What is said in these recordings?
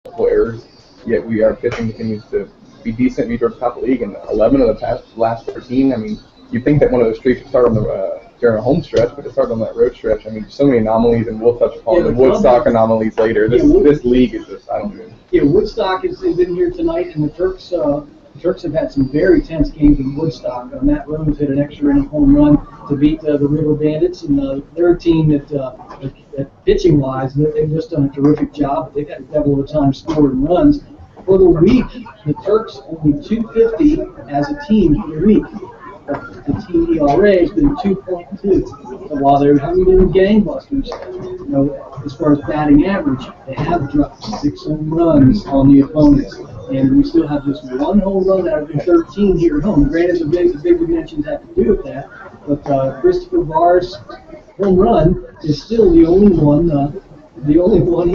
multiple errors, yet our pitching continues to be decent, be towards the top of the league, and 11 of the last 13. I mean, you'd think that one of those streaks would start on the during a home stretch, but it started on that road stretch. I mean, so many anomalies, and we'll touch upon the Woodstock anomalies later. This league is just, I don't know. Yeah, Woodstock has been here tonight, and the Turks have had some very tense games in Woodstock. Matt Rose hit an extra inning home run to beat the River Bandits, and they're a team that pitching-wise, they've just done a terrific job. They've had a devil of a time scoring runs. For the week, the Turks only 250 as a team for the week. The team ERA has been 2.2. So while they're having been gangbusters, as far as batting average, they have dropped 6 home runs on the opponents. And we still have just 1 home run out of the 13 here at home. Granted, the big dimensions have to do with that, but Christopher Barr's home run is still the only one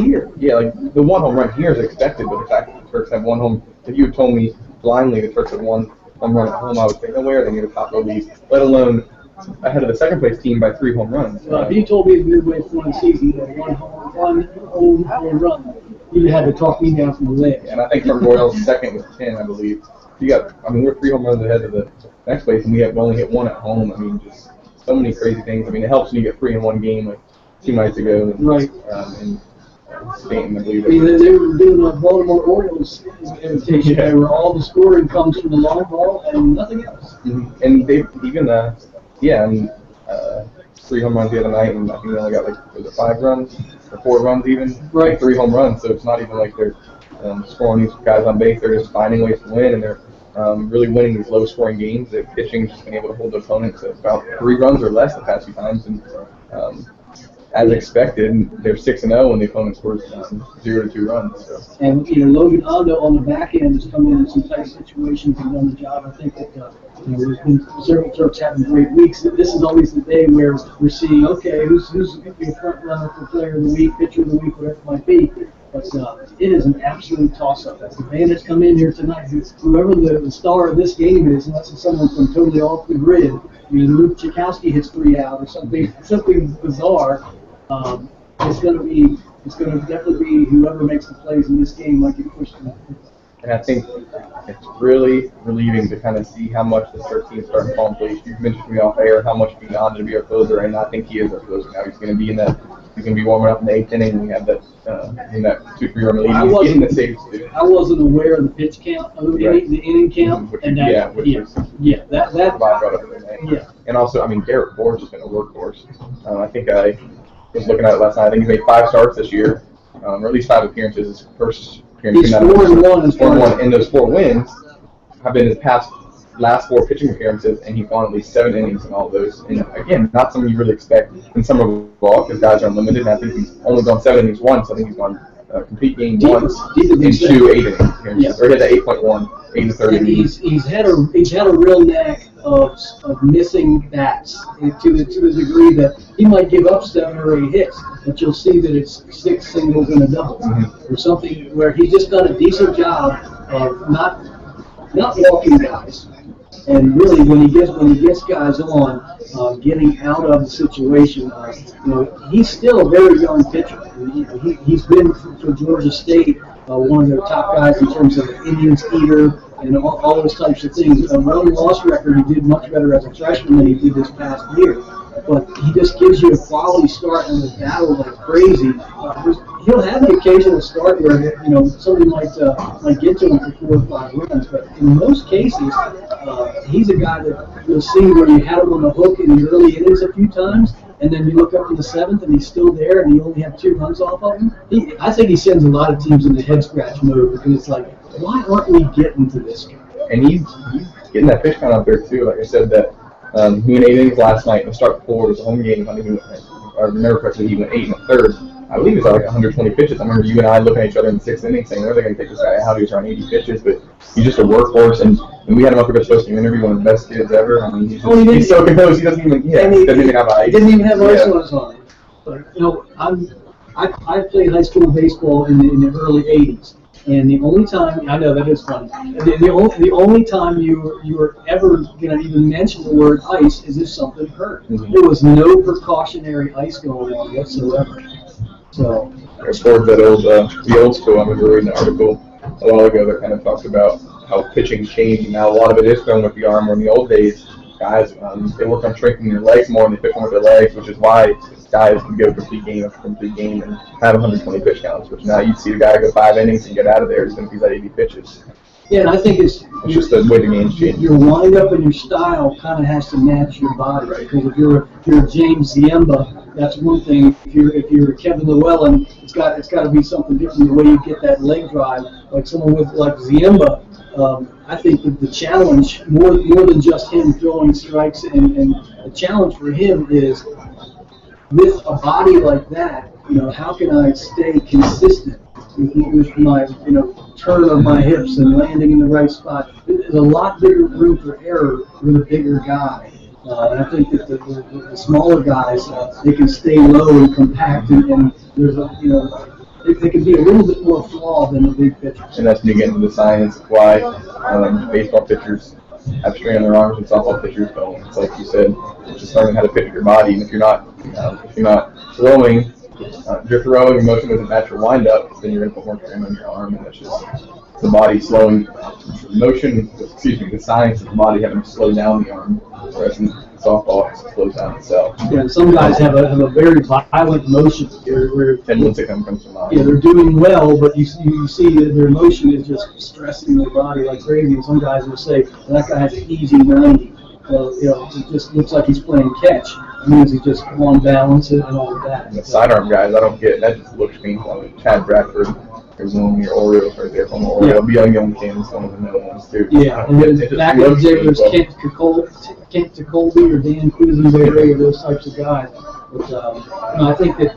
here. Yeah, like the 1 home run here is expected, but the fact that the Turks have 1 home, if you had told me blindly the Turks had 1 home run at home, I would say no way are they near the top of the league, let alone ahead of the second place team by 3 home runs. If you told me midway through the season that 1 home run, you had to talk me down from the ledge. And I think Front Royal's second was 10, I believe. We're 3 home runs ahead of the next place, and we only hit 1 at home. I mean, just so many crazy things. I mean, it helps when you get 3 in 1 game like 2 nights ago. Right. In Stanton, I believe. They were doing a Baltimore Orioles imitation where all the scoring comes from the long ball and nothing else. Mm-hmm. And they've even, 3 home runs the other night, and I think they only got 5 runs or 4 runs even. Right. Like 3 home runs, so it's not even like they're scoring these guys on base. They're just finding ways to win, and they're really winning these low-scoring games. The pitching's just been able to hold the opponents to about 3 runs or less the past few times, and as expected, they're 6-0 when the opponent scores 0 to 2 runs. So. And Logan Ondo on the back end has come in some tight situations and done the job. I think that there's been several Turks having great weeks. This is always the day where we're seeing, okay, who's going to be a front runner for player of the week, pitcher of the week, whatever it might be. But it is an absolute toss-up. As the Bandits come in here tonight, whoever the star of this game is, unless it's someone from totally off the grid, Luke Chakowski hits 3 out or something bizarre. It's going to definitely be whoever makes the plays in this game might get pushed to. And I think it's really relieving to kind of see how much the Turk team is starting to fall in place. You've mentioned to me off air how much beyond to be our closer, and I think he is our closer now. He's going to be He's going to be warming up in the 8th inning. We have that 2-3 run lead. He's getting the saves too. I wasn't aware of the pitch count, of the inning count, which, and that. Yeah. And also, Garrett Ford's just been a workhorse. I think I was looking at it last night. I think he's made 5 starts this year, or at least 5 appearances. His first appearance. He's 4-1. And those 4 wins have been his last 4 pitching appearances, and he's gone at least 7 innings in all of those. And again, not something you really expect in summer ball because guys are unlimited. And I think he's only gone 7 innings once. I think he's gone complete game once into 8 innings, or hit the 8.1, 8 and 30. And he's had a real knack of missing bats to the degree that he might give up 7 or 8 hits, but you'll see that it's 6 singles and a double, or something where he's just done a decent job of not walking guys. And really, when he gets guys on, getting out of the situation, he's still a very young pitcher. He's been for Georgia State one of their top guys in terms of innings eater and all those types of things. Run-loss record, he did much better as a freshman than he did this past year. But he just gives you a quality start in the battle like crazy. He'll have the occasional start where somebody might get to him for 4 or 5 runs, but in most cases, he's a guy that you'll see where you had him on the hook in the early innings a few times, and then you look up in the 7th and he's still there, and you only have 2 runs off of him. I think he sends a lot of teams into head scratch mode because it's like, why aren't we getting to this guy? And he's getting that pitch count up there too. Like I said, that he went 8 innings last night. The start before was a home game. I remember correctly, he went 8 1/3. I believe it was like 120 pitches. I remember you and I looking at each other in the 6th inning saying, where are they going to take this guy out? He was around 80 pitches, but he's just a workhorse. And we had him up for the post-game interview, one of the best kids ever. He's so composed. He doesn't even have ice. He didn't even have ice on his arm. But, I played high school baseball in the early 80s. And the only time, I know that is funny, the only time you were ever going to even mention the word ice is if something hurt. There was no precautionary ice going on whatsoever. So towards that the old school. I remember reading an article a while ago that kind of talked about how pitching changed. Now a lot of it is thrown with the arm. Where in the old days, guys they work on shrinking their legs more and they pitch more with their legs, which is why guys can go complete game after complete game and have 120 pitch counts. Which now you'd see a guy go 5 innings and get out of there even if he's at 80 pitches. Yeah, and I think it's just the way the game's changing. Your windup and your style kind of has to match your body. Right. Because if you're James Ziemba, that's one thing. If you're Kevin Llewellyn, it's got to be something different. The way you get that leg drive, like someone like Ziemba. I think that the challenge more than just him throwing strikes, and the challenge for him is with a body like that. How can I stay consistent with my turn of my hips and landing in the right spot? There's a lot bigger room for error with a bigger guy. And I think that the smaller guys, they can stay low and compact, and there's they can be a little bit more flawed than the big pitchers. And that's when you get into the science of why baseball pitchers have strain on their arms and softball pitchers don't. It's like you said, it's just learning how to pivot your body. And if you're not throwing, if you're throwing your motion with a natural windup, then you're going to put more strain on your arm, and that's just the body slowing motion. The science of the body having to slow down the arm, whereas in softball it slows down itself. Yeah, some guys have a very violent motion. And once it comes to mind. Yeah, they're doing well, but you see that their motion is just stressing their body like crazy. And some guys will say, well, that guy has an easy 90. Well, it just looks like he's playing catch. It means he's just on balance and all of that. And the sidearm guys, I don't get that. Just looks painful. I mean, Chad Bradford, there's one of your Orioles right there from Orioles. Yeah. Young Kings, one of the middle ones too. Yeah, and then back in the day, there's Kent Jacoby or Dan Quisenberry or those types of guys. But I think that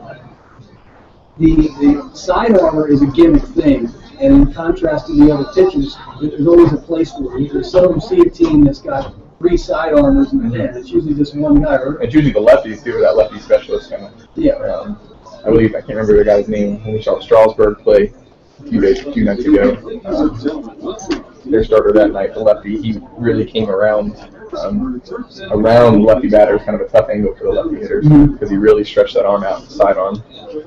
the sidearmer is a gimmick thing. And in contrast to the other pitchers, there's always a place for it. You seldom see a team that's got 3 sidearmers in the net. It's usually just one guy. It's usually the lefties too, or that lefty specialist kind of. Yeah. I believe I can't remember the guy's name when we saw Strasburg play a few nights ago. Their starter that night, the lefty, he really came around lefty batters, kind of a tough angle for the lefty hitters because he really stretched that arm out, sidearm.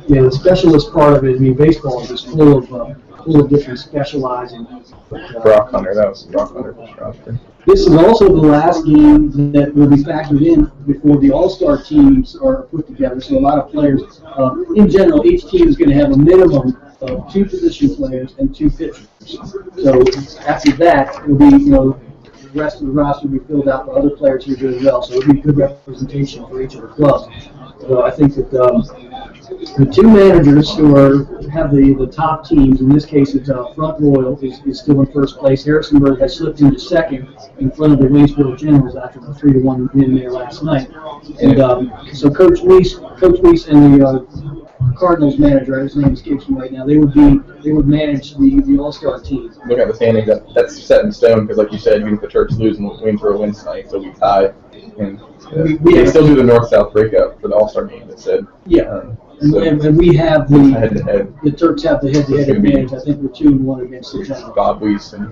Yeah, the specialist part of it. I mean, baseball is just full of different specializing. Brock Hunter, that was Brock Hunter for Strasburg. This is also the last game that will be factored in before the All-Star teams are put together. So a lot of players, in general, each team is going to have a minimum of 2 position players and 2 pitchers. So after that, it will be, the rest of the roster will be filled out by other players who are doing well. So it will be good representation for each of the clubs. So I think that the 2 managers who have the top teams, in this case it's Front Royal is still in first place. Harrisonburg has slipped into second in front of the Waynesboro Generals after the 3-1 win there last night. And so Coach Weiss and the Cardinals manager, his name escapes me right now, they would manage the All-Star team. Look at the standings, that's set in stone because like you said, even if the Turks lose and Waynesboro wins tonight, they'll be tied. And they still do the North-South breakup for the All-Star game, that said. Yeah. And we have the Turks have the head-to-head advantage. I think we're 2-1 against the Generals. Bob Weiss and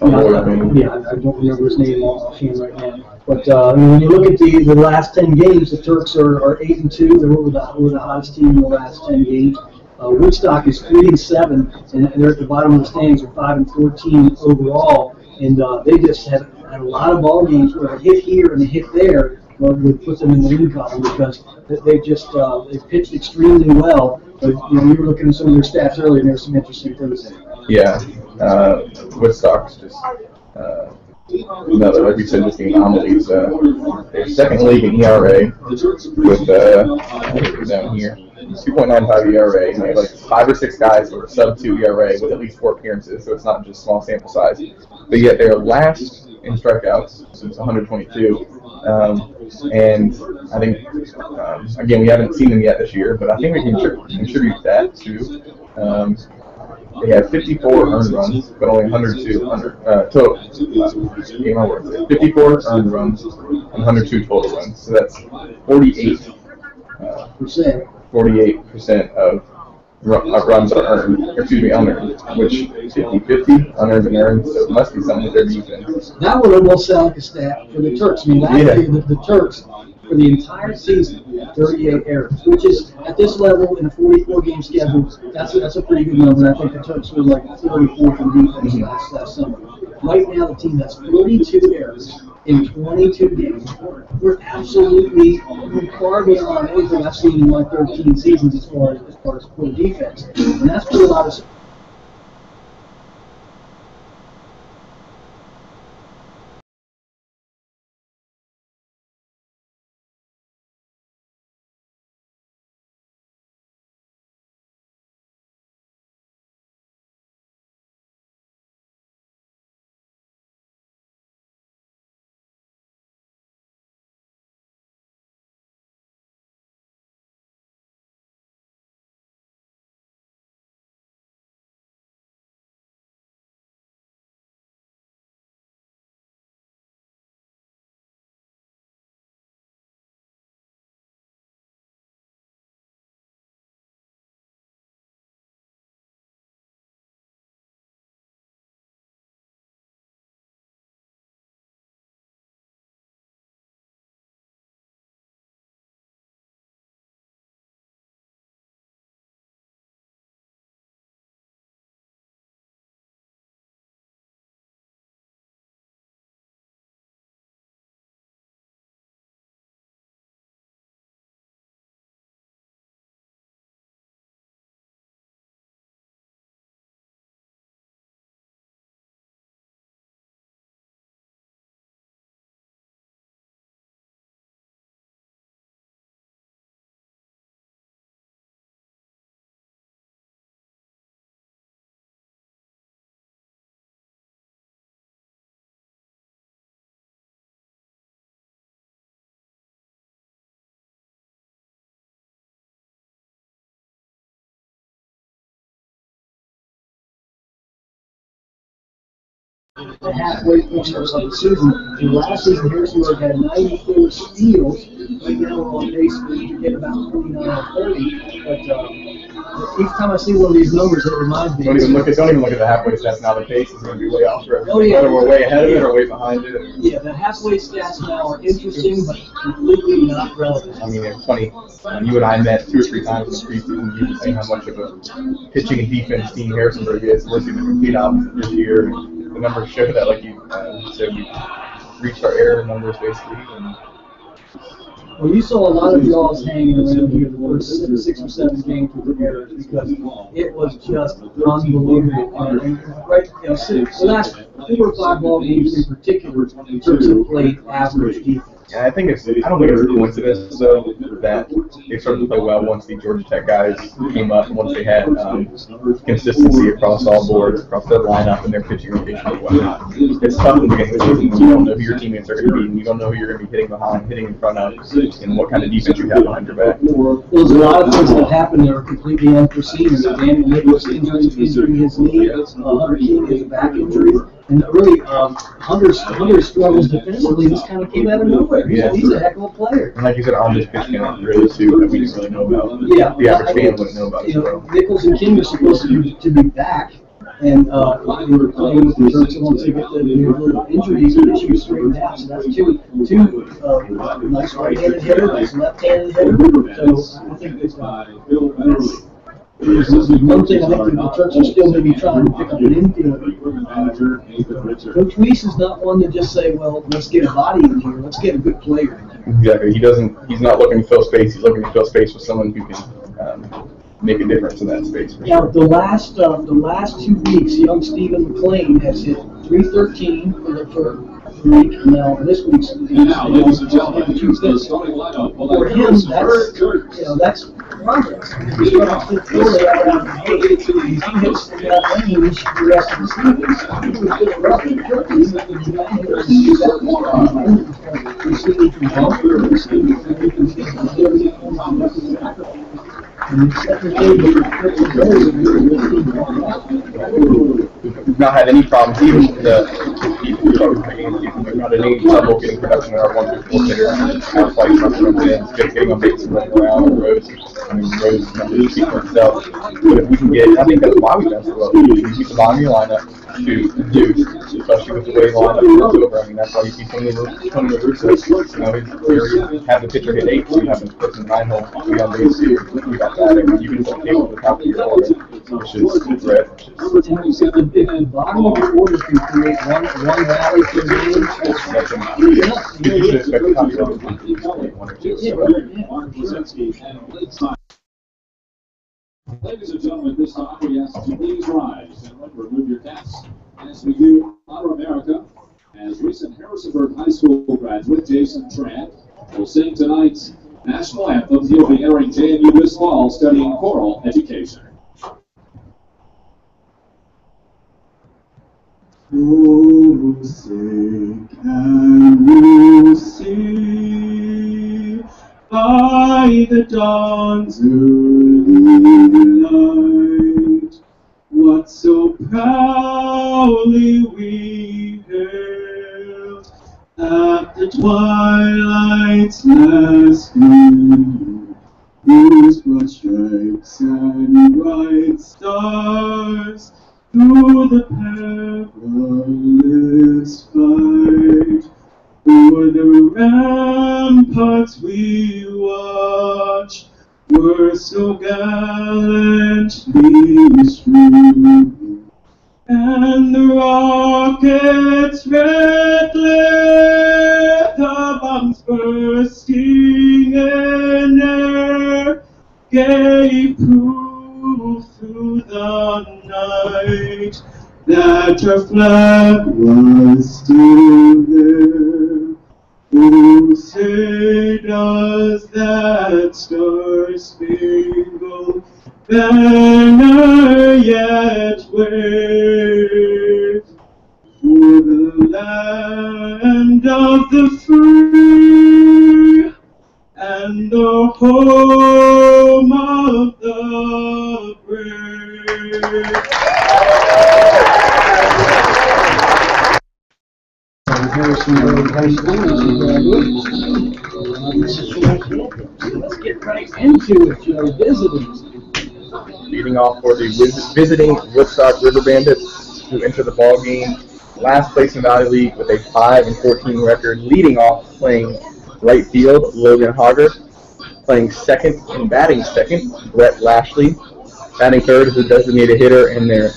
I don't remember his name offhand right now. But when you look at the last 10 games, the Turks are 8-2. They're over the hottest team in the last 10 games. Woodstock is 3-7, and they're at the bottom of the standings. Are 5-14 overall, and they just had a lot of ball games where a hit here and a hit there would put them in the win column because they pitched extremely well. But we were looking at some of their stats earlier, and there's some interesting things there. Yeah, Woodstock's just another, like we said, just the anomalies. They're second league in ERA with down here 2.95 ERA. And they have like 5 or 6 guys who are sub-2 ERA with at least 4 appearances, so it's not just small sample size. But yet they're last in strikeouts since 122. And I think, again, we haven't seen them yet this year, but I think we can contribute that to. They have 54 earned runs, but only 102 total. 54 earned runs and 102 total runs. So that's 48% of runs are earned, unearned, which 50-50, unearned and earned, so it must be something with their defense. That would almost sound like a stat for the Turks. I mean, last year the Turks for the entire season, 38 errors, which is, at this level, in a 44-game schedule, that's a pretty good number. I think the Turks were like 34th in defense last summer. Right now, the team has 42 errors in 22 games. We're absolutely far beyond anything I've seen in my 13 seasons as far as poor defense. And that's put a lot of the halfway point of the season. And last season, Harrisonburg had 94 steals. Right now, we're on pace to get about 29 or 30. But each time I see one of these numbers, it reminds me. Don't even look at the halfway stats now. The pace is going to be way off for everything. Oh, yeah. Whether we're way ahead of it or way behind it. Yeah, the halfway stats now are interesting, but completely not relevant. I mean, it's funny. You and I met 2 or 3 times in the preseason. You were saying how much of a pitching and defense team Harrisonburg is. We're seeing the complete opposite this year. The numbers show that, like you said, we reached our error numbers basically. And well, you saw a lot of draws hanging around here the first 6 or 7 games with the errors because it was just unbelievable. And right, the last 4 or 5 ball games in particular, in terms of played average defense. Yeah, I don't think it's a coincidence though that they started to play well once the Georgia Tech guys came up and once they had consistency across all boards, across their lineup and their pitching rotation and whatnot. It's tough in the beginning of the season when you don't know who your teammates are going to be and you don't know who you're going to be hitting behind, hitting in front of, and what kind of defense you have behind your back. There's a lot of things that happened that are completely unforeseen. Daniel Nicholas injuring his knee, Hunter King has a back injury. And really, Hunter's struggles defensively just kind of came out of nowhere. Yeah, he's a heck of a player. And like you said, on this pitch count really too that we didn't really know about. Yeah, the average fan wouldn't know about. Nichols and King are supposed to be back, and they were playing with the Turks once they get the little injuries and issues straightened out. So that's two nice right-handed hitter, nice left-handed hitter. So I think it's this is one thing I think the Turks are still maybe trying to pick up an infielder. Coach Weiss is not one to just say, well, let's get a body in here, let's get a good player in there. Exactly. He's not looking to fill space. He's looking to fill space with someone who can make a difference in that space. For Now, sure. the last 2 weeks, young Stephen McLean has hit .313 for the week. Now, this week's for him, that's progress. He started to play out of the gate. He hits that range the rest of the season. He was just rough and tricky. You see, he can help. We've not had any problems, even with the people we've not had any trouble getting production in our 1-4 hitter. Our flights not coming in, getting on base and running around the roads. I mean, those numbers speak for themselves. But if we can get, I think that's why we've done so well. You can keep the bottom of your lineup to produce, especially with the way the lineup goes over. I mean, that's why you see Tony LaRusso, have the pitcher hit 8, so you have the person 9 hole, 3 on base, 2. You got that, and you can still table the top of your order, which is red. If the bottom of your order can create one rally per game, You should expect the top of your order to be 1 or 2. Ladies and gentlemen, this time we ask you please rise and remove your caps as we do Honor America, as recent Harrisonburg High School graduate Jason Tran will sing tonight's national anthem. He'll be entering JMU this fall studying choral education. Oh, say can you see by the dawn's early light what so proudly we hailed at the twilight's last gleam, whose broad stripes and bright stars through the perilous fight, o'er the ramparts we watched, were so gallantly strewn, and the rocket's red glare, the bombs bursting in air, gave proof through the night that your flag was still there. Oh, say does that star-spangled banner yet wave for the land of the free and the home of the brave. Harrisonburg High School is Let's get right into it, visitors. Leading off for the visiting Woodstock River Bandits, who enter the ball game last place in Valley League with a 5-14 record. Leading off, playing right field, Logan Hogger. Playing second and batting second, Brett Lashley. Batting third is a designated hitter and their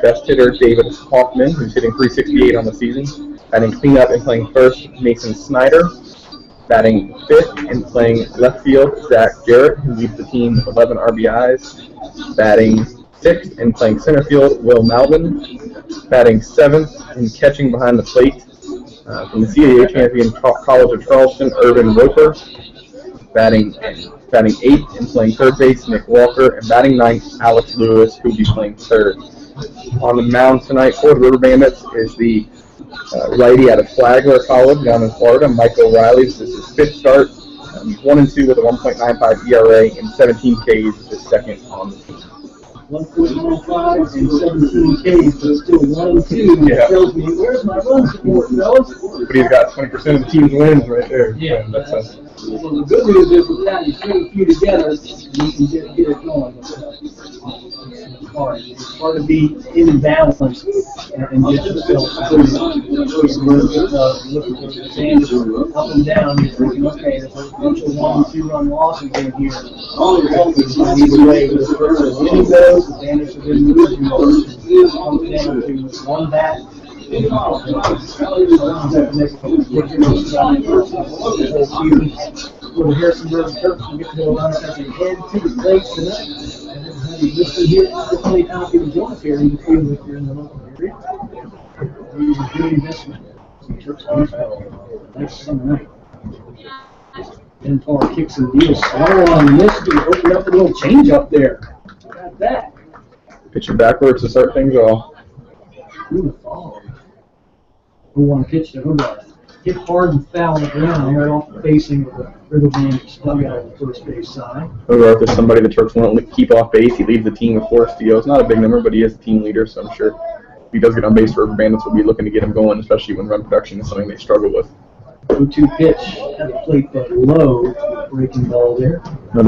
best hitter, David Hoffman, who's hitting .368 on the season. Batting cleanup and playing first, Mason Snyder. Batting fifth and playing left field, Zach Garrett, who leads the team with 11 RBIs. Batting sixth and playing center field, Will Malvin. Batting seventh and catching behind the plate from the CAA champion College of Charleston, Irvin Roper. Batting eighth and playing third base, Nick Walker. And batting ninth, Alex Lewis, who will be playing third. On the mound tonight for the River Bandits is the righty out of Flagler College down in Florida, Mike O'Reilly. This is his fifth start. He's 1-2 with a 1.95 ERA and 17 Ks, his second on the team. 1.95 and 17 Ks, but still 1-2. Yeah. Tells me, where's my run support, fellas? But he's got 20% of the team's wins right there. Yeah, that's well, the good news is with that, you string a few together, you can get it going. It's hard. It's hard to be in balance and get yourself looking for the Bandits up and down. You're thinking, okay, there's a potential 1-2 run losses in here. Either way, the winning goes, the Bandits are going to lose. It comes down to one bat. For the Harrisonburg Turks, we get to go around as they head to the place tonight. And you listen here, definitely happy to join us here in the field if you're in the local area. It's a good investment. Some Turks baseball. Nice summer night. Ben Parr kicks and deals slow on Misty. Open up a little change up there. Got that. Pitching backwards to start things off. Beautiful. Who want to pitch to Hogarth? Hit hard and foul on the ground right off the facing of the River Bandits dugout on the first base side. Hogarth is somebody the Turks won't keep off base. He leads the team with 4 steals. Not a big number, but he is the team leader, so I'm sure if he does get on base, River Bandits will be looking to get him going, especially when run production is something they struggle with. 0-2 pitch at the plate, but low, breaking ball there. I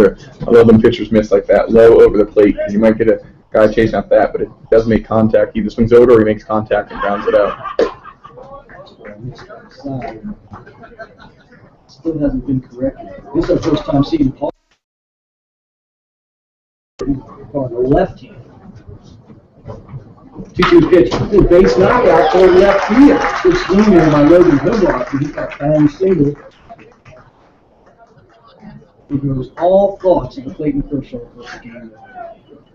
love them pitchers miss like that, low over the plate. You might get a guy chasing out that, but it does make contact. He either swings over or he makes contact and grounds it out. Still hasn't been corrected. This is our first time seeing Paul on the left hand. 2-2 pitch, the base knockout toward left field. Good swing there by Logan Hobart, and he got bang single. He goes all thoughts of Clayton Kershaw for the game.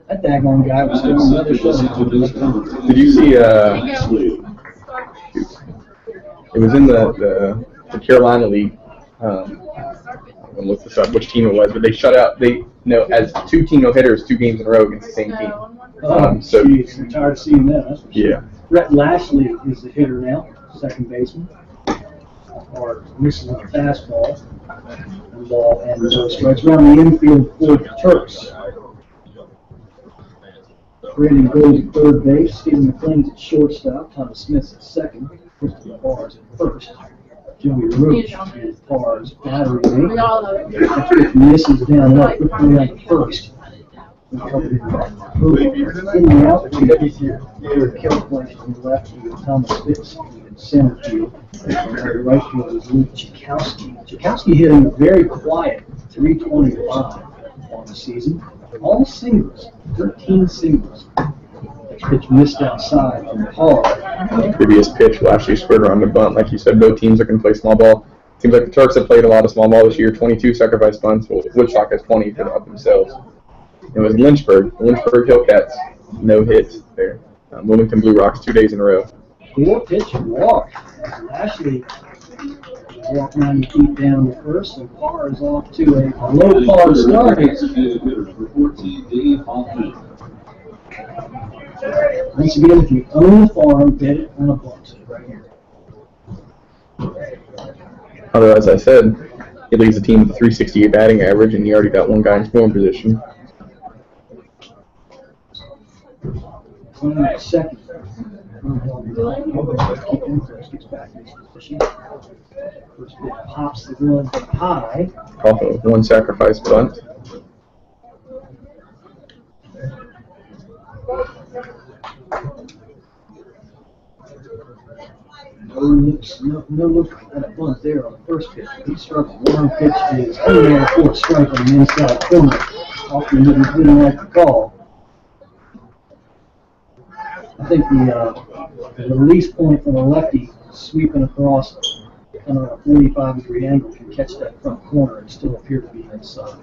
That daggone guy was doing another shot. Did you see, it was in the Carolina League. I'm going to look this up, which team it was, but they shut out, as 2 team no-hitters 2 games in a row against the same team. So geez, I'm tired of seeing that. That's for sure. Yeah. Brett Lashley is the hitter now, second baseman. Or misses a fastball. And ball and no strikes around the infield for the Turks. Brandon goes at third base. Stephen McLean's at shortstop. Thomas Smith's at second. Christopher Barr's at first. Joey Roach is Barr's battery mate. Misses down left, quickly on the first. In the outfield, Kill place on the left with Thomas Fitz in center field. The right field is Luke Chakowski. Chakowski hitting a very quiet 325 on the season. All singles, 13 singles. Pitch missed outside from Paul. The previous pitch, Lashley squared around the bunt. Like you said, both teams are going to play small ball. Seems like the Turks have played a lot of small ball this year, 22 sacrifice bunts. Well, Woodstock has 20 for themselves. It was Lynchburg Hillcats, no hits there. Wilmington Blue Rocks 2 days in a row. 4-pitch walk. Lashley walked 90 feet down the first, and Parr is off to a low par start. Once again, if you own the farm, bet it on a bunt right here. Although, as I said, he leads the team with a 368 batting average, and he already got 1 guy in scoring position. Second. Keep him first, gets back in his position. First pitch pops the glove high. Off of 1 sacrifice bunt. No look at a bunt there on the first pitch. He struck 1 pitch is only a 4th strike on the inside corner. Hoffman didn't like the call. I think the release point from a lefty sweeping across kind of a 45-degree angle can catch that front corner and still appear to be inside.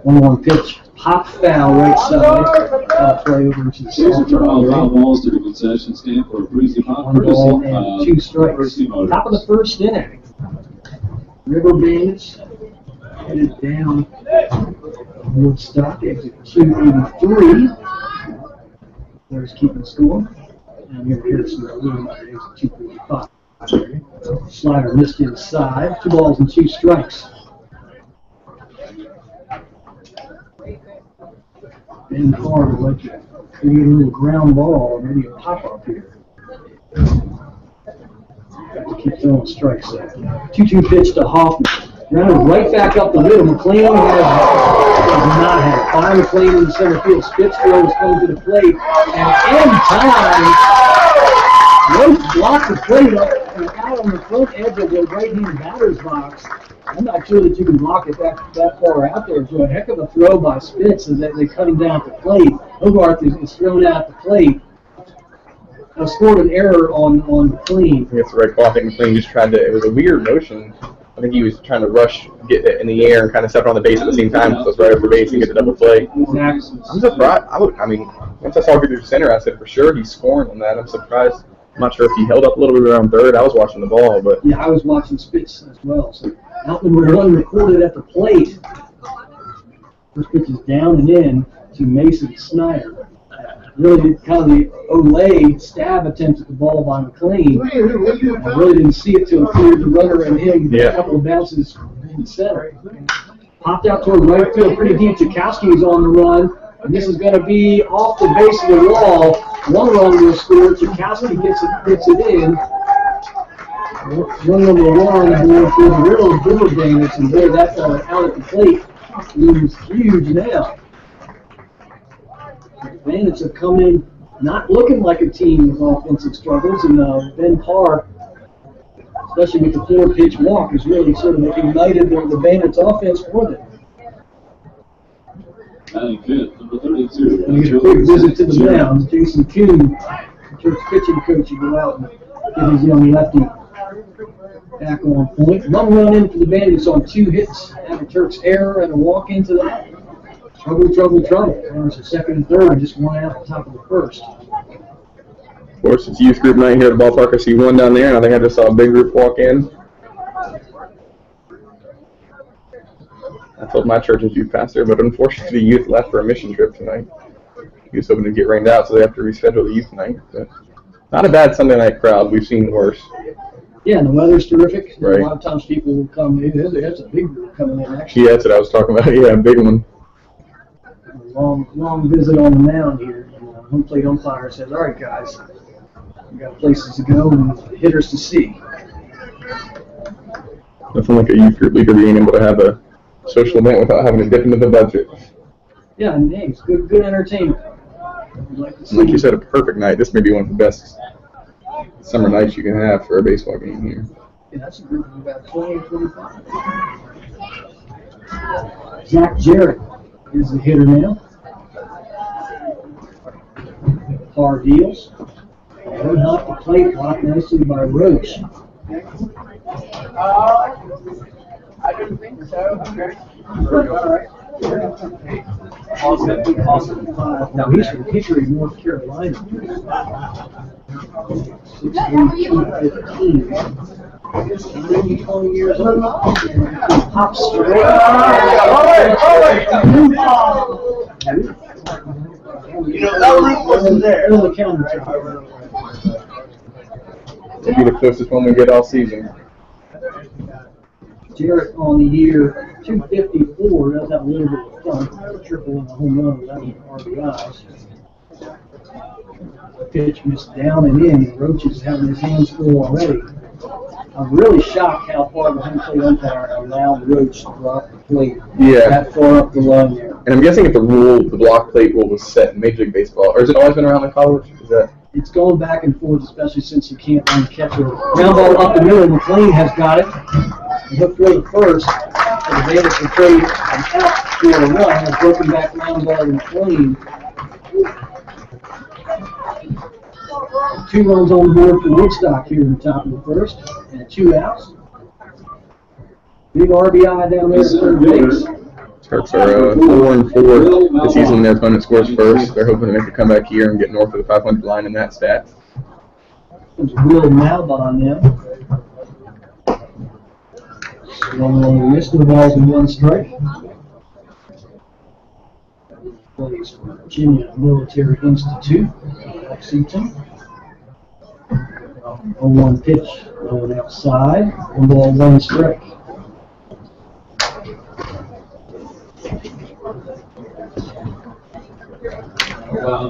1-1 pitch, pop foul right side, play over into the center. Foul balls to the concession stand for a breezy pop. 1 ball and 2 strikes. Top of the first inning. River Bandits headed down Woodstock, exit 283. There's keeping score. And here's some room at exit 245. Slider missed inside. 2 balls and 2 strikes. Ben Carter would like to create a little ground ball, maybe a pop-up here. Got to keep throwing strikes there. 2-2 pitch to Hoffman. Grounded right back up the middle. McLean does not have it. By McLean in the center field. Spitzfield is going to the plate. And in time, Roach blocked the plate up and out on the front edge of the right-hand batter's box. I'm not sure that you can block it that far out there. It's a heck of a throw by Spitz as they cut him down at the plate. Hogarth is thrown out at the plate. Scored an error on McLean. That's the right call. I think McLean just tried to, it was a weird motion. I think he was trying to rush, get it in the air, and kind of step on the base at the same time, so it's right over base and get the double play. Exactly. I'm surprised. Once I saw him get to center, I said for sure he's scoring on that. I'm surprised. I'm not sure if he held up a little bit around third. I was watching the ball, but yeah, I was watching Spitz as well. So Outman was unrecorded at the plate. First pitch is down and in to Mason Snyder. Really kind of the Olay stab attempt at the ball by McLean. I really didn't see it till it cleared the runner and him. A couple of bounces in the center. Popped out toward right field pretty deep. Chakowski is on the run. And this is going to be off the base of the wall. 1 run will score. Chakowski gets it in. One on the alarm board for the River Bandits, and boy, that out at the plate looms huge now. The Bandits have come in not looking like a team with offensive struggles, and Ben Parr, especially with the 4-pitch walk, has really sort of ignited the Bandits' offense for them. Batting fifth, number 32. And here's a quick visit to the mound. Jason Kuhn, Turk's pitching coach, will go out and get his young lefty back on point. One run in for the Bandits on 2 hits, and a Turk's error and a walk into that. Trouble. There's a second and third, and just one out at the top of the first. Of course, it's youth group night here at the ballpark. I see one down there, and I think I just saw a big group walk in. I told my church's youth pastor, but unfortunately the youth left for a mission trip tonight. He was hoping to get rained out, so they have to reschedule the youth night. But not a bad Sunday night crowd. We've seen worse. Yeah, and the weather's terrific. Right. A lot of times people will come in. There's a big group coming in, actually. Yeah, that's what I was talking about. Yeah, a big one. Long visit on the mound here. Home plate umpire says, all right, guys, we got places to go and hitters to see. Nothing like a youth group leader being able to have a social event without having to dip into the budget. Yeah, and hey, it's good entertainment. Like you said, a perfect night. This may be one of the best summer nights you can have for a baseball game here. Yeah, that's a group of about 20 or 25. Zach Jarrett is the hitter now. Parr deals. One hop the plate, blocked nicely by Roach. I didn't think so. Okay. Awesome. Now he's from Hickory, North Carolina. 16-15. 20 years old. Hop straight. You know, that root wasn't there. On the counter. It'll be the closest one we get all season. Jarrett on the year, 254, does have a little bit of fun. Triple and a home run without any RBIs. Pitch missed down and in. Roach is having his hands full already. I'm really shocked how far the home plate umpire allowed Roach to drop the plate. Yeah. That far up the line there. And I'm guessing if the block plate rule was set in Major League Baseball, or has it always been around in college? Is that? It's going back and forth, especially since you can't catch a ground ball up the middle. McLean has got it. Hook for the first. And the Bandits will trade an out for a run. A broken back ground ball to McLean. 2 runs on the board for Woodstock here in the top of the first. And 2 outs. Big RBI down there at third base. Turks are 4-4 this season. Their opponent scores first. They're hoping to make a comeback here and get north of the 500 line in that stat. There's Will Malba on them. One on the wrist, no balls and 1 strike. Plays for Virginia Military Institute, Lexington. 0-1 pitch, going outside. 1 ball, 1 strike.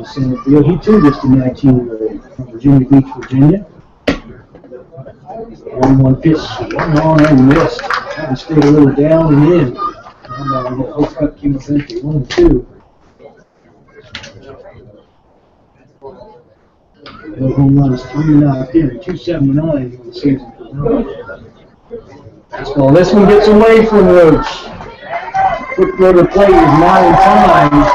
Center field. He too just a 19-year-old from Virginia Beach, Virginia. 1-1 pitch, 1 on and missed. Had to stay a little down and in. Hook up came up empty. 1-2. No home runs, 3 knocked in. 279 on the season for Roach. Baseball. This one gets away from Roach. Quick throw to plate is not in time.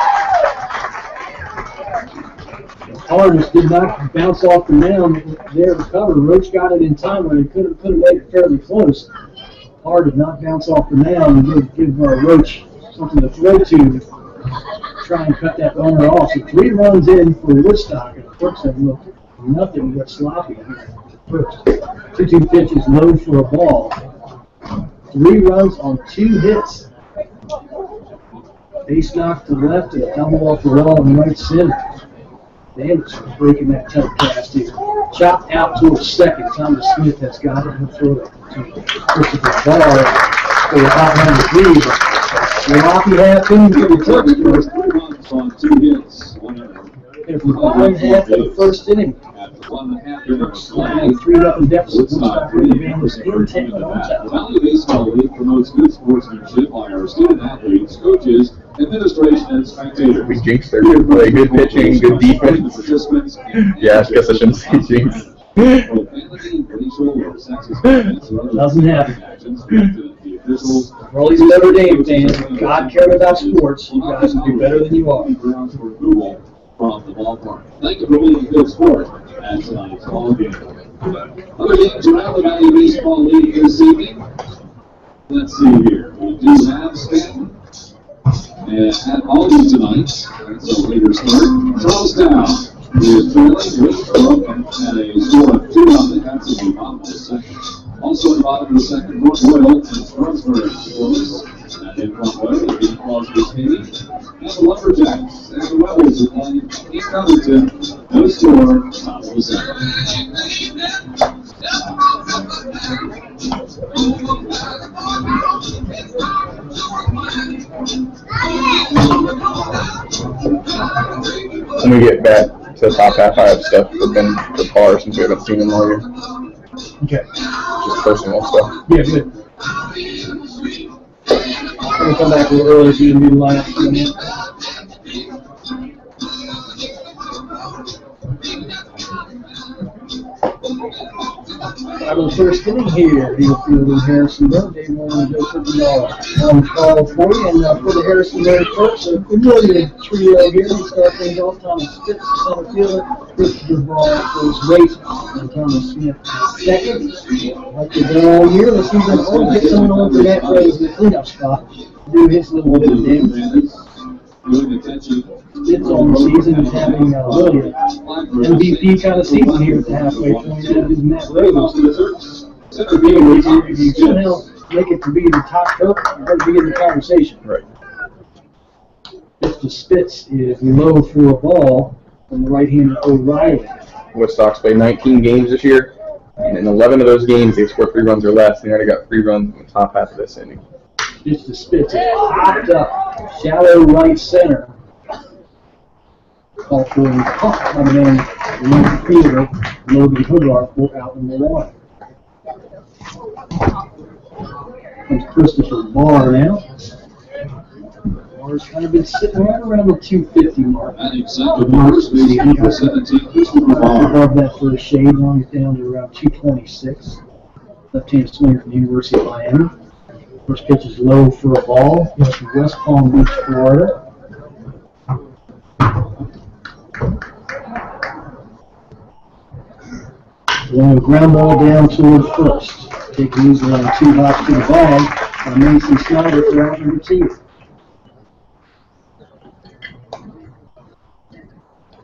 Hardest did not bounce off the mound there to cover. Roach got it in time where he could have made it fairly close. Hard did not bounce off the mound and give Roach something to throw to try and cut that runner off. So 3 runs in for Woodstock, and the Turks have looked nothing but sloppy here. First 2-2 pitches, low for a ball. 3 runs on 2 hits. Base knock to left and a double off the wall in right center. Bandits are breaking that telecast here. Chopped out towards second. Thomas Smith has got it. He'll throw it to Christopher Barr for a hot number 3. But Milwaukee half inning for the Turks first. 3 runs on 2 hits, 1 error. And for the bottom half of the first inning. 1.5 yards. 3-0 deficit. Woodstock Woodstock with the Bandits in 10 the on Valley Baseball League promotes good sportsmanship by our student athletes, coaches, administration, and spectators. We jinxed their good play, good pitching, good defense. Participants Yeah, I guess I shouldn't say jinx. profanity, racial, or sexist comments or other Doesn't happen. actions directed at the officials. For all these Notre Dame fans, God cared about sports. You guys will be better than you are. Grounds for Google from the ballpark. Thank you for being a good sport at tonight's ball game. Other games around the Valley Baseball League this evening. Let's see here. We do have Stanton at Albany tonight. That's a later start. Charlestown is trailing Woodstock at a score of 2-0. That's in the bottom of the second. Also in the bottom of the second, North Royal and Strasburg scoreless. And in front row, the Bing Crosby Stadium. And the Lumberjacks and the Rebels are playing in Covington. No score, top of the second. When we get back to the top half, I have stuff for Ben for Carr since we haven't seen him all year. Okay. Just personal stuff. Yeah, good. I'm going to come back a little early to do the new lineup for a minute. Out of the first inning here, Hill Field and Harrisonburg. Dave Warren and Joe Cookinall on call for you. And for the Harrisonburg folks, a familiar trio here. We start things off. Thomas Spitz, center fielder. Christopher Ball, first base. And Thomas Smith, second. Like they've done all year, the season on. Get someone on for that Rose in the cleanup spot. Do his little bit of damage. Spitz on the season is having really MVP kind of season here at the halfway point. Is Matt Rose. If you somehow make it to be the top coach, you better be in the conversation. Right. Mr. Spitz is low for a ball from the right-hander O'Reilly. Woodstock's played 19 games this year, and in 11 of those games, they scored 3 runs or less. They already got 3 runs in the top half of this inning. Mr. Spitz is popped up, shallow right center. Call for a pop by the man, the left fielder, Logan Hogarth, for out number 1. Comes Christopher Barr now. Barr's kind of been sitting right around the 250 mark. Above that for a shade, long down to around 226. Left-hand swinger from the University of Miami. First pitch is low for a ball. He's from West Palm Beach, Florida. Long ground ball down toward first. Taking these around 2 hops to the bag by Mason Snyder for out number 2.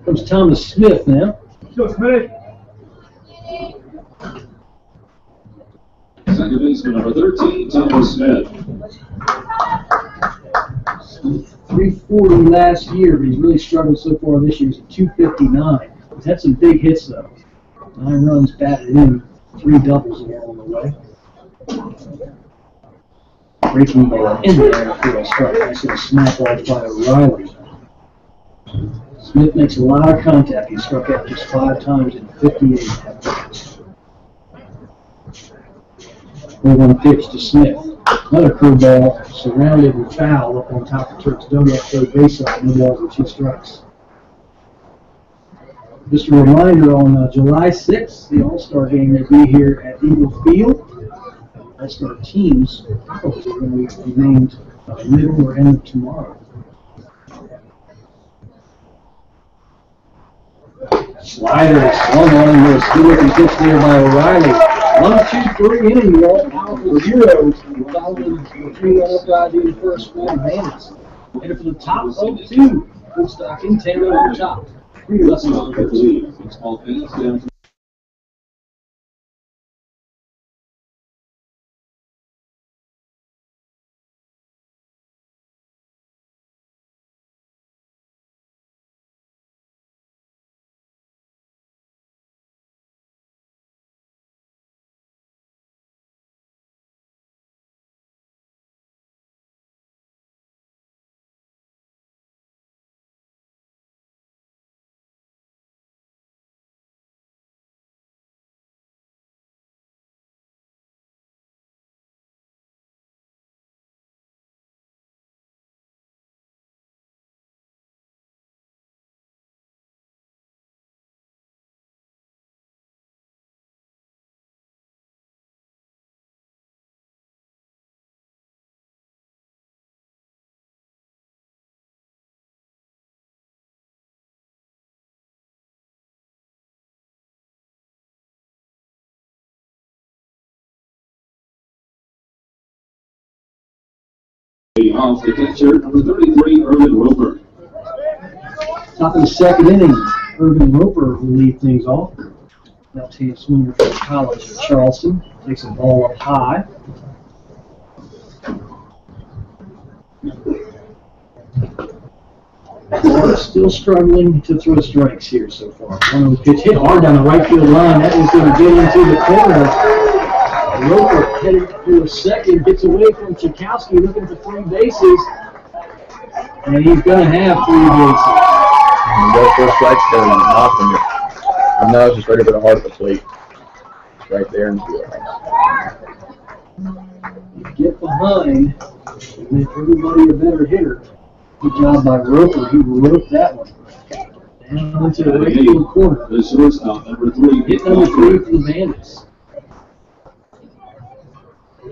Comes Thomas Smith now. Second baseman number 13, Thomas Smith. 340 last year, but he's really struggled so far this year. He's at 259. He's had some big hits though. 9 runs batted in, 3 doubles along the way. Breaking ball in there for a strike. Nice little snap off by O'Reilly. Smith makes a lot of contact. He struck out just 5 times in 58 at-bats. 1 pitch to Smith. Another curveball surrounded and fouled up on top of Turk's dugout third base line. No balls and 2 strikes. Just a reminder, on July 6th, the All-Star game will be here at Eagle Field. All-Star teams are going to be named middle or end of tomorrow. Slider is swung on with a good-looking pitch there by O'Reilly. 1, 2, 3 inning, all powerful heroes. Following the 3-run upright in the first for the Bandits. Headed for the top of 2. Woodstock in 10 over the top. 3 lessons on the first. Leading off the catcher, number 33, Irvin Roper. Top of the second inning, Irvin Roper will lead things off. Left-hand swinger from college at Charleston. Takes the ball up high. Still struggling to throw strikes here so far. One of the pitch hit hard down the right field line. That is going to get into the corner. Roper headed for a second, gets away from Tchaikovsky looking for 3 bases. And he's going to have 3 bases. And go for a strike there and knocking it. And now it's just right over the heart of the plate. It's right there in the field. You get behind and make everybody a better hitter. Good job by Roper. He wrote that one. Down into the right field corner. The shortstop, number 3. Hit number 3 for the Bandits.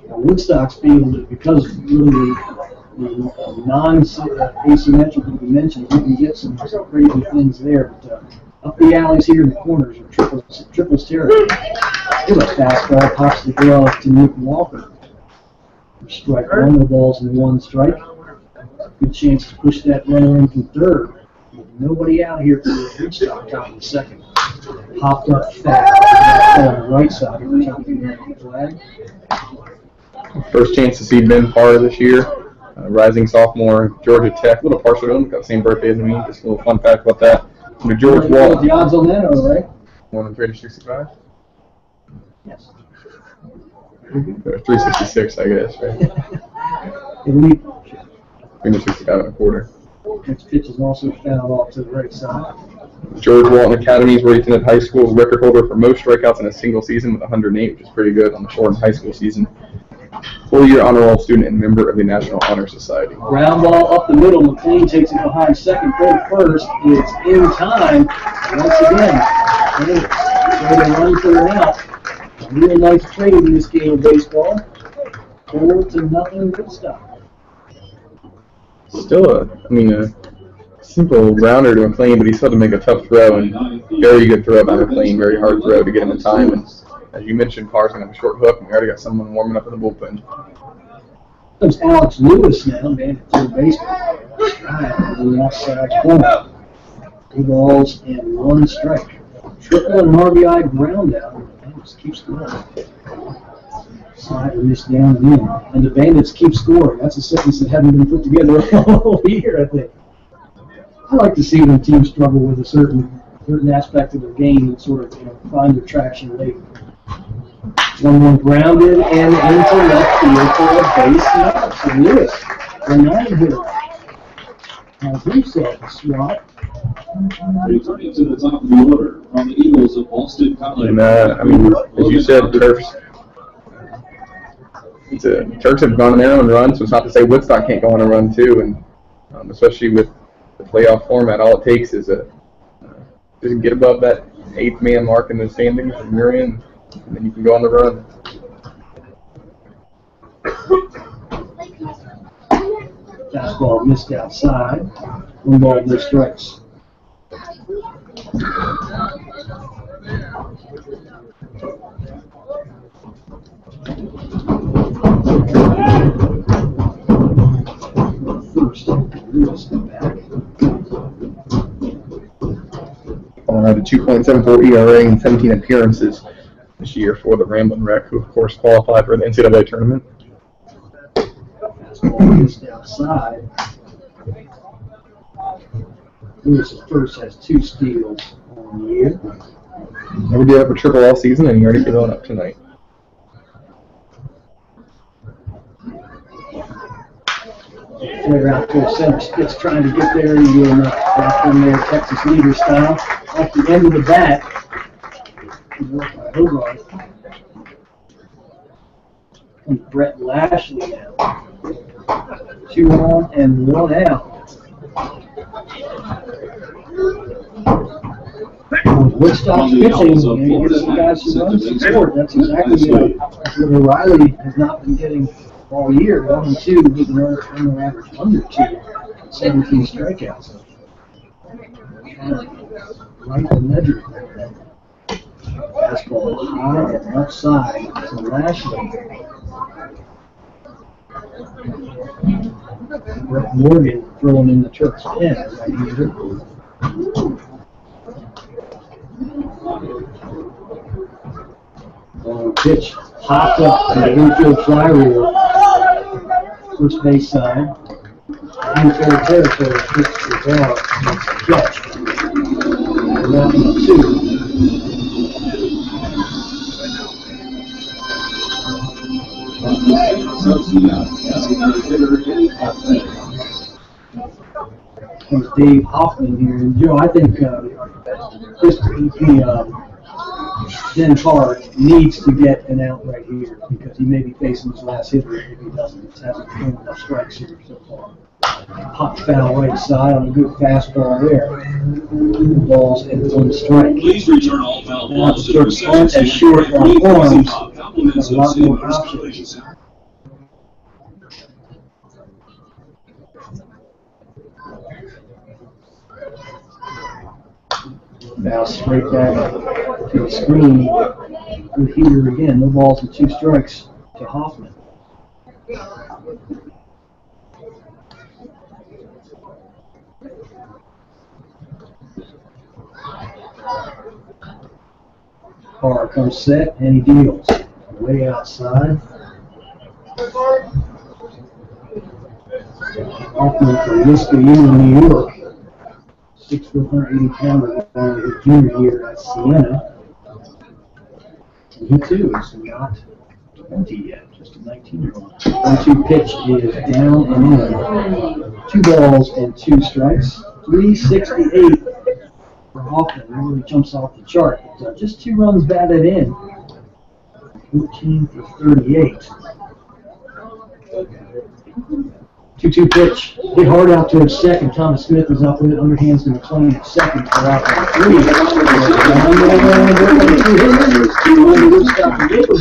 Now, Woodstock's field, because really the non-asymmetrical dimensions, you can get some crazy things there. But up the alleys here in the corners are triples territory. Here's a fastball, pops the glove to Nick Walker. Strike 1, no balls and 1 strike. Good chance to push that runner in from third. With nobody out here for the Woodstock top of the second. Popped up fast on the right side of the top of the American flag. First chance to see Ben Parr this year. Rising sophomore, Georgia Tech. A little partial to him. Got the same birthday as me. Just a little fun fact about that. And George Wall. The odds on that are right. 1 in 365? Yes. 366, I guess, right? Elite. 365 and a quarter. Next pitch is also fouled off to the right side. George Walton Academy is where he attended high school. Record holder for most strikeouts in a single season with 108, which is pretty good on the shortened high school season. 4-year honor roll student and member of the National Honor Society. Ground ball up the middle. McLean takes it behind second, third, first. It's in time. Once again, so they run for an out. A real nice trade in this game of baseball. 4-0 Woodstock. Still a simple rounder to McLean, but he still had to make a tough throw, and very good throw by McLean, very hard throw to get him in time. And as you mentioned, Parr's going to have a short hook, and we already got someone warming up in the bullpen. There's Alex Lewis now, man, at third base. On the outside corner. 2 balls and 1 strike. Triple and RBI ground out. And just keeps going. Slider missed down and in. And the Bandits keep scoring. That's a sentence that hadn't been put together all year, I think. I like to see when teams struggle with a certain aspect of their game and sort of find their traction late. 1-1 grounded and into left field for a base knock. So Lewis, the 9-hitter. I believe so, Swat. Returning to the top of the order from the Eagles of Boston College. And, as you said, Turks have gone on their own run, so it's not to say Woodstock can't go on a run too, and especially with the playoff format, all it takes is just get above that 8th man mark in the standings from your end, and then you can go on the run. Fastball missed outside. 1 ball, no strikes. First, Lewis back. Had a 2.74 ERA and 17 appearances this year for the Ramblin' Wreck, who of course qualified for the NCAA tournament. Fastball missed outside. Lewis at first has 2 steals on the year. Never did up a triple all season, and you're already filling up tonight. Flare out to center. Spitz trying to get there. He will not. Back in there, Texas leader style. At the end of the bat. Hobart. And Brett Lashley now. 2 on and 1 out. Woodstock's pitching, and you get some guys who run some sport. That's exactly what O'Reilly has not been getting all year. 1-2 with an average under 2, 17 strikeouts. Right the measure. Fastball high and left side to Lashley. Brett Morgan throwing in the Turks' pen right here. Pitch popped up to the infield fly rule. First base side. Infield territory, pitch to the ball. Catch. Round 2. Comes Dave Hoffman here, and Joe, I think Ben Hart needs to get an out right here because he may be facing his last hitter if he doesn't. He hasn't thrown enough strikes here so far. Pop foul right side on a good fastball there. Balls and 1 strike. Please return all foul balls to the Turks aren't as short on arms. Compliments A of lot City more Constellations. Now straight back to the screen. Good heater again. No balls and 2 strikes to Hoffman. Carr comes set and he deals. Way outside. Hoffman from Niskayuna, New York. 6 foot 180 pounder junior here at Siena. And he too is not 20 yet, just a 19-year-old. 1-2 pitch is down and in. 2 balls and 2 strikes. 368 for Hoffman. That really jumps off the chart. Just 2 runs batted in. 14 for 38. 2-2 pitch. Hit hard out towards second. Thomas Smith is up with it. Underhands to McClain at second for out by 3. Woodstock and Gable.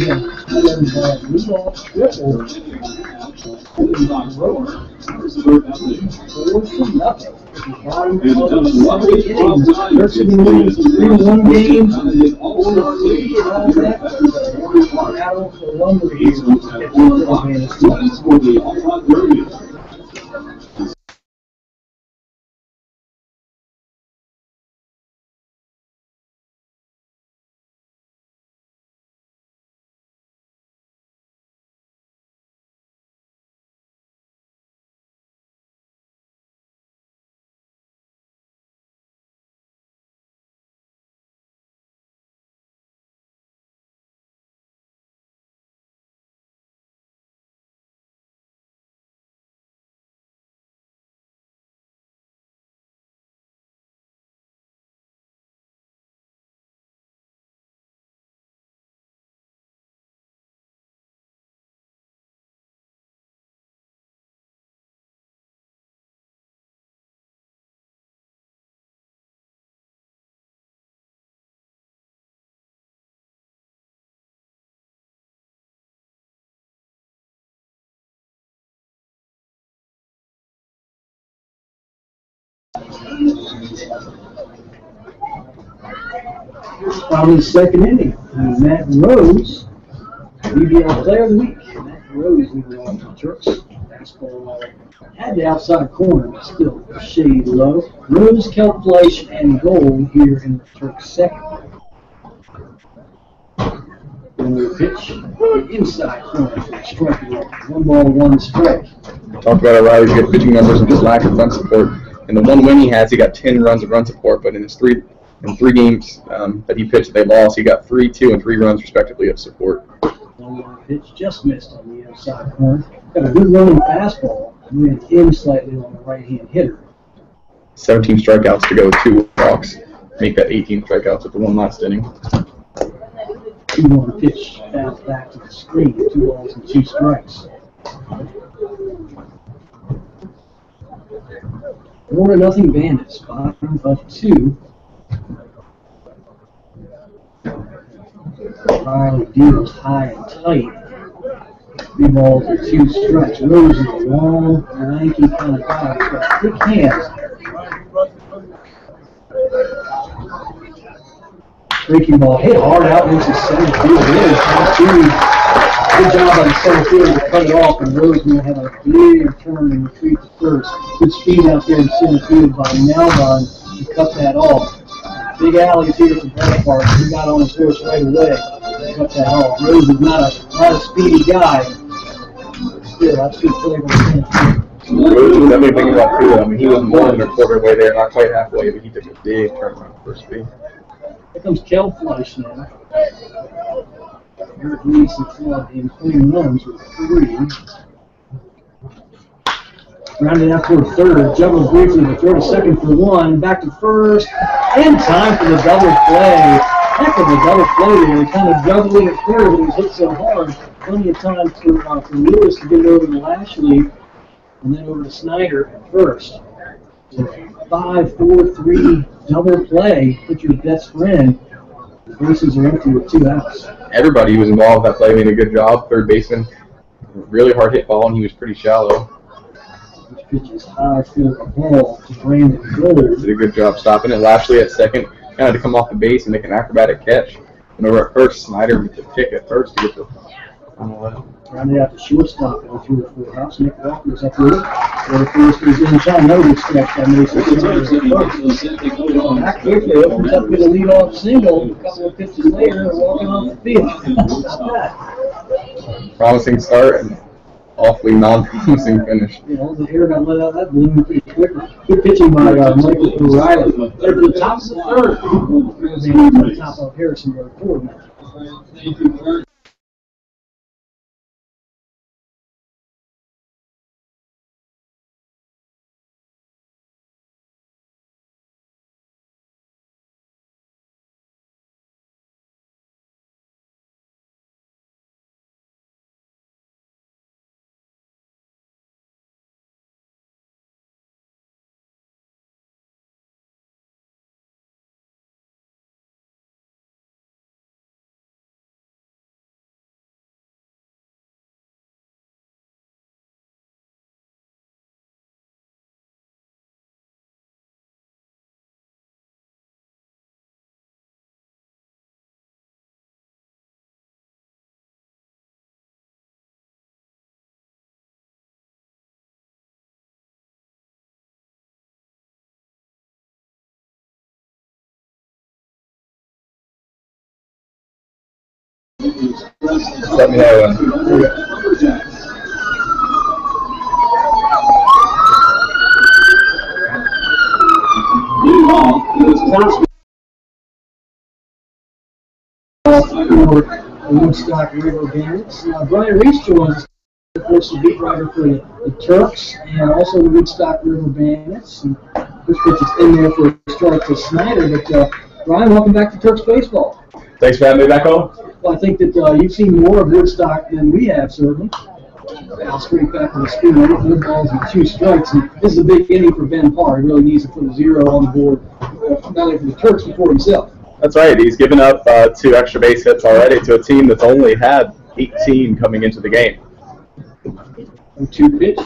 Probably the second inning. And Matt Rose, BBL Player of the Week. Matt Rose leading off the Turks. Fastball had the outside corner, but still a shade low. Rose, Kelp Fleisch, and goal here in the Turks' second. And pitch, inside corner, strike one. 1 ball, 1 strike. Talked about O'Reilly's good pitching numbers and just lack of run support. In the 1 win he has, he got 10 runs of run support, but in his 3 games that he pitched they lost, he got 3, 2, and 3 runs respectively of support. 1-1 pitch just missed on the outside corner. Got a good running fastball, moving in slightly on the right-hand hitter. 17 strikeouts to go with 2 walks. Make that 18 strikeouts at the 1 last inning. 2-1 pitch bounced back to the screen. 2 balls and 2 strikes. 4-0 Bandits. Bottom of 2. Riley deals high and tight. 3 balls and 2 strikes. Rose is a long, lanky kind of guy. He's got thick hands. Breaking ball hit hard out into center field. Good job on the center field to cut it off, and Roseman had a big turn and retreat to first. Good speed out there in center field by Malvon to cut that off. Big Alley's here at the ballpark. He got on his horse right away and cut that off. Rose is not a speedy guy. Still, that's good play by the center field. Rose was definitely thinking about too. I mean, he was more than a quarter way there, not quite halfway, but he took a big turn around first speed. Here comes Kel Fleisch now. Eric leads the club in clean runs with 3. Rounded out toward third, juggled briefly to throw to second for 1, back to first, and time for the double play. Heck of a double play there, kind of juggling at third, but he was hit so hard. Plenty of time for Lewis to get it over to Lashley, and then over to Snyder at first. So 5-4-3 double play. Put your best friend. The bases are empty with 2 outs. Everybody who was involved in that play made a good job. Third baseman, really hard hit ball, and he was pretty shallow. This pitch is high for the ball to Brandon Gold. Did a good job stopping it. Lashley at second, kind of to come off the base and make an acrobatic catch. And over at first, Snyder with the kick at first to get the final out. Rounded out the shortstop and through the full house. Nick Walker's up with it. Where the first is in time. No stretch by Mason. Back quickly opens up with a leadoff single. A couple of pitches later, they're walking off the field. Promising start and awfully non-promising finish. You know, the air got let out that balloon pretty quickly. Good pitching by Michael O'Reilly. They're at the top of the third. They're on top of Harrisonburg Ford now. Let me know. The Woodstock River Bandits. Brian Reese joins us, of course, the beat writer for the Turks and also the Woodstock River Bandits. And this pitch is in there for a strike to Snyder. But Brian, welcome back to Turks baseball. Thanks for having me back home. Well, I think that you've seen more of Woodstock than we have, certainly. Now straight back to the speed, 4 balls and 2 strikes. And this is a big inning for Ben Parr. He really needs to put a 0 on the board, not only for the Turks, but for himself. That's right. He's given up 2 extra base hits already to a team that's only had 18 coming into the game. 2 pitch,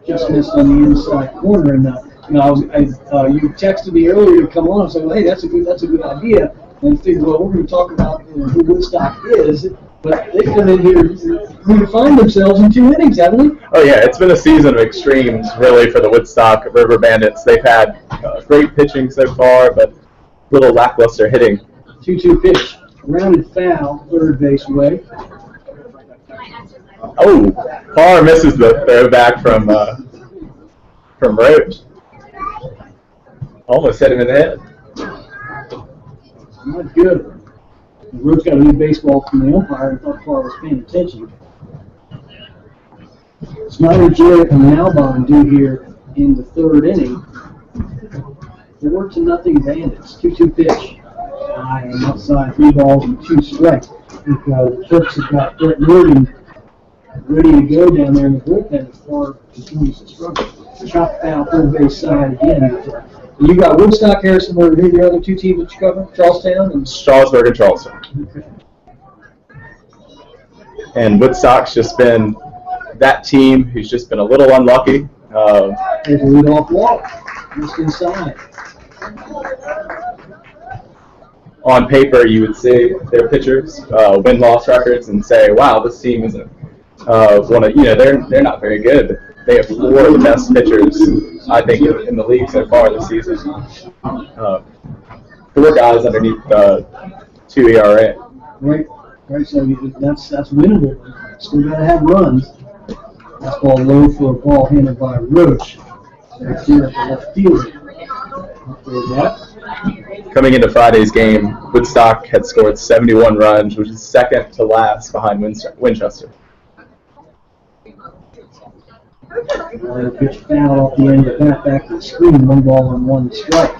just missed on the inside corner. And you texted me earlier to come on and said, well, hey, that's a good idea. And I figured, well, we're going to talk about who Woodstock is. But they've come in here to find themselves in 2 innings, haven't they? Oh, yeah. It's been a season of extremes, really, for the Woodstock River Bandits. They've had great pitching so far, but little lackluster hitting. 2-2 pitch. Rounded foul, third base way. Oh, Parr misses the throwback from Roach. Almost hit him in the head. Not good. Roach got a new baseball from the umpire and thought Parr was paying attention. Snyder, Jarrett, and Malbon do here in the 3rd inning. 4-0 Bandits. 2-2 pitch. High and outside, 3 balls and 2 strikes. The Turks have got Brett Norton ready to go down there in the bullpen as Parr continues to struggle. Chop foul, third base side again. You got Woodstock, Harrisonburg, who are the other 2 teams that you cover? Charlestown and Strasburg and Charleston. Okay. And Woodstock's just been that team who's just been a little unlucky. There's a leadoff walk just inside. on paper you would see their pitchers win-loss records and say, wow, this team isn't they're not very good. They have 4 of the best pitchers, I think, in the league so far this season. 4 guys underneath 2 ERA. Right. So that's winnable. Still got to have runs. That's ball low for a ball handled by Roach. Right there at the left field. Coming into Friday's game, Woodstock had scored 71 runs, which is second to last behind Winchester. Pitch foul off the end of that back to the screen. 1 ball and 1 strike.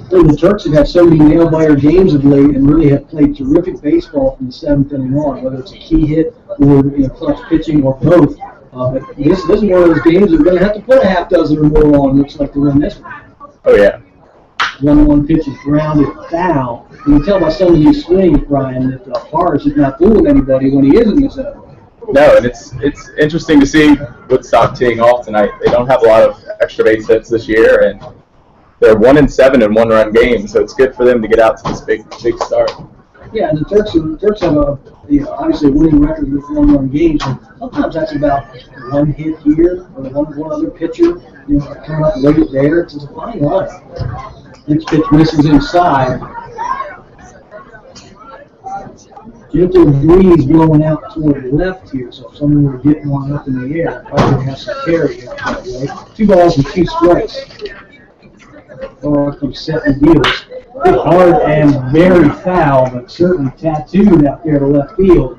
The Turks have had so many nail-biter games of late and really have played terrific baseball from the 7th inning on, whether it's a key hit or clutch pitching or both. But this is one of those games they're going to have to put a half dozen or more on, looks like, to win this one. Oh, yeah. 1-1 pitch is grounded foul. You can tell by some of these swings, Brian, that Pars is not fooling anybody when he is in the zone. No, and it's interesting to see Woodstock teeing off tonight. They don't have a lot of extra base hits this year, and they're 1-7 in 1-run games, so it's good for them to get out to this big start. Yeah, and the Turks have obviously a winning record with 1-run games. And sometimes that's about 1 hit here or one other pitcher, coming up late there. It's a fine line. Next pitch misses inside. Gentle breeze blowing out toward the left here, so if someone were getting one up in the air, probably has to carry it that way. 2 balls and 2 strikes. Or from setting deals. Hit hard and very foul, but certainly tattooed out there to left field.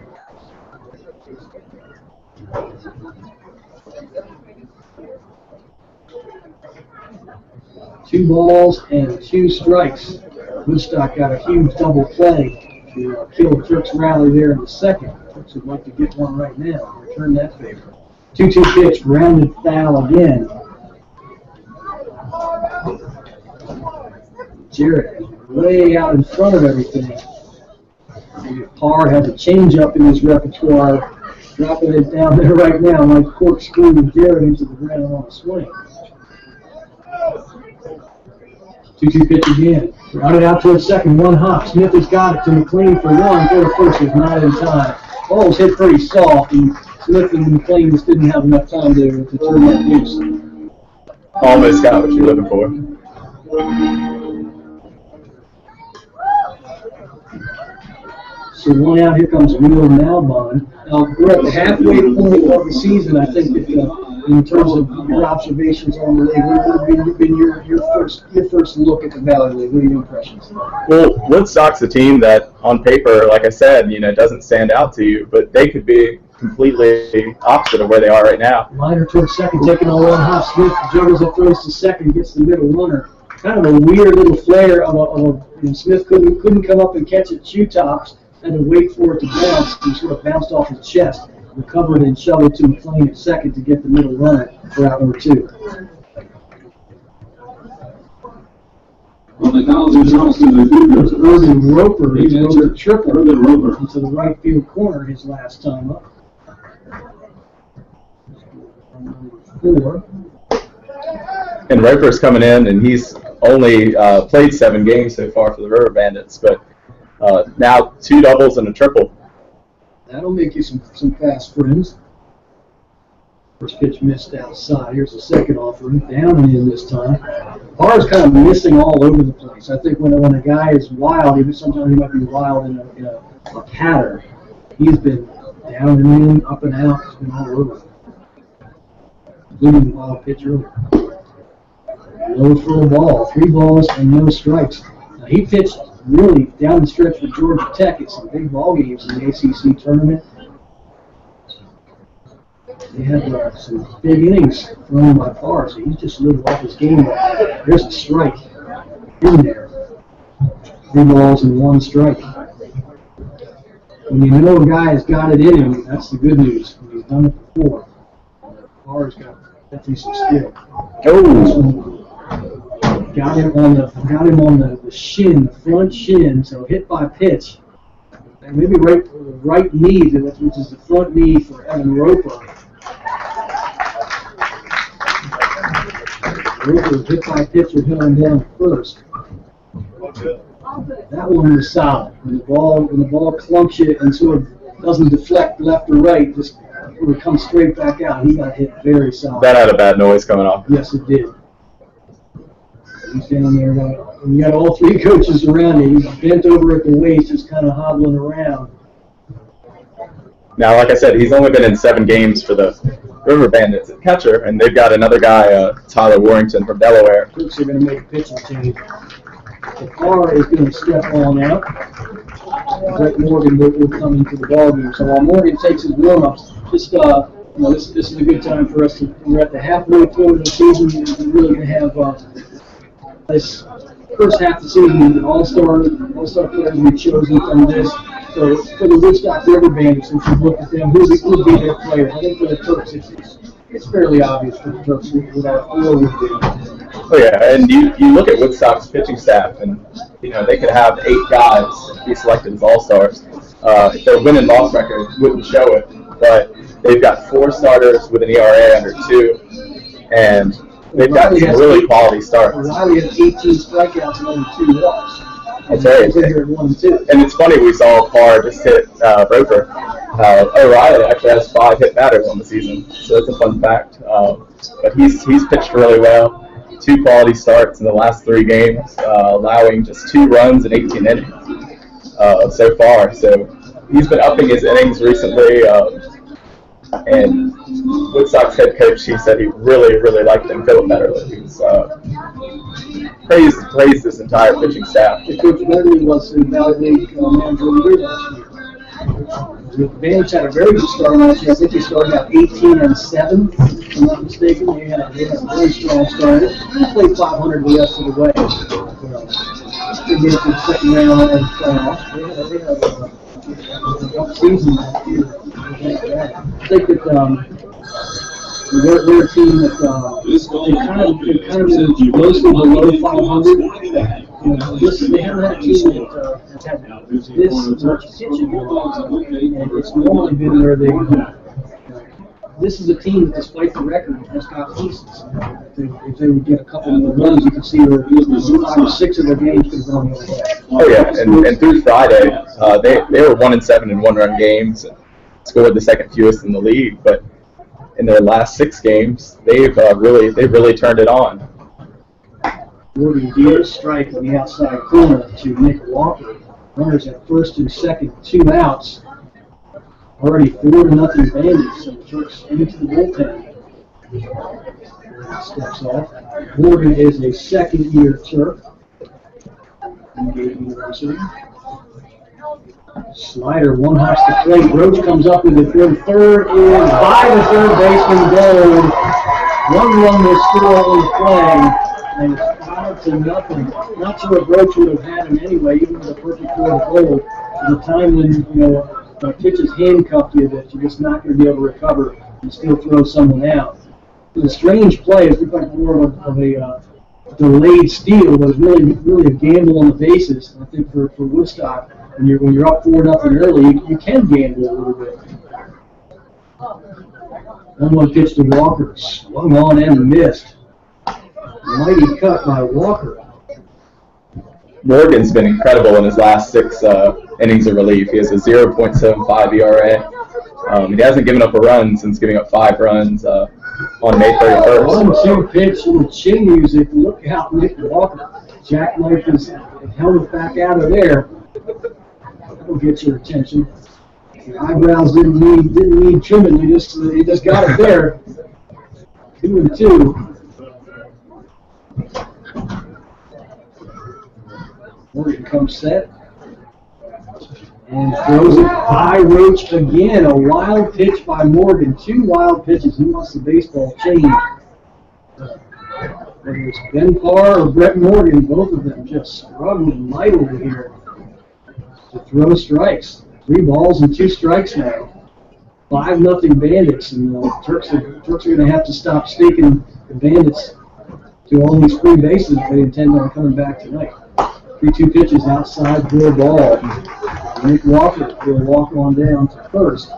Two balls and 2 strikes. Woodstock got a huge double play to kill the Turks rally there in the second. Turks would like to get one right now. Return that favor. 2-2 pitch, grounded foul again. Jarrett way out in front of everything. Parr has a changeup in his repertoire, dropping it down there right now, like corkscrew Jarrett into the ground on a swing. 2-2 pitch again. Grounded out towards second, 1 hop. Smith has got it to McLean for 1. Go to first is not in time. Ball's hit pretty soft, and Smith and McLean just didn't have enough time to turn that loose. Almost got what you're looking for. So 1 out, here comes Will Malbon. Now, we're at the halfway point of the season. I think that in terms of your observations on the league, what would have been your first look at the Valley League? What are your impressions? Well, Woodstock's a team that, on paper, like I said, doesn't stand out to you, but they could be completely opposite of where they are right now. Liner towards second, taking on 1 hop. Smith juggles it, throws to second, gets the middle runner. Kind of a weird little flare Smith couldn't come up and catch it shoe tops. Had to wait for it to bounce. He sort of bounced off his chest, recovered and shoveled to McLean at second to get the middle runner for out number 2. On the College of Charleston, the Cougars. Urban Roper, he's over triple Urban Roper into the right field corner his last time up. 4. And Roper's coming in, and he's only played 7 games so far for the River Bandits, but now 2 doubles and a triple. That'll make you some fast friends. First pitch missed outside. Here's the second offering. Down and in this time. Parr's kind of missing all over the place. I think when a guy is wild, sometimes he might be wild in a pattern. He's been down and in, up and out. He's been all over. Including the wild pitch earlier. Low for a ball. 3 balls and no strikes. Now, he pitched really down the stretch for Georgia Tech at some big ball games in the ACC tournament. They had some big innings thrown by Parr, so he's just living off his game. There's a strike in there. 3 balls and 1 strike. When you know a guy has got it in him, that's the good news. He's done it before. Parr's got definitely some skill. Oh! Got him on the shin, the front shin, so hit by pitch. And maybe right knee, which is the front knee for Evan Roper. Roper hit by pitch with him down first. That one was solid. When the ball clumps you and sort of doesn't deflect left or right, just it comes straight back out. He got hit very solid. That had a bad noise coming off. Yes, it did. He's down there. And you got all three coaches around you. He's bent over at the waist, just kind of hobbling around. Now, like I said, he's only been in 7 games for the River Bandits at catcher, and they've got another guy, Tyler Warrington from Delaware. Folks are going to make a pitching change. The car is going to step on out. Brett Morgan will come into the ballgame. So while Morgan takes his warm-ups, just this is a good time for us to. We're at the halfway point of the season. We're really going to have this first half of the season. The all-star players we've chosen from this. So for the Woodstock River Bandits, if you look at them, who would be their players? I think for the Turks, it's fairly obvious for the Turks with our 4 would be. Oh yeah, and you look at Woodstock's pitching staff, and they could have 8 guys be selected as all-stars. Their win-and-loss record wouldn't show it, but they've got 4 starters with an ERA under 2, and they've got some really quality starts. O'Reilly has 18 strikeouts and only 2 walks. That's right. And it's funny, we saw Parr just hit Roper. O'Reilly actually has 5 hit batters on the season, so that's a fun fact. But he's pitched really well. 2 quality starts in the last 3 games, allowing just 2 runs in 18 innings so far. So he's been upping his innings recently. And Woodstock's head coach, he said he really, really liked him, Philip Betterly. He's praised this entire pitching staff. Coach Betterly was the Valley League manager of the year last year. The Bandits had a very good start last year. I think they started out 18-7, if I'm not mistaken. They had a very strong start. They played 500 the rest of the way. They get to the second round and they had a rough season last year. I think that we're a team that they kind of mostly below 500. They haven't had a team that has had this much pitching, and it's normally been where they. This is a team that, despite the record, has got pieces. If they would get a couple more runs, you could see where 5 or 6 of their games could have gone the other way. Oh yeah, and through Friday, they were 1-7 in 1-run games, scored the second fewest in the league. But in their last 6 games, they've really turned it on. Morgan deals strike on the outside corner to Nick Walker. Runners at first and second, 2 outs. Already 4-0 Bandits, so the Turks into the bullpen. Steps off. Morgan is a second-year Turk. Slider, 1 hops to plate. Roach comes up with it. Third is by the third baseman Gold. 1 run will score on the play, and it's 5-0. Not sure if Roach would have had him anyway, even with a perfect throw to Gold. At the time when pitches handcuffed you, that you're just not going to be able to recover and still throw someone out. It was a strange play. It looked like more of a delayed steal, but it was really a gamble on the bases. I think for Woodstock, when you're up 4-0 early, you can gamble a little bit. 1-1 pitch to Walker, swung on and missed. Mighty cut by Walker. Morgan's been incredible in his last 6 innings of relief. He has a 0.75 ERA. He hasn't given up a run since giving up 5 runs on May 31st. 1-2 pitch in the chin music. Look out, Nick Walker. Jackknife has held it back out of there. That'll get your attention. The eyebrows didn't need trimming. He just got it there. 2-2. Morgan comes set and throws it by Roach again. A wild pitch by Morgan. 2 wild pitches. He wants the baseball changed. Whether it's Ben Parr or Brett Morgan, both of them just struggling mightily here to throw strikes. 3 balls and 2 strikes now. 5-0 Bandits, and the Turks are going to have to stop staking the Bandits to all these free bases if they intend on coming back tonight. 3-2 pitches outside for a ball. Nick Walker will walk on down to first.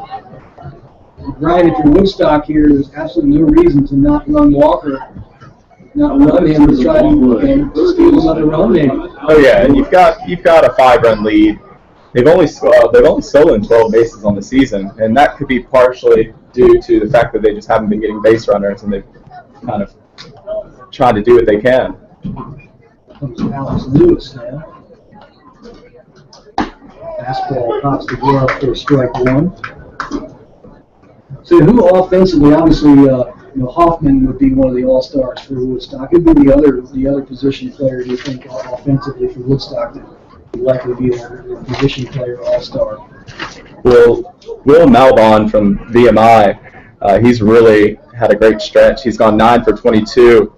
Brian, if you're Woodstock here, there's absolutely no reason to not run Walker not run him to try to steal another run maybe. Oh yeah, and you've got a 5-run lead. They've only stolen 12 bases on the season, and that could be partially due to the fact that they just haven't been getting base runners, and they've kind of tried to do what they can. Comes Alex Lewis now. Fastball pops the glove for strike one. So who offensively, obviously, Hoffman would be one of the all-stars for Woodstock. It'd be the other position player you think offensively for Woodstock that would likely be a position player all-star. Well, Will Malbon from VMI, he's really had a great stretch. He's gone 9 for 22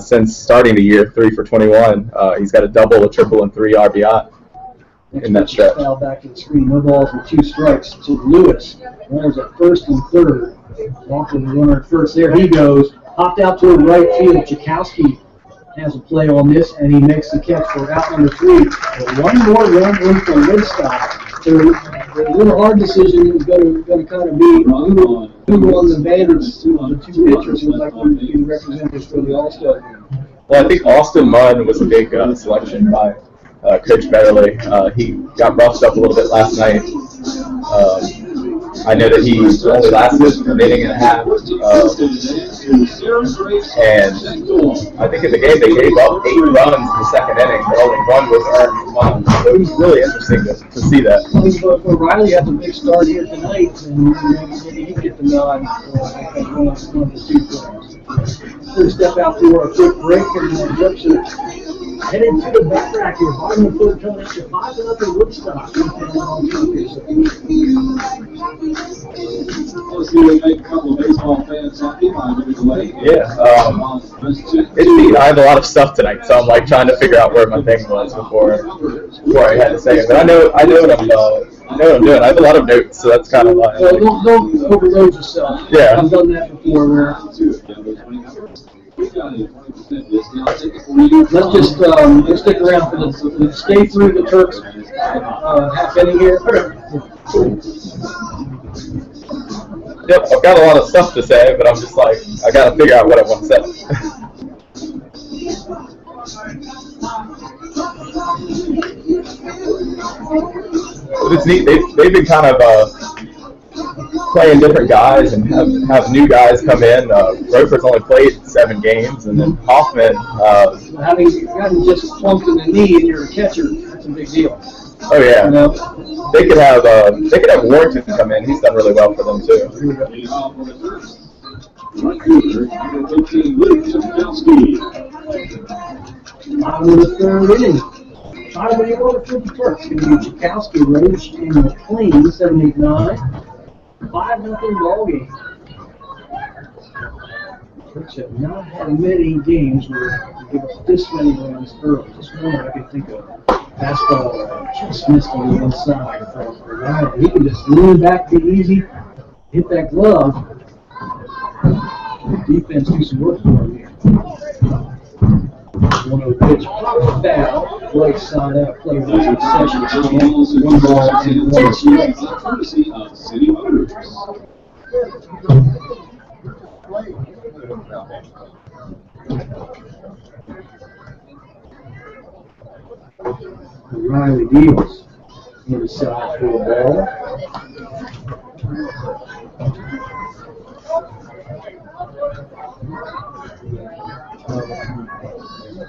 since starting the year, 3 for 21. He's got a double, a triple, and 3 RBI in that stretch. Foul back to the screen. No balls and 2 strikes to Lewis. Runners at first and third. Walking the runner at first. There he goes. Popped out toward right field. Chakowski has a play on this, and he makes the catch for out number 3. But one more run in for Woodstock. So the little hard decision is going to kind of be who on the Bandits, the 2 pitchers who like to be the representatives for the All-Star game. Well, I think Austin Munn was a big selection by Coach Beverly. He got roughed up a little bit last night. I know that he only lasted an inning and a half. And I think in the game they gave up 8 runs in the second inning. The only run was earned. So it was really interesting to see that. But Riley has a big start here tonight, and maybe he get the nod as one of the 2 players. We'll step out for a quick break and Jefferson headed to the back rack here. Bottom of the 3rd coming at you. 5-0 Woodstock. Let's see if we make a couple of baseball fans happy by maybe delay. Yeah. I have a lot of stuff tonight, so I'm like trying to figure out where my thing was before I had to say it. But I know what I'm doing. I have a lot of notes, so that's kind of why. Don't overload yourself. Yeah. I've done that before. Where let's just let's stick around for the stay through the Turks half inning here. Yep, I've got a lot of stuff to say, but I'm just like, I got to figure out what I want to say. But it's neat. They've been kind of playing different guys and have new guys come in. Roper's only played 7 games, and then Hoffman. Having gotten just plumped in the knee and you're a catcher, that's a big deal. Oh yeah. You know? They could have Warrington come in. He's done really well for them too. Bottom of the 3rd inning. Bottom of the order for the Turks. Going to be Chakowski, Roach, and McLean, 7-8-9. 5-0 ball game. Turks have not had many games where they give up this many runs early. Just one I can think of. Fastball just missed on the inside for Riley. He can just lean back, be easy, hit that glove. The defense do some work for him here. 1-0 pitch, foul, right side out, play one session. 1 ball and 1 strike. Courtesy of City Motors. Riley deals inside for the ball.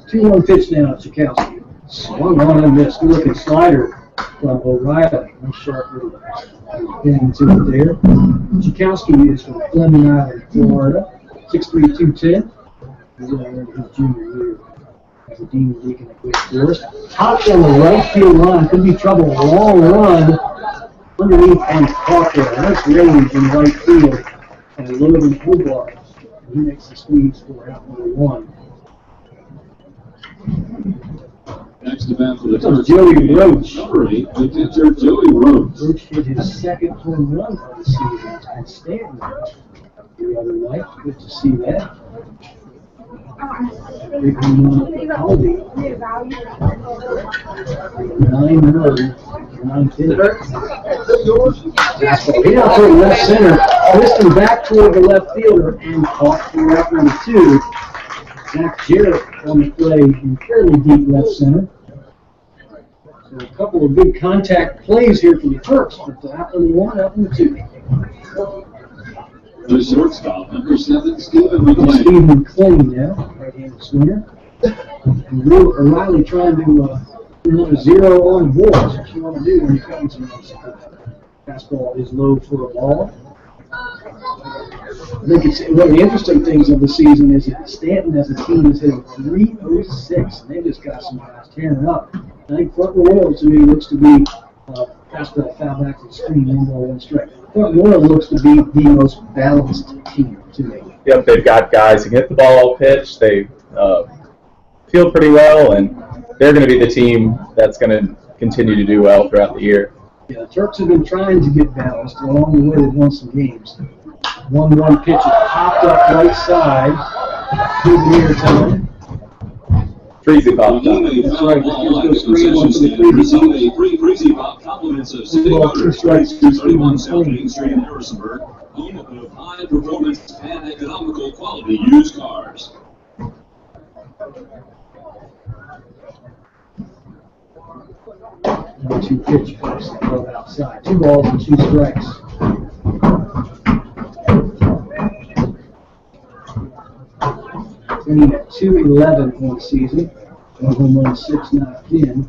2-1 pitch now to Chakowski. Swung on and missed. Good looking slider from O'Reilly. Nice sharp move. Getting to it there. Chakowski is from Fleming Island, Florida. 6'3", 210. He's going into his junior year as a Dean Deacon at Wake Forest. Top on the right field line. Could be trouble. Long run underneath and caught there. Nice range in right field. And Logan Hobart. He makes the squeeze for out number 1. Next to bat for the Turks, Joey Roach. Number 8, the pitcher Joey Roach. Roach hit his 2nd home run of the season at Stanton the other night. Good to see that. Big home run for Aldi. 9 runs, 9 hitters. He out toward left center, missed him back toward the left fielder and caught for out number 2. Zach Jarrett on the play in fairly deep left center. So a couple of big contact plays here for the Turks, but out in the one, out in the two. The shortstop, number 7, Stephen McLean. Stephen McLean now, right-handed swinger. And O'Reilly trying to run a zero on the ball. That's what you want to do when you come to this. Fastball is low for a ball. I think it's one of the interesting things of the season is that Stanton as a team is hitting .306, and they just got some guys tearing it up. I think Front Royal to me looks to be fastball foul back to the screen, 1-1 strike. Front Royal looks to be the most balanced team to me. Yep, they've got guys who can hit the ball pitch. They feel pretty well, and they're going to be the team that's going to continue to do well throughout the year. Yeah, the Turks have been trying to get balanced. Along the way, they've won some games. 1-1 pitch is popped up right side. Through the near time. Freezy popped up. That's right. Let's go 3-1 for the Freezy Pop compliments of City Ball, 2 Motors, strikes, 31 South 3-1. Main Street in Harrisonburg, home of high performance and economical quality used cars. 2 pitch first, glove outside. 2 balls and 2 strikes. Winning at 2-11 on the season. 1 home run, 6 knocked in.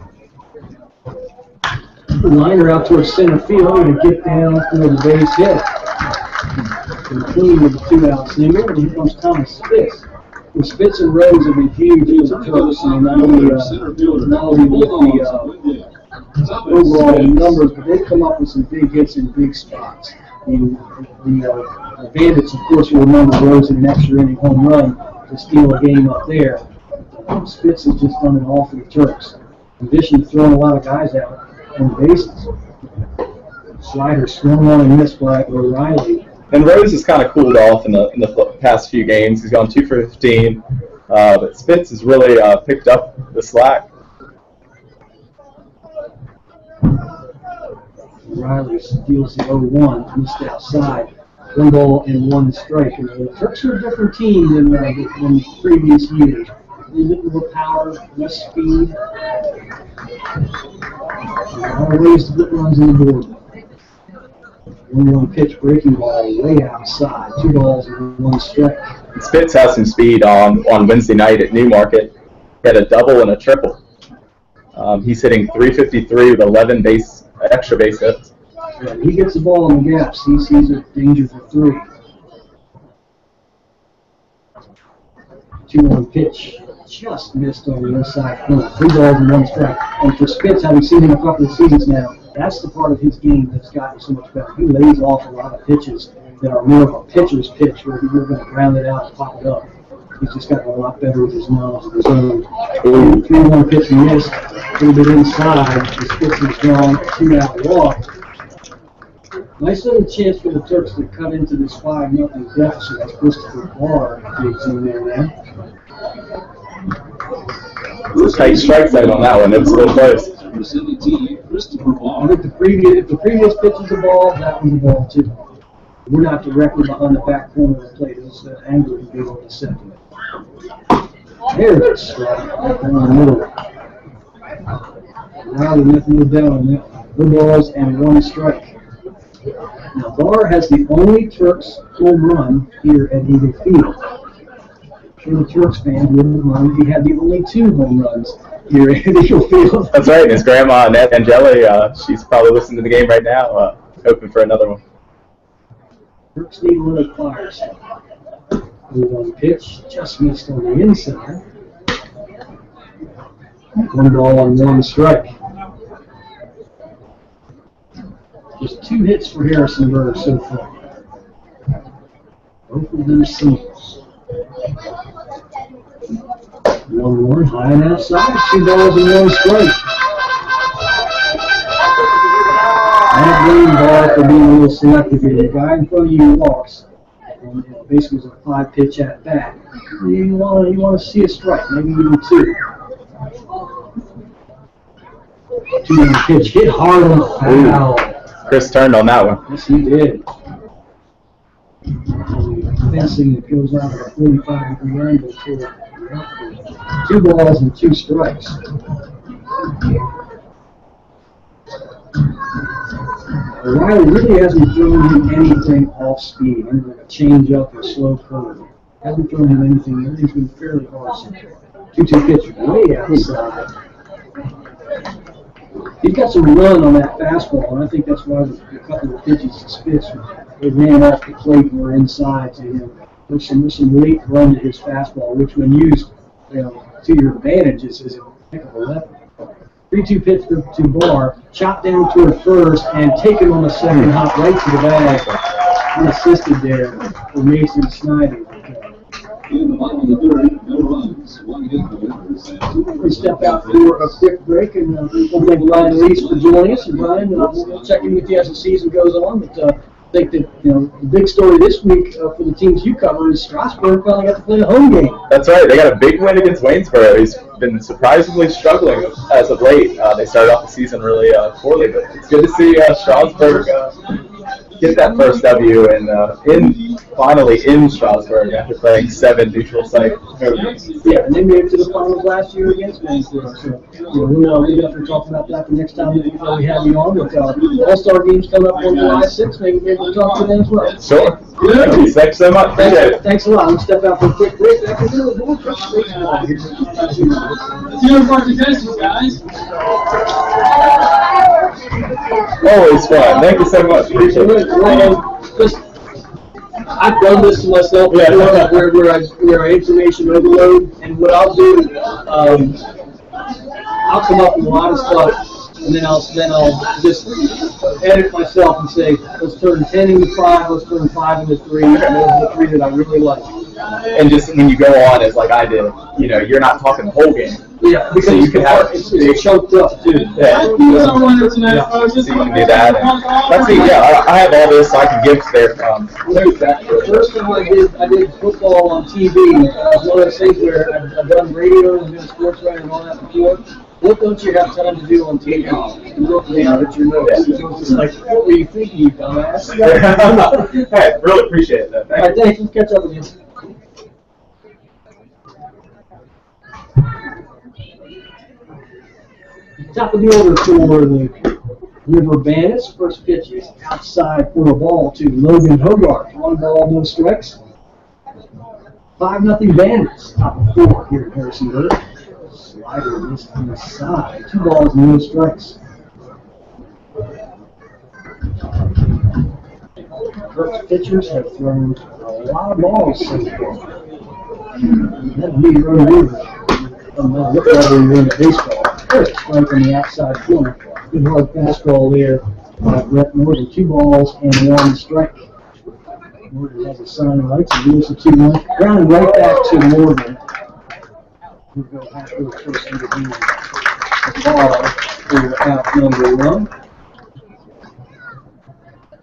Liner out towards center field and get down for the base hit. Clean with a 2-out single, and here comes Thomas Spitz. The Spitz and Rose have been huge for the Turks. I mean, not only with the overall numbers, but they've come up with some big hits in big spots. And the Bandits, of course, will remember Rose in an extra inning home run to steal a game up there. Spitz has just done it all for the Turks. In addition to throwing a lot of guys out on the bases. Slider swung on and missed by O'Reilly. And Rose has kind of cooled off in the past few games. He's gone 2 for 15, but Spitz has really picked up the slack. O'Reilly steals the 0-1, missed outside. 1 ball and 1 strike. And the Turks are a different team than the previous years. A little bit more power, less speed. Always the good runs on the board. 1-1 pitch, breaking ball way outside. 2 balls and 1 strike. Spitz has some speed on Wednesday night at Newmarket. He had a double and a triple. He's hitting .353 with 11 extra base hits. Yeah, he gets the ball in the gaps. He sees a danger for 3. 2-1 pitch, just missed on the inside corner. 3 balls and 1 strike. And for Spitz, having seen him a couple of seasons now, that's the part of his game that's gotten so much better. He lays off a lot of pitches that are more of a pitcher's pitch, where you're going to ground it out and pop it up. He's just gotten a lot better with his knowledge of his own. 3-1 pitch missed, a little bit inside. The Spitz is drawn, 2-out walk. Nice little chance for the Turks to cut into this 5-0 deficit as Christopher Barr digs in there now. Tight strike zone on that one. It was a little close. I think if the previous pitch was a ball, that was a ball too. We're not directly behind the back corner of the plate. It was angle to be able to second. There's a strike right in the middle. Riley nothing to do on that. 2 balls and 1 strike. Now Barr has the only Turks home run here at Eagle Field. I'm sure the Turks fans wouldn't mind if he had the only 2 home runs here at Eagle Field. That's right. His grandma, Annette Angeli, she's probably listening to the game right now, hoping for another one. Turks need a little fire. 1 pitch, just missed on the inside. 1 ball and 1 strike. Just 2 hits for Harrisonburg so far. Both of them singles. 1-1, high and outside, 2 balls and 1 strike. That blame Barr for being a little selective here. The guy in front of you walks. And, basically, it's a 5-pitch at bat. You want to see a strike, maybe even 2. 2-1 pitch, hit hard on the foul. Chris turned on that one. Yes, he did. Fencing that goes out at a 45-degree angle toward the 2 balls and 2 strikes. Riley really hasn't thrown him anything off speed, like a change up or slow curve. Hasn't thrown him anything. Everything's been fairly hard so far. 2-2 pitch way outside. He's got some run on that fastball, and I think that's why a couple of pitches he spits, they ran off the plate and were inside to him. There's some late run to his fastball, which when used to your advantage is a heck of a weapon. 3-2 pitch to Barr, chopped down toward first, and taken on the second hop right to the bag. Unassisted there for Mason Snyder. In the bottom of the third, no runs, 1 hit, no errors. We step out for a quick break, and we'll thank Brian Reese for joining us. And Brian, we'll check in with you as the season goes on. But I think that the big story this week for the teams you cover is Strasburg finally got to play a home game. That's right. They got a big win against Waynesboro. He's been surprisingly struggling as of late. They started off the season really poorly, but it's good to see Strasburg get that first W and finally in Strasburg after playing 7 neutral site. Yeah, and they made it to the finals last year against Waynesboro. So we'll definitely talk about that the next time that we have you on. But All-Star games coming up on July 6th. Maybe we'll talk to them as well. Sure. Thanks so much. Appreciate it. Thanks a lot. We'll step out for a quick break. Back into the ball. Guys. Always fun. Thank you so much. Appreciate it. I've done this to myself before, where I information overload, and what I'll do, I'll come up with a lot of stuff, and then I'll just edit myself and say, let's turn 10 into 5, let's turn 5 into 3, and those are the 3 that I really like. And just when you go on as like I did, you're not talking the whole game. Yeah, because so you can have it's choked up too. Yeah. So you can do that. And I have all this so I can give to their The first time I did football on TV, it was one of those things where I've done radio and done sports writing and all that before. What don't you have time to do on TV? You look down at your notes. So it's like, what were you thinking, you dumbass? Hey, really appreciate that. All right, thanks. Let's catch up with you. Top of the order for the River Bandits. First pitch is outside for a ball to Logan Hogarth. 1 ball, no strikes. 5-0 Bandits. Top of 4 here at Harrisonburg. Slider missed on the side. 2 balls, no strikes. First pitchers have thrown a lot of balls so far. That'd be run over. Look like we run a baseball. First strike on the outside corner. Good hard fastball there. Brett Morgan, 2 balls and 1 strike. Morgan has a sign of lights and moves the 2-1. Grounding right back to Morgan. We'll go after the first interview. The ball for out number 1.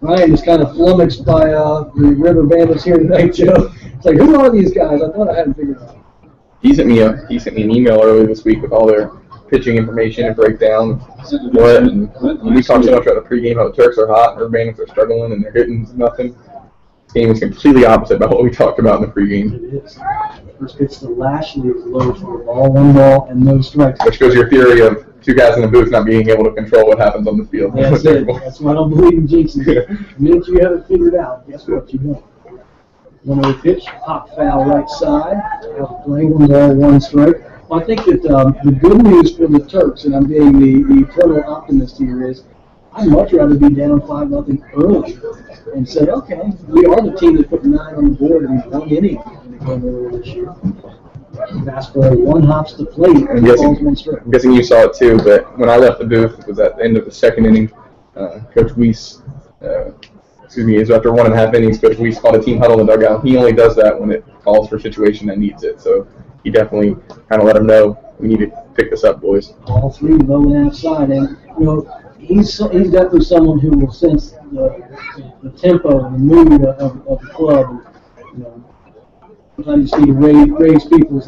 Ryan is kind of flummoxed by the River Bandits here tonight, Joe. It's like, who are these guys? I thought I hadn't figured it out. He sent me an email earlier this week with all their pitching information and breakdown. And we talked so much about the pregame how the Turks are hot, and Bandits are struggling, and they're hitting nothing. This game is completely opposite about what we talked about in the pregame. It is. First pitch to Lashley is low for a ball, 1 ball, and no strikes. Which goes your theory of 2 guys in the booth not being able to control what happens on the field. That's it. That's why I don't believe in jinxing. The minute you have it figured out, guess what? You don't. 1-0 pitch, pop foul right side. Out of play, 1 ball, 1 strike. Well, I think that the good news for the Turks, and I'm being the eternal optimist here, is I'd much rather be down 5-0 early and say, okay, we are the team that put 9 on the board in 1 inning in the game earlier this year. Fastball, 1 hops to plate, and balls 1 strike. I'm guessing you saw it too, but when I left the booth, it was at the end of the 2nd inning. Coach Weiss, it was after 1.5 innings, Coach Weiss called a team huddle in the dugout. He only does that when it calls for a situation that needs it. So he definitely kind of let them know, we need to pick this up, boys. All 3 low and outside, and he's definitely someone who will sense the tempo and the mood of the club. And, sometimes you see to raise people's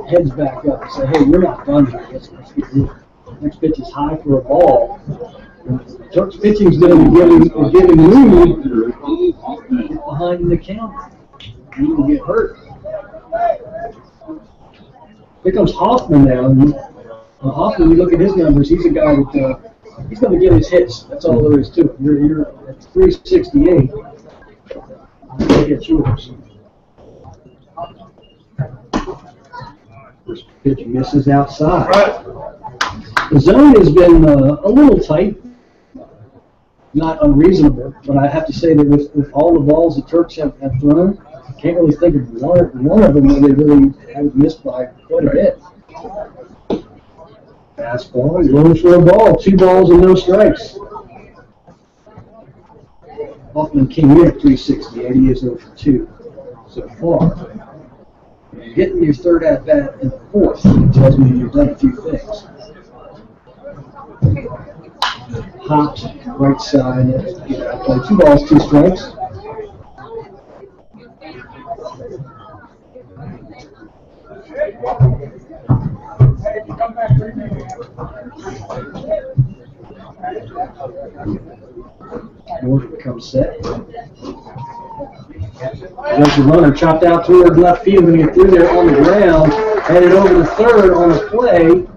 heads back up and say, hey, we're not done here. Let's get moving. Next pitch is high for a ball. Turks pitching is going to be giving mood. Get behind the counter. You can get hurt. Here comes Hoffman now. And, Hoffman, you look at his numbers, he's a guy that he's going to get his hits. That's all there is to it. You're at 368. You'll get yours. First pitch misses outside. The zone has been a little tight, not unreasonable, but I have to say that with all the balls the Turks have thrown, I can't really think of one of them that they really haven't missed by quite a bit. Fastball, low for a ball, 2 balls and no strikes. Hoffman came in at 368, he is 0 for 2 so far. Getting your third at bat and fourth tells me you've done a few things. Hopped right side, play 2 balls, 2 strikes. Morgan becomes set. There's the runner chopped out toward left field, going to get through there on the ground, headed over to third on a play.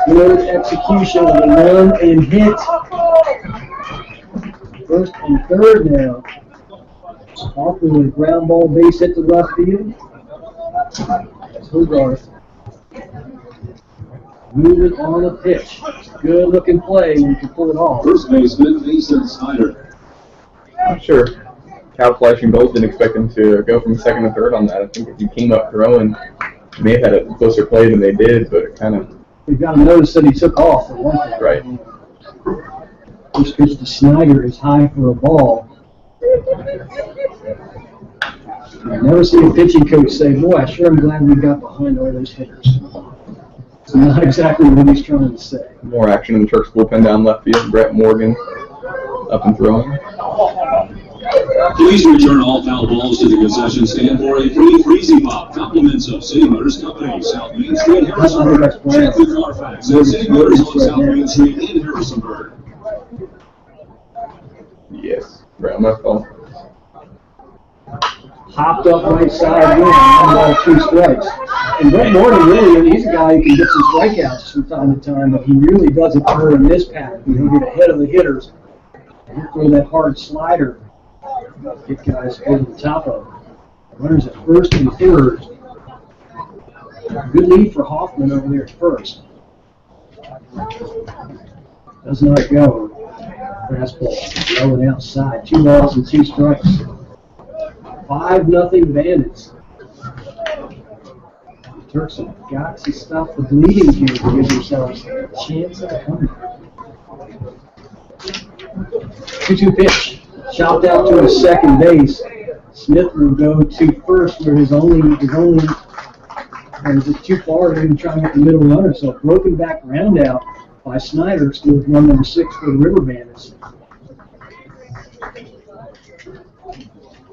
Good execution of the run and hit. First and third now. Hoffman with a ground ball base hit to left field. That's Hogarth. Moving on the pitch. Good looking play. You can pull it off. First baseman, Mason Snyder. I'm sure Cal Fleisch and Gold didn't expect him to go from second to third on that. I think if he came up throwing, he may have had a closer play than they did, but it kind of... You've got to notice that he took off for one thing. Right. First pitch to Snyder is high for a ball. I never see a pitching coach say, boy, I sure am glad we got behind all those hitters. It's not exactly what he's trying to say. More action in the Turks bullpen down left field. Brett Morgan up and throwing. Please return all foul balls to the concession stand for a free Freezy Pop. Compliments of City Motors Company, South Main Street, Harrisonburg. Check with Carfax at City Motors on South Main Street in Harrisonburg. Yes, right on my phone. Hopped up right side again, 1 ball, 2 strikes. And Brett Morgan, really, he's a guy who can get some strikeouts from time to time, but he really doesn't turn in this pattern. He'll get ahead of the hitters. He'll throw that hard slider. Get guys over the top of him. Runners at first and third. Good lead for Hoffman over there at first. Does not go. Fastball blowing outside. 2 balls and 2 strikes. 5-0 Bandits. The Turks have got to stop the bleeding here to give themselves a chance at a comeback. 2-2 pitch. Chopped out to his second base. Smith will go to first where his only is it too far to even try and get the middle runner. So a broken back round out by Snyder scores run number 6 for the River Bandits.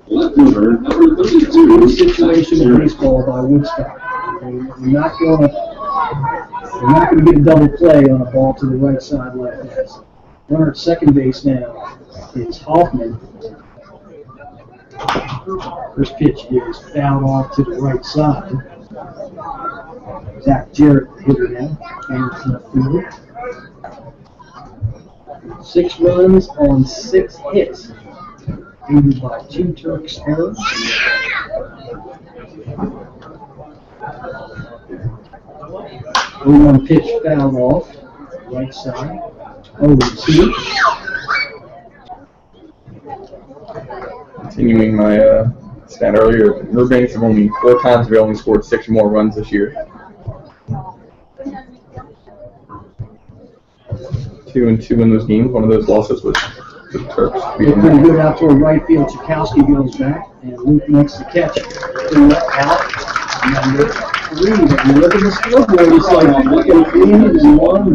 Left fielder, number 32. Good situation in baseball by Woodstock. You're not going to get a double play on a ball to the right side like this. Runner at second base now is Hoffman. First pitch is fouled off to the right side. Zach Jarrett, the hitter now, and left fielder. 6 runs on 6 hits. Aided by 2 Turks errors. One pitch fouled off, right side. 0-2. Continuing my stat earlier, River Bandits have only 4 times we only scored 6 or more runs this year. 2-2 in those games. One of those losses was the Turks. Pretty good out toward right field. Chakowski goes back, and Luke makes the catch. Out. Number 3. When you look at the scoreboard, it's like looking at 1.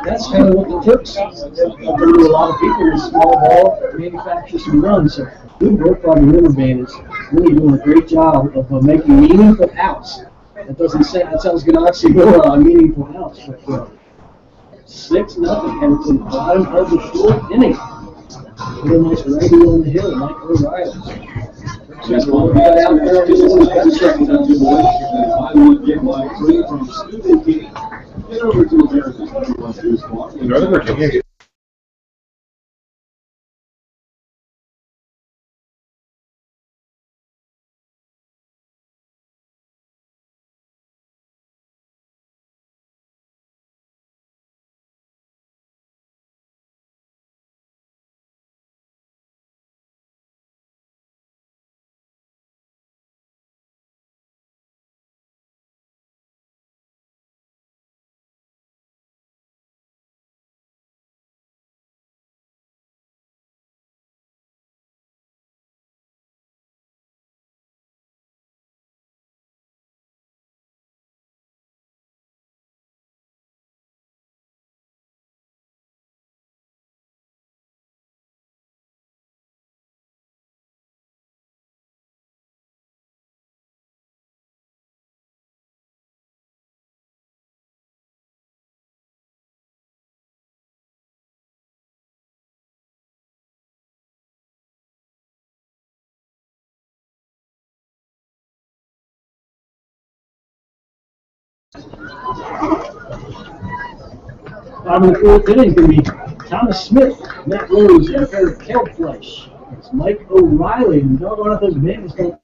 That's kind of what the Turks do to a lot of people in small ball, manufacture some runs. So good work by the River Bandits. Really doing a great job of making meaningful outs. That doesn't say that sounds good oxymoron, meaningful outs. But 6-0 headed to the bottom of the 4th inning. Real nice righty on the hill, Mike O'Reilly. Just one pass out there. Just checking out your boy. Buy one, get one free from Stupid King. Get over to America's #1 juice bar. Northern Virginia. Bottom of the fourth inning going to be Thomas Smith, Matt Rose, and a pair of Kelp Flesh. It's Mike O'Reilly, and doggone if those Bandits don't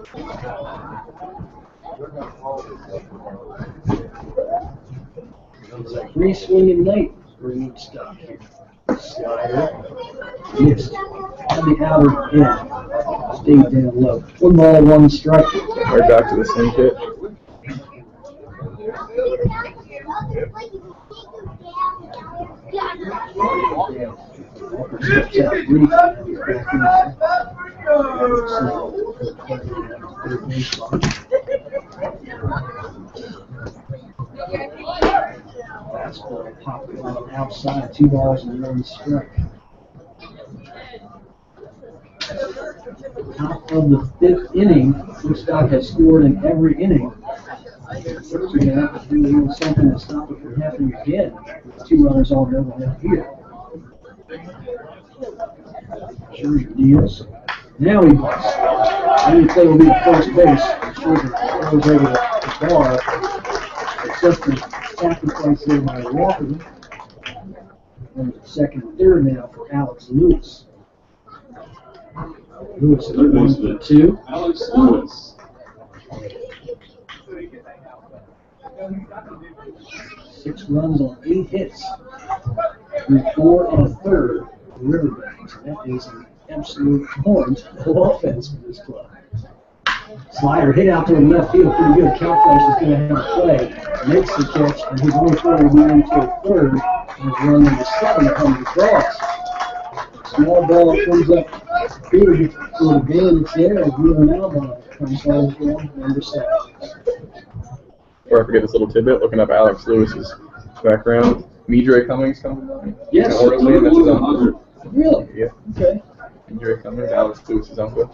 It's a free swinging night for Woodstock here. Slider missed on the outer edge. Stayed down low. 1 ball, 1 strike. Right back to the same pit. Fastball popped on the outside, 2 balls and 1 strike. Top of the 5th inning, Woodstock has scored in every inning. They're going to have to do a little something to stop it from happening again. With 2 runners on, no one out here. Scherzer deals. Now he busts. I didn't say will be the first base. Scherzer goes over the bar. Except the sacrifice there by Walker. And second and third now for Alex Lewis. Lewis is 1-2. Alex Lewis. 6 runs on 8 hits. With 4 1/3 Riverbanks. That is an absolute torrent of offense for this club. Slider hit out to the left field, pretty good. Calfresh is going to have a play. Makes the catch, and he's only throwing to move into third. And his run number 7 comes across. Small ball comes up big for the Bandits there, and Bruno Albon comes home for number 7. Before I forget this little tidbit, looking up Alex Lewis's background, Midre Cummings coming on. Yes. That's his uncle. Really? Yeah. Okay. Midre Cummings, Alex Lewis's uncle.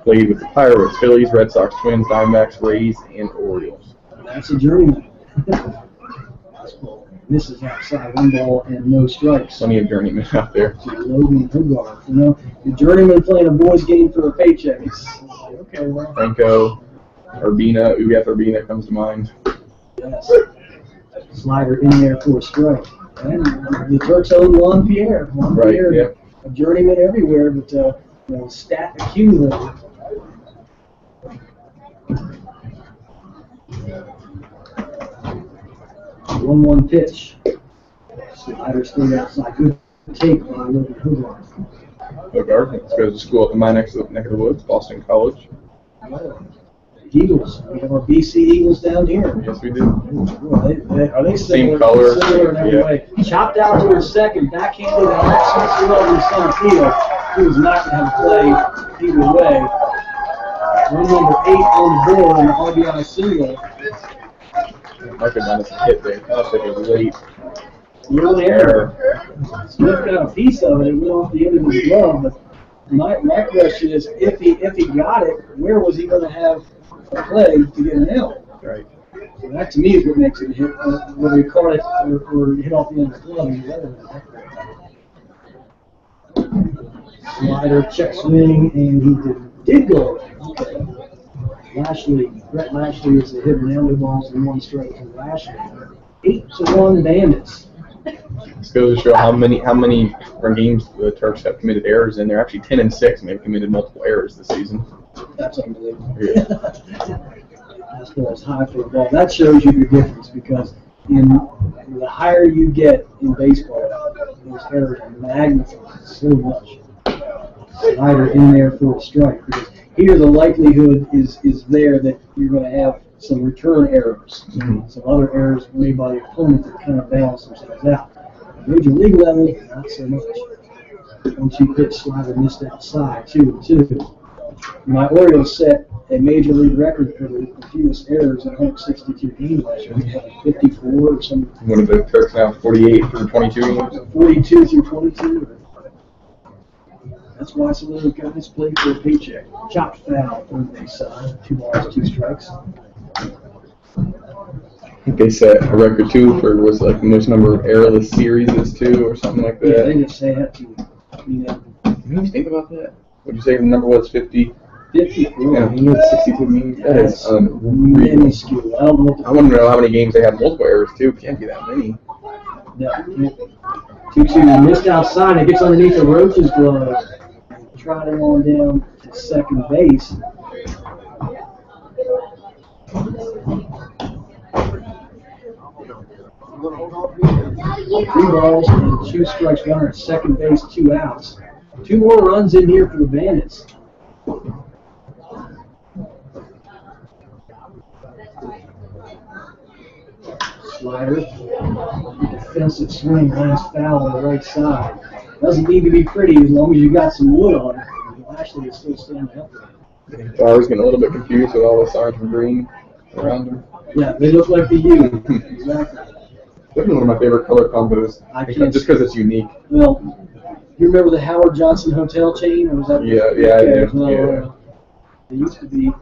Played with the Pirates, Phillies, Red Sox, Twins, Diamondbacks, Rays, and Orioles. That's a journeyman. Misses outside, 1 ball and no strikes. Plenty of journeymen out there. To Logan Hogarth. You know, the journeyman playing a boys' game for a paycheck. Okay, well. Franco, Urbina, Ugeth Urbina comes to mind. Yes. Slider in there for a strike. And the Turks own Juan Pierre. Juan Right, Pierre, yeah. a journeyman everywhere, but stat accumulator. One pitch. Slider stayed outside. Good take by Logan Hogarth. Hogarth goes to school up in my neck of the woods, Boston College. Eagles. We have our BC Eagles down here. Yes, we do. Are they Same similar? color, Similar in every yeah. way. Chopped out towards second, backhanded Alex Smith in center field. He was not going to have a play either way. Run number 8 on the board and the RBI single. Might have done a hit there. That's like a late Early error. Smith got a piece of it. It went off the end of his glove. But my question is, if he got it, where was he going to have a play to get an out? Right. So that to me is what makes it a hit, whether he caught it or hit off the end of the glove. Slider, check swing, and he did go. Okay. Brett Lashley is the hit, and 2 balls and 1 strike to Lashley. 8-1 Bandits. This goes to show how many games the Turks have committed errors in. They're actually 10-6, and they've committed multiple errors this season. That's unbelievable. Yeah. Fastball is high for the ball. That shows you the difference because the higher you get in baseball, those errors are magnified so much. Slider in there for a strike. Because here the likelihood is there that you're going to have some return errors, some other errors made by the opponent that kind of balance themselves out. Major league level, not so much. 1-2 pitch, Slider missed outside, 2-2. My Orioles set a major league record for the fewest errors in 162 games last year. We had 54 or something. One of the Turks now 48 through 22 games. 42 through 22. That's why some of those guys play for a paycheck. Chopped foul, third base side, 2 balls, 2 strikes. I think they set a record too for was like the most number of errorless series too, or something like that. Yeah, they just say that to me. Did you think about that? What did you say the number was? 50? 54. Yeah, 162 games. That is unreal. Minuscule. I don't know. I want to know how many games they had multiple errors too. Can't be that many. 2-2 missed outside. It gets underneath the Roach's glove. Trotting on down to second base. Three balls and 2 strikes, runner at second base, 2 outs. 2 more runs in here for the Bandits. Slider, defensive swing, runs foul on the right side. Doesn't need to be pretty as long as you got some wood on it. Lashley is still standing up there. Flowers getting a little bit confused with all this orange and green around him. Yeah, they look like the U. Exactly. Definitely one of my favorite color combos. Just because it's unique. Well, you remember the Howard Johnson Hotel chain? Or was that Yeah, I do. Well, Yeah. They used to be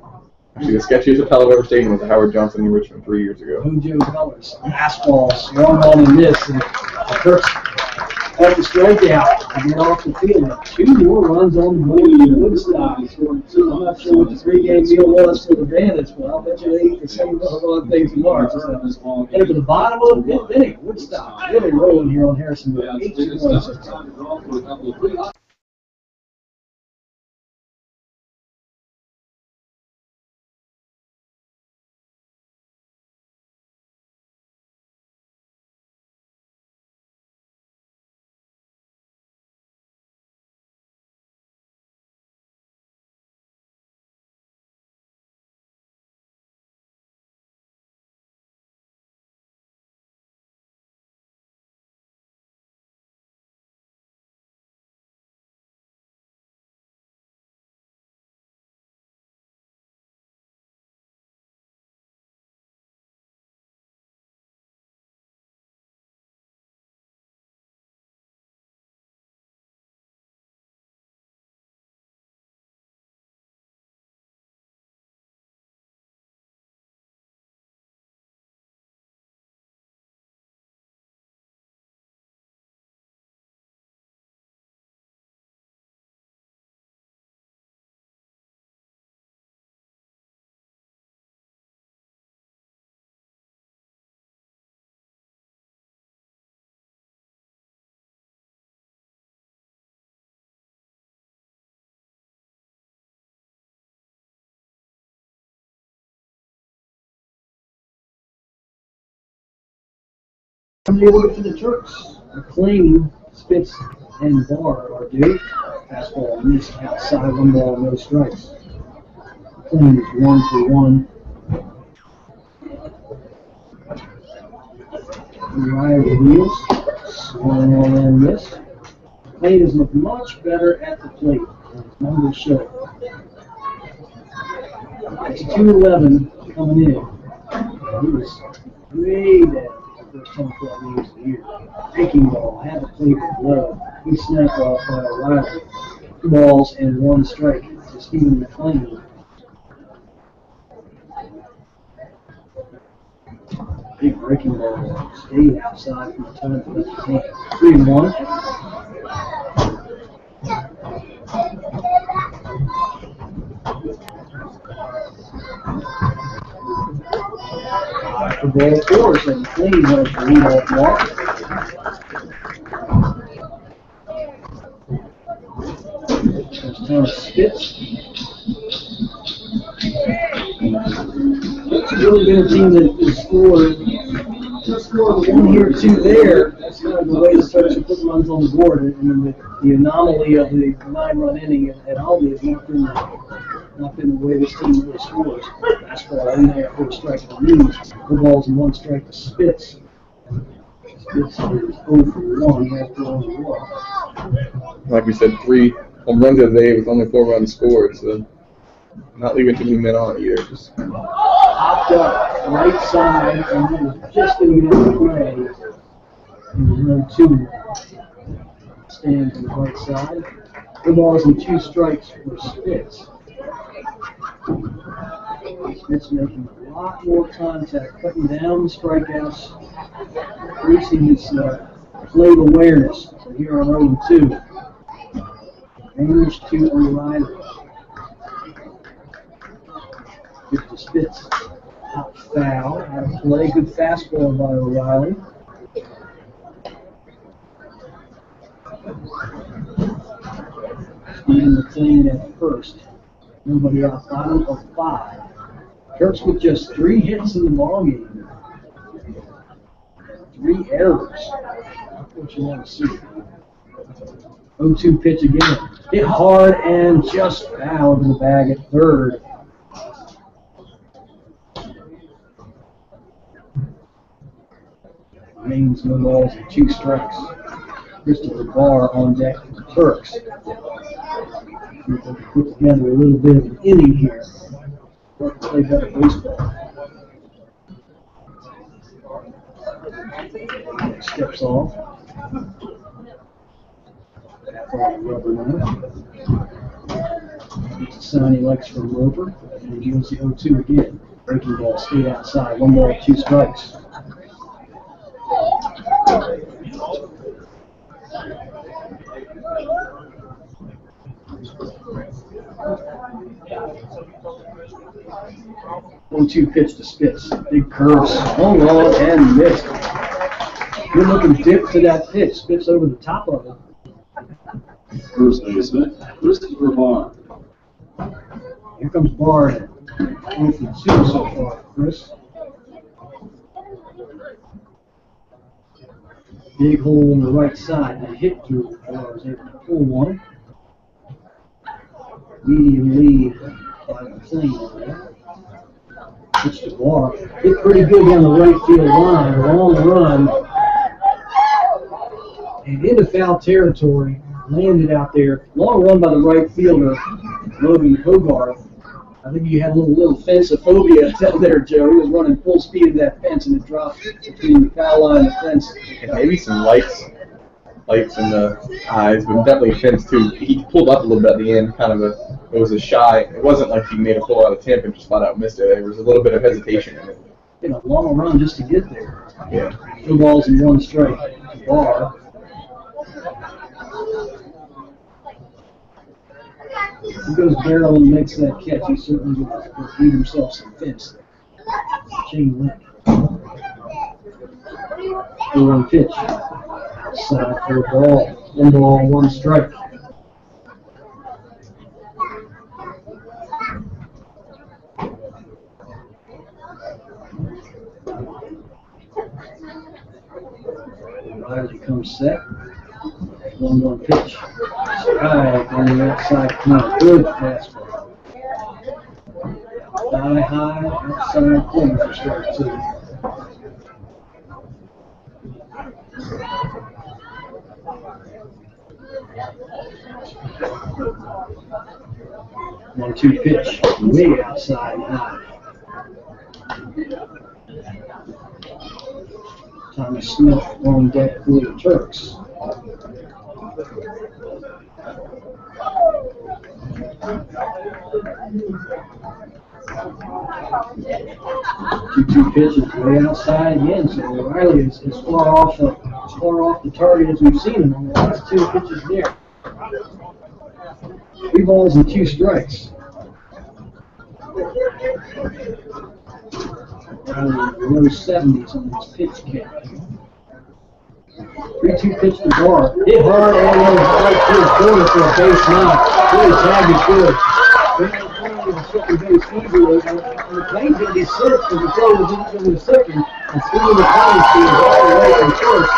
Actually, the sketchiest hotel I've ever stayed in was the Howard Johnson in Richmond 3 years ago. Hojo colors. Fastballs, 1-1 in this. And Kirk's at the strikeout to get off the field. 2 more runs on the board in Woodstock. I'm not sure what the 3-game deal was for the Bandits, but I'll bet you they eat the same other things tomorrow. Headed to the bottom of the 5th inning. Woodstock really rolling here on Harrisonville. 8-1. Come here look for the Turks. McLean, Spitz, and Barr are due. Fastball missed outside, 1 ball, no strikes. McLean is 1 for 1. Uriah reveals. 1-1 and miss. McLean has looked much better at the plate. His numbers show. It's 2-11 coming in. He was way bad. First 10 12 games of the year. Breaking ball, had to play for low. He snapped off by O'Reilly. 2 balls and 1 strike to Stephen McLean. Big breaking ball stayed outside from the time to left his hand. 3-1. The ball 4 and McLean has the lead off walk. There's Thomas Spitz. It's really been a team that has scored 1 here, 2 there. That's kind of the way the Turks have put runs on the board. And then the anomaly of the 9-run inning at Albany has not been the way this team really scores. Fastball in there for a strike to Reeves. 4 balls and 1 strike to Spitz. Spitz is 0 for 1 after on the walk. Like we said, 3 home runs the other day with only 4 runs scored, so not leaving too many men on either. Just Popped up right side, and he was just going to get the play. And row 2 stands on the right side. 4 balls and 2 strikes for Spitz. Spitz making a lot more contact, cutting down the strikeouts, increasing his plate awareness. So here on 0-2. Range to O'Reilly. Give to Spitz. Out foul. Out of play. Good fastball by O'Reilly. Stephen McLean at first. Nobody out, bottom of 5. Turks with just 3 hits in the ball game. 3 errors. Not what you want to see. 0-2 pitch again. Hit hard and just fouled in the bag at third. Remains no balls and 2 strikes. Christopher Barr on deck for the Turks. Put together a little bit of an inning here. Play better baseball. Steps off. Half off Rubber now. It's a sign he likes from Roper. And he goes the 0-2 again. Breaking ball stayed outside. 1 ball, 2 strikes. One-two pitch to Spitz. Big curve, swung on and missed. Good looking dip to that pitch. Spitz over the top of it. First baseman, Christopher Barr. Here comes Barr. 1 for 2 so far, Chris. Big hole on the right side. That hit through. Barr was able to pull one. Medium lead by McLean there. Pitch to Barr. Hit pretty good down the right field line. Long run. And into foul territory. Landed out there. Long run by the right fielder, Logan Hogarth. I think you had a little fence-ophobia down there, Joe. He was running full speed in that fence, and it dropped between the foul line and the fence. And maybe some lights in the eyes, but definitely fence too. He pulled up a little bit at the end, it was a shy. It wasn't like he made a pull out of temp and just flat out missed it. There was a little bit of hesitation in it. A long run just to get there. Yeah. 2 balls and 1 strike to Barr. He goes barrel and makes that catch. He certainly will beat himself some fence there. Chain link. 1 pitch. Outside for a ball. 1 ball, 1 strike. Riley comes set. 1-1 pitch. Strike on the outside corner. Good fastball. High, outside corner for strike 2. One-two pitch. Way outside high. Thomas Smith on deck for the Turks. 2-2 pitch is way outside again, so Riley is as far off the target as we've seen him on the last 2 pitches there. 3 balls and 2 strikes. Riley low 70s on this pitch count. 3-2 pitch to Barr. Hit hard and then right to his corner for a base knock. Really tagged it good. The second base easily. And McLean's going to be set because the throw was into the second. And Stephen McLean sees all the way from first.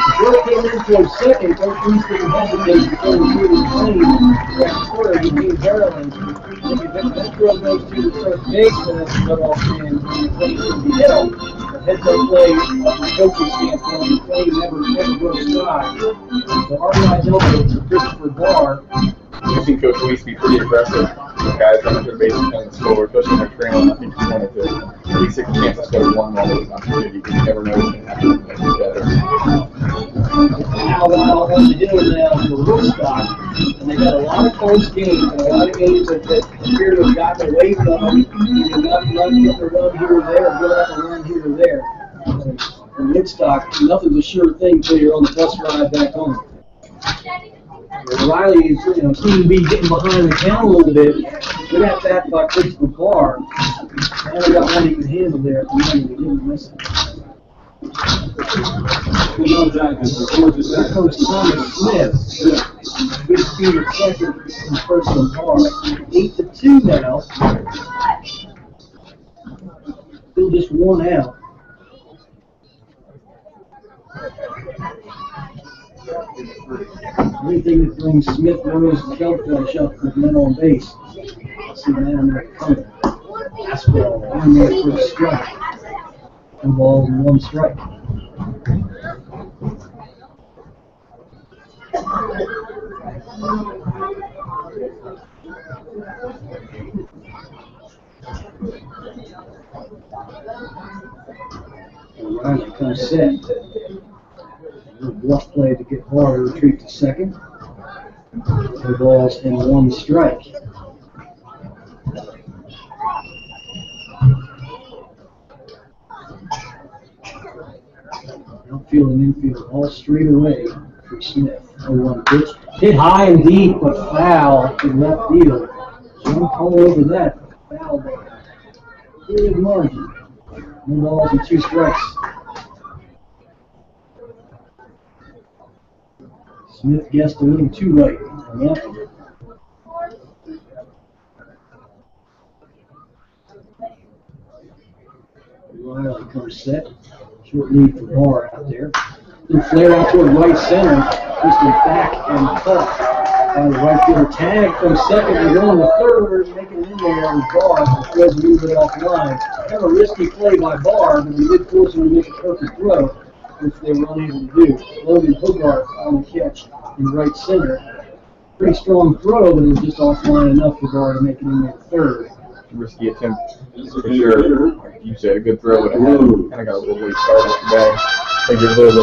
The throw came in towards second. Coach Winston hesitated to throw the field to McLean. At third, he came barreling. That throw goes to the first baseman as a cutoff man. McLean should be held. Heads up play from a coaching standpoint. McLean never broke stride. So RBI double to Christopher Barr. I've seen Coach Weiss be pretty aggressive. Guys running their bases trying to score, especially when they're trailing. I think he wanted to at least take a chance to score 1 run with an opportunity because you never know what's going to happen next better. Now what they're doing now for Woodstock, and they've got a lot of close games, and a lot of games that appear to have gotten away from them. You did not get a run here or there, build up a run here or there. For Woodstock, nothing's a sure thing until you're on the bus ride back home. Riley is, seemed to be getting behind the count a little bit. Good at that by Christopher Barr. And we got one he can handle there at the moment. He didn't miss it. Here comes Thomas Smith. good speed at second and first and par. 8-2 now. Still just one out. Anything that brings Smith, Rose, and Shellfish up with men on base. See man there coming. Fastball in there for a strike. 2 balls and 1 strike. Riley comes set. Little bluff play to get Barr to retreat to second. 2 balls and 1 strike. Outfield and infield all straight away for Smith. 0-1 pitch. Hit high and deep, but foul to left field. Jump all over that. Foul ball. Good margin. 2 balls and 2 strikes. Smith guessed a little too right on that one. Riley comes set. Short lead for Barr out there. Then flare out toward right center. Twisted back and caught by the right fielder. Tag from second and going to third, making it in there on Barr. Throws a little bit offline. Kind of a risky play by Barr, but he did force him to make a perfect throw, which they were unable to do. Logan Hogarth on the catch in right center. Pretty strong throw, but it was just offline enough for Barr to make it in there third. Risky attempt for sure. Like you said, a good throw, but it kind of got a little late start at the bag. Maybe a little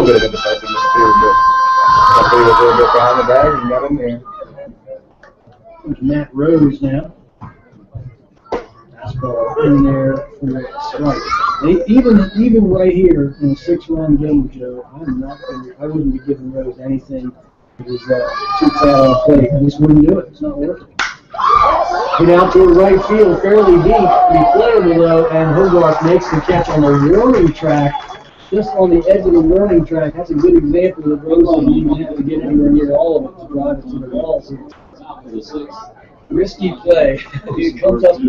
bit of indecisiveness too, but somebody was a little bit behind the bag and got in there. There's Matt Rose now. Fastball in there for a strike. Even right here in a 6-run game, Joe, I wouldn't be giving Rose anything that was too fat on plate. I just wouldn't do it. It's not worth it. Hit out to right field, fairly deep, replayable though, and Hogarth makes the catch on the warning track, just on the edge of the warning track. That's a good example of Rose didn't even have to get anywhere near all of it to drive it to the wall. Risky play. It comes up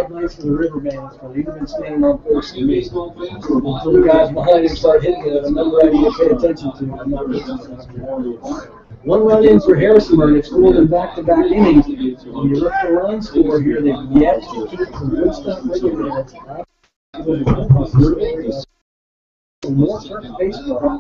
nice for the Riverbands, but he'd have been standing on first to me until the guys behind him start hitting it. Another idea to pay attention to. I'm not missing it. 1 run in for Harrisonburg. They've scored in back-to-back innings. When you look at the run score here, they've yet to keep the Woodstock Riverbands up. More perfect baseball.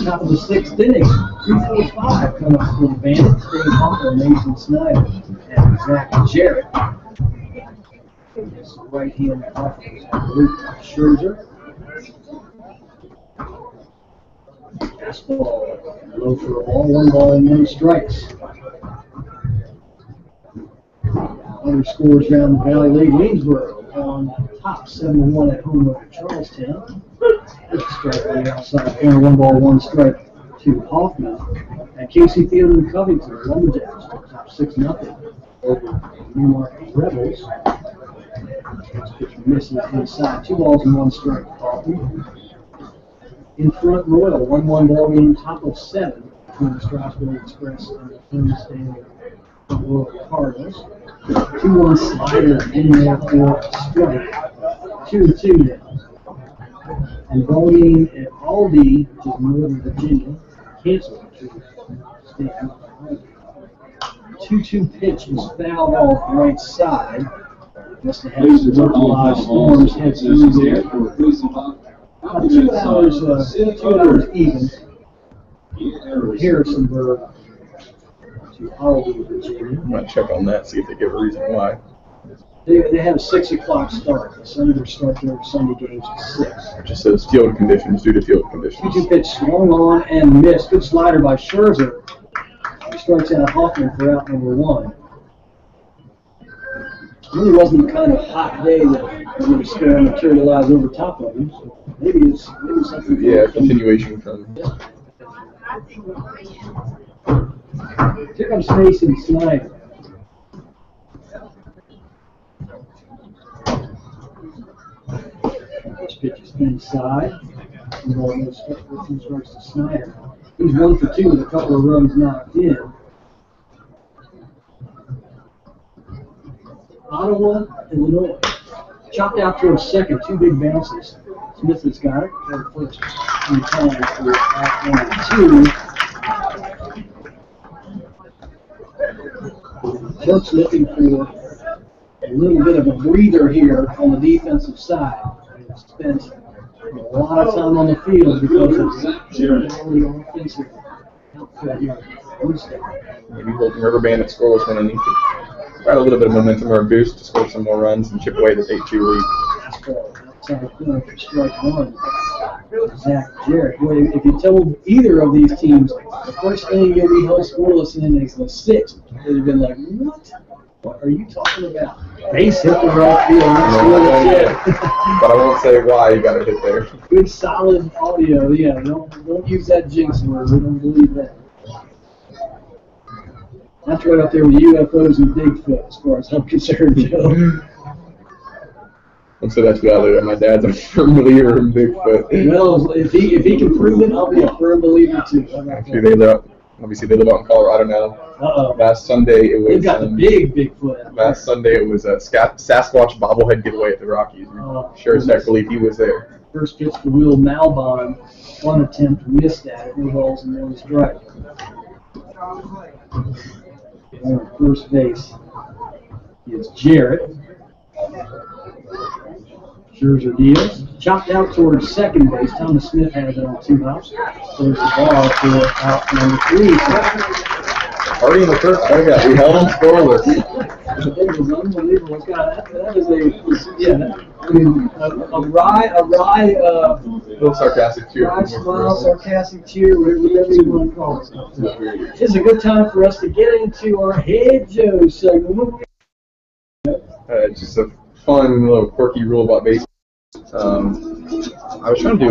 Top of the 6th inning, 3:45 coming up for the Bandits. Dave Humble, Mason Snyder, and Zach Jarrett. Right-hand offense, Luke Scherzer. Fastball, low for a ball, 1 ball and 1 strikes. Other scores around the Valley League. Waynesboro on top, 7-1 at home over Charlestown. First strike on the outside corner, 1 ball, 1 strike to Hoffman. At Casey Field in Covington, Lumberjacks top 6-0 over Newmarket Rebels. This pitch misses inside, 2 balls and 1 strike to Hoffman. In front, Royal, 1-1 ball game, top of 7 between the Strasburg Express and the homestand Royal Cardinals. 2-1 slider in there for a strike. 2-2 now. and ball game at Aldi, which is Northern Virginia, canceled. 2-2 pitch was fouled off right side. Must have had some localized storms head through there. About 2 hours, 2 hours even. Harrisonburg to Aldi, Virginia. I'm gonna check on that, see if they give a reason why. They have a 6 o'clock start. Some of their start their Sunday games at 6. It just says field conditions, due to field conditions. 2-2 pitch swung on and missed. Good slider by Scherzer. He strikes out Hoffman for out number 1. It really wasn't the kind of hot day that the storm materialized over top of him. So maybe it's something. Yeah, continuation from. Here comes Mason Snyder. This pitch is inside. The ball goes starts to Snyder. He's 1 for 2 with a couple of runs knocked in. Ottawa, Illinois. Chopped out towards second, 2 big bounces. Smith has got it. First in time for out number 2. Turks looking for a little bit of a breather here on the defensive side. They've spent a lot of time on the field because of the offensive outfit here. Woodstock. Maybe holding River Bandits scoreless when they need to provide a little bit of momentum or a boost to score some more runs and chip away this 8-2 lead. Outside corner for strike 1. Zach Jarrett. Boy, if you told either of these teams the first inning you'll be held scoreless in is the 6th, they'd have been like, what? What are you talking about? Base hit the right field. But I won't say why you got it hit there. Good solid audio. Yeah, don't use that jinx word. We don't believe that. That's right up there with UFOs and Bigfoot, as far as I'm concerned, Joe. And so that's valid. My dad's a firm believer in Bigfoot. Well, if he can prove it, I'll be a firm believer too. Actually, they live out in Colorado now. Uh-oh. Last Sunday it was. They've got the big Bigfoot. Last Sunday it was a Sasquatch bobblehead giveaway at the Rockies. Sure as heck believe he was there. First pitch for Will Malbon. 1 attempt missed at it. No balls and 1 strike. On first base is Jarrett. Scherzer deals. Chopped out towards second base. Thomas Smith has it on 2 outs. Throws the ball for out number 3. Already in the first dugout, we held him scoreless. It was unbelievable. That is a wry, A little sarcastic cheer. wry smile, sarcastic cheer, whatever you want to call it. It's a good time for us to get into our Head Joe segment. Just a fun little quirky rule about baseball. I was trying to I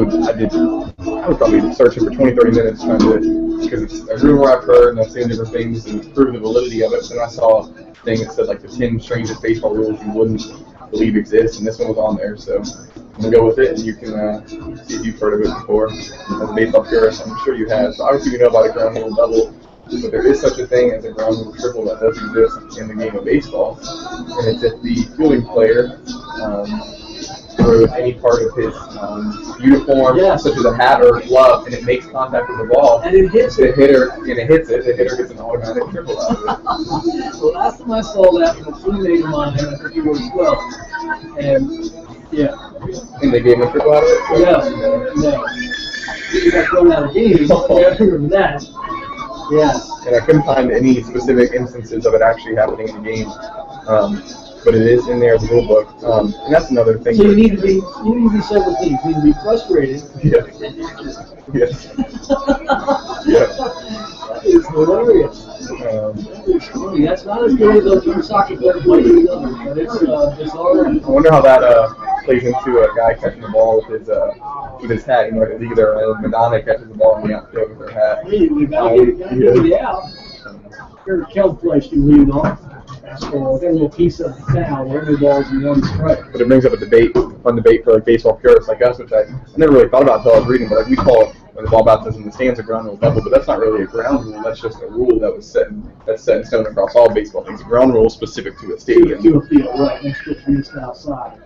was probably searching for 20-30 minutes trying to, because it's a rumor I've heard and I've seen different things and prove the validity of it. And I saw a thing that said like the 10 strangest baseball rules you wouldn't believe exist, and this one was on there. So I'm gonna go with it, and you can see if you've heard of it before. As a baseball purist, I'm sure you have. So obviously you know about a ground rule double, but there is such a thing as a ground rule triple that does exist in the game of baseball, and it's if the fielding player throws any part of his uniform, such as a hat or a glove, and it makes contact with the ball, and it hits the hitter, and it hits it, the hitter gets an automatic triple out of it. Well, last time I saw that from a teammate of mine, I think he was 12, and yeah. And they gave him a triple out of it? No. He got thrown out of games. I remember that. Yes. And I couldn't find any specific instances of it actually happening in the game. But it is in there in the rule book. And that's another thing. So you need to be 17. You need to be frustrated. Yes. It's hilarious. That's not as good as a soccer player playing but it's already. I wonder how that plays into a guy catching the ball with his hat. You know, either Madonna catches the ball in the outfield with her hat. You gotta get it out. Here, Kelp place you lead on. So get a little piece of foul, where the balls in 1 strike. But it brings up a fun debate for like baseball purists like us, which I never really thought about until I was reading. But like we call it when the ball bounces in the stands a ground rule double, but that's not really a ground rule. That's just a rule that was set in stone across all baseball things. A ground rule specific to a stadium. To a field, right? Next pitch missed outside.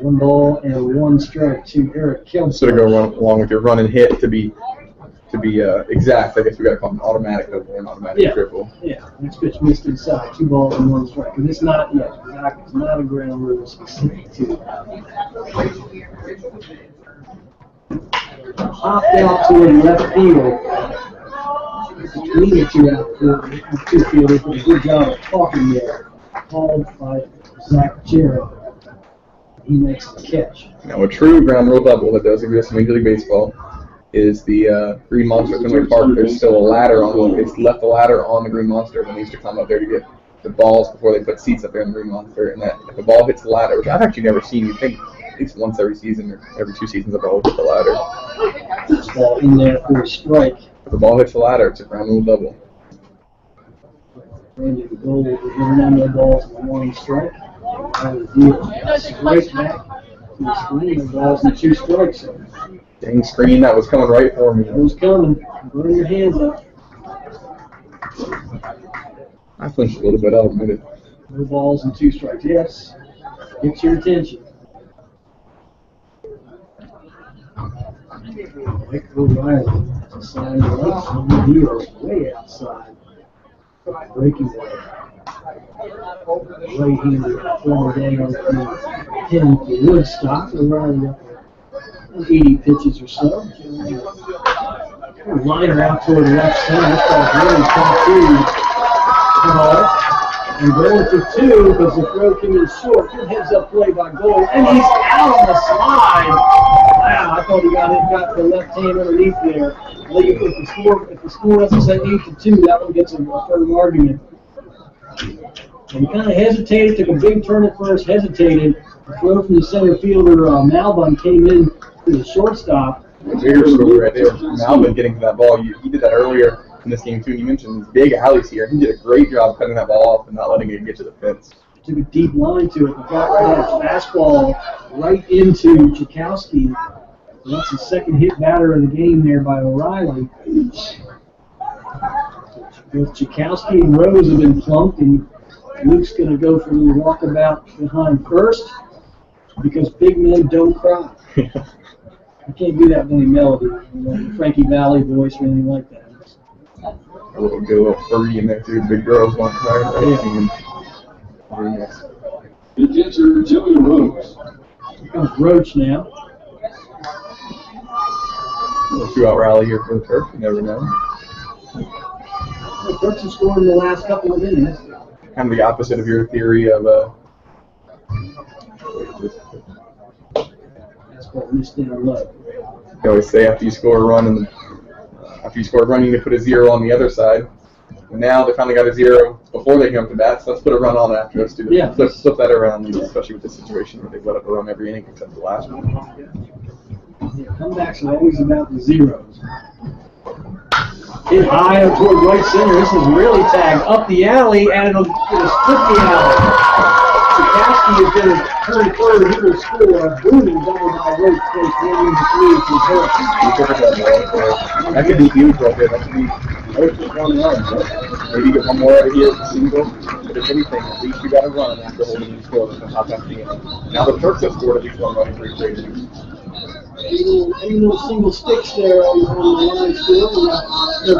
1 ball and 1 strike to Eric Kelly. So to go along with your run and hit to be exact, I guess we got to call it an automatic double or an automatic triple. Yeah, next pitch missed inside. 2 balls and 1 strike. And it's not it's not a ground rule specific to popped out toward left field. Between the two fielders did a good job of talking there. Called by Zach Jarrett. He makes the catch. Now a true ground rule double that does exist in Major League Baseball is the Green Monster at Fenway Park. There's still a ladder on it's left the ladder on the Green Monster when they used to come up there to get the balls before they put seats up there in the Green Monster. And that if the ball hits the ladder, which I've actually never seen, you think at least once every season or every 2 seasons the ball will hit the ladder. This ball in there for a strike. If the ball hits the ladder, it's a ground rule double. Randy the goal over here, no balls and 1 strike. Right back to the screen, the balls and 2 strikes. Dang screen, that was coming right for me. It was coming. Burn your hands up. I flinched a little bit, I'll admit it. No balls and 2 strikes. Yes. Gets your attention. Mike O'Reilly. Sign the left on the heels, way outside. Breaking way. Right-hander former down to 10 for Woodstock. O'Reilly up 80 pitches or so. Liner out toward the left center. This ball's really top 2. And going for 2 because the throw came in short. Good heads-up play by Gold. And he's out on the slide. Wow, I thought he got the left hand underneath there. I think if the score doesn't say 8-2, that one gets a firm argument. And he kind of hesitated, took a big turn at first, hesitated. The throw from the center fielder, Malbon, came in to the shortstop. Bigger story right there. Malbon getting to that ball. He did that earlier in this game, too. You mentioned these big alleys here. He did a great job cutting that ball off and not letting it get to the fence. Took a deep line to it. Got that fastball right into Tchaikovsky. That's the second hit batter of the game there by O'Reilly. Both Tchaikovsky and Rose have been plumped, and Luke's going to go for a little walkabout behind first because big men don't cry. I can't do that Billy Melody, Frankie Valli voice or anything like that. A little furry in there, too. Big girls want to cry. Very nice. The catcher, Joey Rose. Here comes Roach now. A little 2-out rally here for the Turks. You never know. The Turks have scored in the last couple of innings. Kind of the opposite of your theory of That's what missed down low. you always say after you score a run you need to put a 0 on the other side. And now they finally got a 0 before they come to bat, so let's put a run on after us. Yeah. Flip that around, especially with this situation where they've let up a run every inning except the last one. Yeah, comebacks are always about the zeros. Hit high up toward right center. This is really tagged up the alley, and it'll split the alley. Tchaikovsky is going to turn third. He will score a booming double by Roach. Takes 1-3 for Turks. That could be huge right there. That could be just 1 run. So maybe get 1 more out of here, single. But if anything, at least you got a run after holding the score. Now the Turks have scored at least 1 run in 3 straight innings. Any little single sticks there on the line score.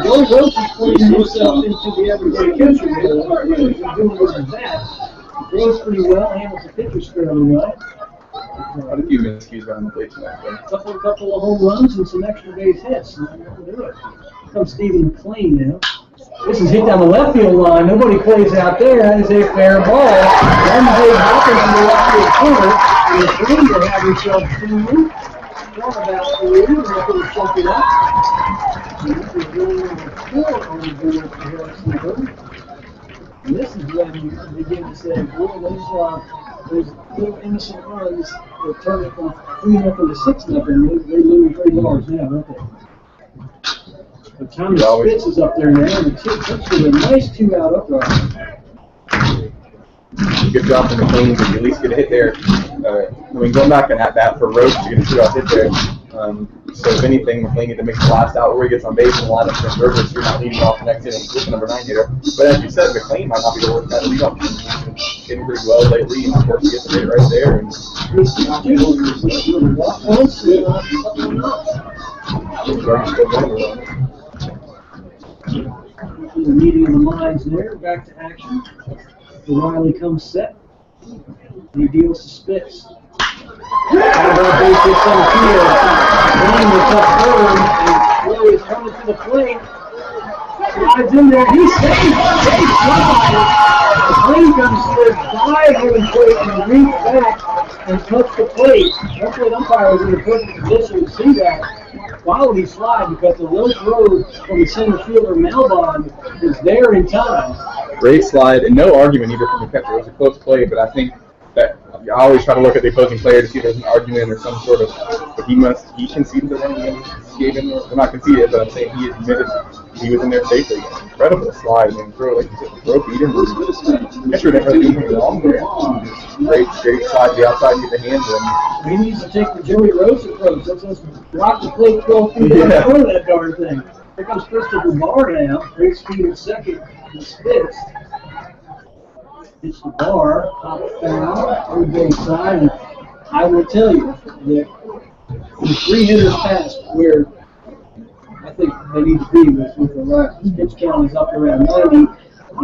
Joey Roach is putting himself into the everyday catcher role. He's doing more than that. He throws pretty well, handles the pitchers fairly well. Quite a few miscues around the plate tonight. A couple of home runs and some extra base hits. Here comes Stephen McLean now. This is hit down the left field line. Nobody plays out there. That is a fair ball. One big hopper in the left field corner. And McLean will have himself 2. About 3, we're going to check it out. This is rule number 4 on the board for Harrison Burton. And this is when you begin to say, boy, those little innocent runs that turn it from 3-0 to 6-0, they lose very large now, don't they? But Tommy Spitz is up there now, and Chip Pitts with a nice 2-out upright. Good job from McLean, but you at least get a hit there. Going back and at bat for Roach to get a 2-out hit there. So if anything, we're playing it to make the last out where he gets on base and line up against Rivers, you're not leading off the next inning with the number 9 hitter. But as you said, McLean might not be the worst guy to lead off. He's hitting pretty well lately, and of course he gets the hit right there. And the meeting of the minds there, back to action. Riley comes set. He deals to Spitz. Base hit center field. Running the tough third, and Will is coming to the plate. Slides in there. He's safe. The plate comes through, dive over the plate, and reach back and touch the plate. That plate umpire was in a perfect position to see that. Quality slide because the low throw from the center fielder Malbon is there in time. great slide, and no argument either from the catcher. It was a close play, but I think that I always try to look at the opposing player to see if there's an argument or some sort of. But he conceded the run again. Gave him, well, not conceded, but I'm saying he admitted he was in there safely. Incredible slide and throw, like you said, throw beater. Catcher didn't really do anything wrong there. Great straight slide to the outside and get the hands in. He needs to take the Joey Rose approach. Let's just rock the plate 12 feet in front of that darn thing. Here comes Christopher Barr now. Great speed at second. He spits. Hits the bar, top foul, third base side, and I will tell you that the 3 hitters passed where I think they need to be with the left. The pitch count is up around 90,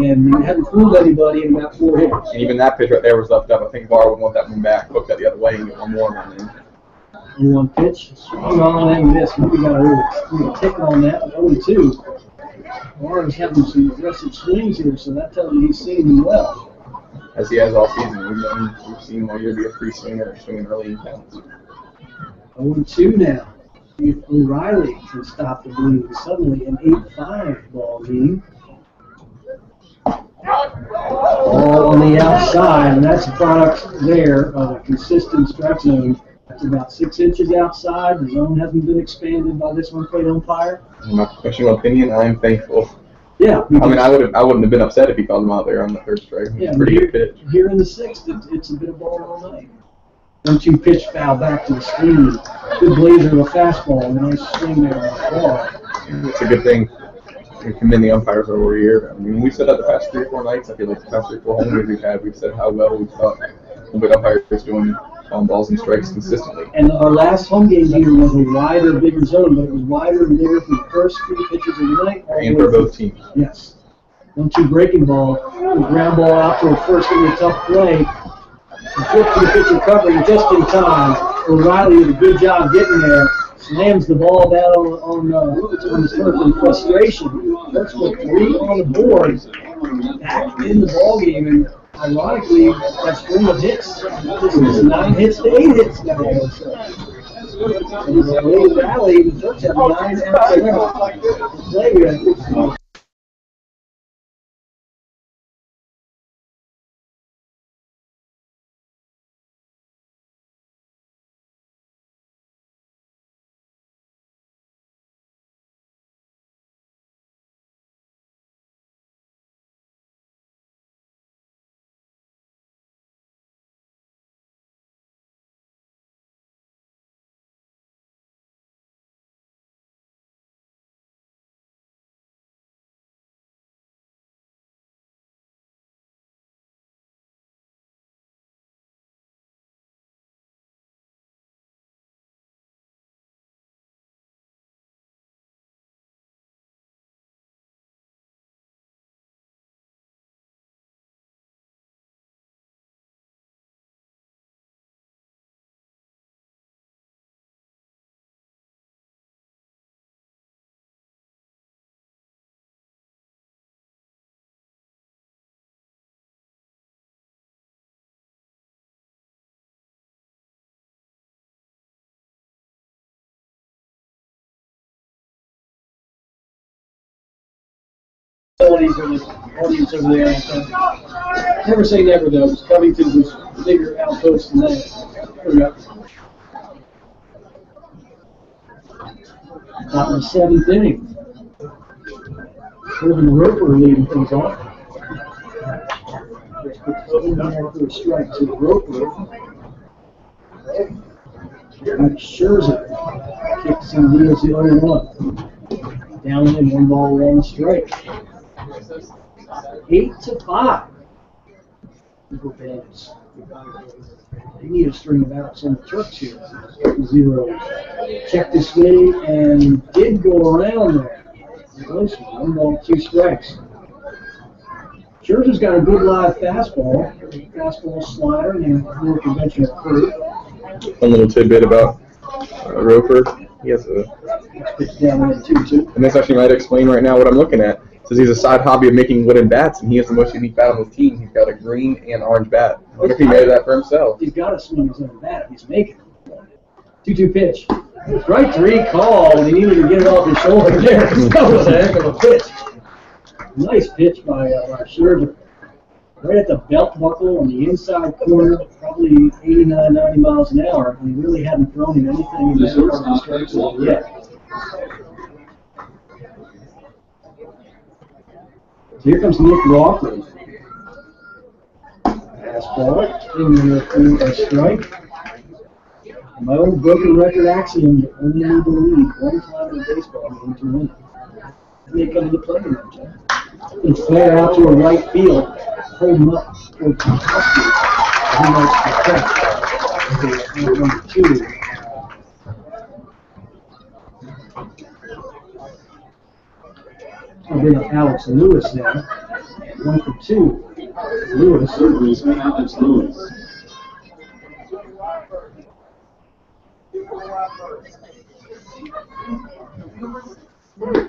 and you haven't fooled anybody in about 4 hitters. And even that pitch right there was left up. I think Barr would want that one back, hook that the other way, and get one more on in. 1 pitch, swung on and missed. We got a really tick on that. 0-2. Barr is having some aggressive swings here, so that tells you he's seeing him well. As he has all season. We've seen him all year be a free swinger, swinging early in counts. 0-2 now. If O'Reilly can stop the Blues, suddenly an 8-5 ball game. Ball on the outside, and that's a product there of a consistent strike zone. That's about 6 inches outside. The zone hasn't been expanded by this one plate umpire. In my professional opinion, I am thankful. Yeah. I mean, I wouldn't have been upset if he called him out there on the third strike. Yeah, Pretty good pitch. Here in the 6th, it's a bit of ball all night. 1-2 pitch foul back to the screen. Good blazer of a fastball. Nice swing there on the ball. It's a good thing. We commend the umpires over here. I mean, we've said that the past 3 or 4 nights. I feel like the past 3 or 4 home games we've had, we've said how well we thought the umpires doing on balls and strikes consistently. And our last home game here was a wider, bigger zone, but it was wider and bigger for the first 3 pitches of the night. And for both teams. Yes. 1-2 breaking ball. Ground ball out to a first in a tough play. The 15 pitcher covering just in time. O'Reilly did a good job getting there. Slams the ball down on the turf in frustration. That's with 3 on the board. Back in the ball game, and ironically, that string of hits. This is 9 hits to 8 hits now. And the Little Valley, the Turks have 9 outs to play with. Audience over there. Never say never, though. Covington was a bigger outpost than that. Here we go. Out in the 7th inning. Irvin Roper leading things off. Just put Irvin there for a strike to Roper. Max Scherzer. Kicks in 0-1. Down in 1 ball, 1 strike. 8-5. Eagle Bandits. They need a string of outs on the Turks here. 0. Check this way and did go around there. Close. 1 ball, 2 strikes. Scherzer's got a good live fastball. Fastball slider and a more conventional curve. One little tidbit about Roper. He has a. Pitch down there 2-2. And this actually might explain right now what I'm looking at. It says he's a side hobby of making wooden bats, and he has the most unique bat on his team. He's got a green and orange bat. I wonder if he made that for himself. He's got to swing his own bat if he's making it. 2-2 pitch. Strike 3 called. He needed to get it off his shoulder there. That was a heck of a pitch. Nice pitch by Scherzer. Right at the belt buckle on the inside corner, probably 89, 90 miles an hour. And he really hadn't thrown him anything in that part of the strike zone yet. So here comes Nick Rockland. Fastball in there for a strike. My old broken record axiom: you only need to lead 1 time in a baseball game to win. And they come to the plate now, Jeff. And flare out to a right field, hold him up towards the outfield. He makes the catch. Number 2. I'll bring up Alex Lewis now. 1 for 2. Lewis. Alex Lewis.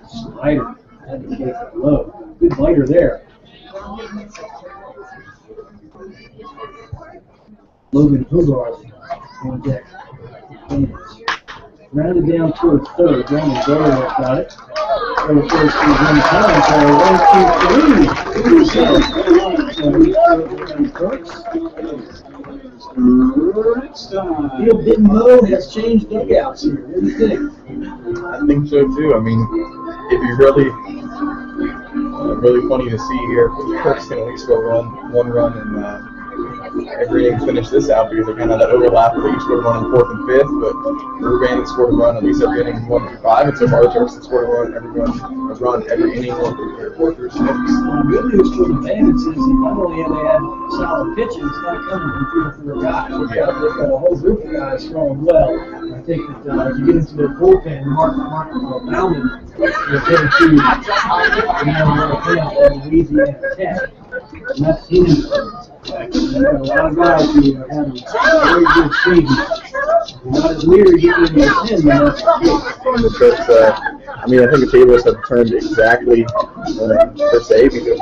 Slider. Had to take it low. Good biter there. Logan Hogarth on deck. Rounded down towards third. Brandon Garrett got it. Over first is 1 time. So 1, 2, 3. Field didn't know has changed dugouts here. What do you think? I think so too. I mean, it'd be really funny to see here. Kirk's can at least score one run and every inning finish this out because they kind of that overlap where you scored 1 in 4th and 5th, but River Bandits scored a run at least every inning 1 through 5, and so far the Turks have scored a run every inning 1 through 3 or 4 through 6. The good news for the Bandits is that not only have they had solid pitching, it's not coming from 3 or 4 guys. They've got a whole group of guys throwing well. I think that if you get into their bullpen, Mark Bauman will tend to Louisiana Tech. And that team, they've got a lot of guys who are having very good seasons. Not as leery getting in their 10, but that's the case. I mean, I think the tables have turned exactly per se because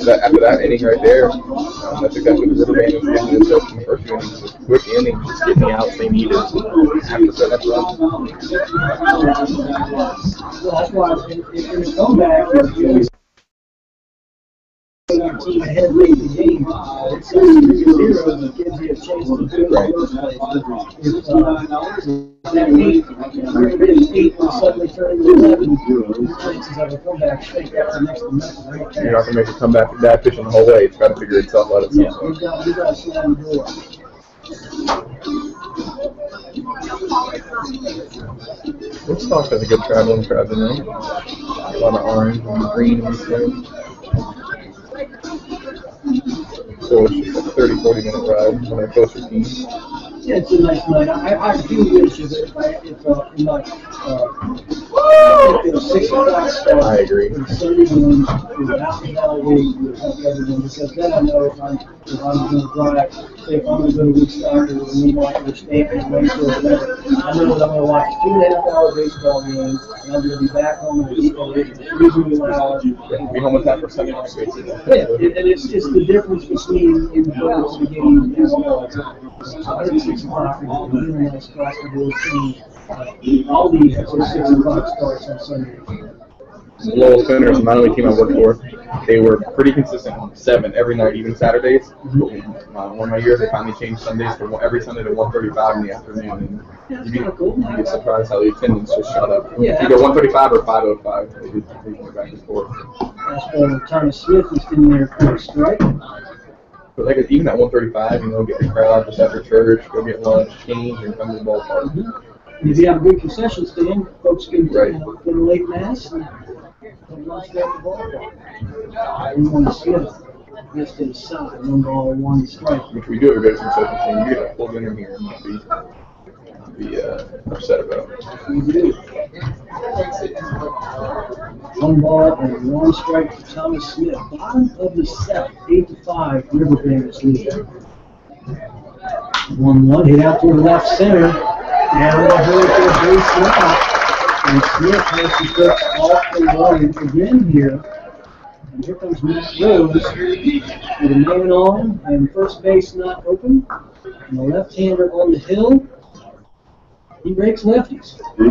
after that inning right there, that's exactly what the River Bandits did in the first 2 innings. Just quick innings, just getting the outs they needed after that run. Well, that's why in the comeback, you always your team ahead late in the game. It's 0 and it gives you a chance to do it in the first place. If that 8 will suddenly turn into 11, chances of a comeback shake out the next to nothing. You're not going to make a comeback with that pitching the whole way. It's got to figure itself out at some point. You got to slam the door. Woodstock has a good traveling crowd tonight. A lot of orange and green in this thing. So it's just a 30-40 minute ride when they're closer teams. Yeah, it's a nice night. I do wish if in my 6 o'clock start. I agree. And Sunday mornings without the holidays would help everyone because then I know if I'm going to drive, say if I'm going to go to Woodstock or New York or Stanford or Waco or whatever, I know that I'm going to watch a 2.5-hour baseball game and I'm going to be back home in a reasonably an hour. Be home with that for Sunday night baseball. Yeah, and it's just the difference between you go to the game as well. So I think 6 o'clock is a really nice class to go to. All the 6 o'clock starts on Sunday. Lowell Spinners, my only team I worked for, they were pretty consistent on 7 every night, even Saturdays. One of my years, they finally changed Sundays for every Sunday to 1:35 in the afternoon. And you'd get surprised how the attendance just shot up. Either 1:35 or 5:05. They went back and forth. That's where Thomas Smith is in there for a strike. But like even at 1:35, get the crowd just after church, go get lunch, change, and come to the ballpark. If you have a good concession stand, folks can Right. get a late mass and lunch at the ballpark. And one Smith missed inside, 1 ball, 1 strike. Which we do have a good concession stand. You get a full dinner here and not be upset about it. We do. 1 ball and 1 strike to Thomas Smith. Bottom of the 7th, 8-5, River Bandits lead. 1-1, hit out toward left center. Down the hole for a base knock. And Smith has to touch off the line again here. And here comes Matt Rose with a man on and first base not open. And the left-hander on the hill. He rakes lefties. 2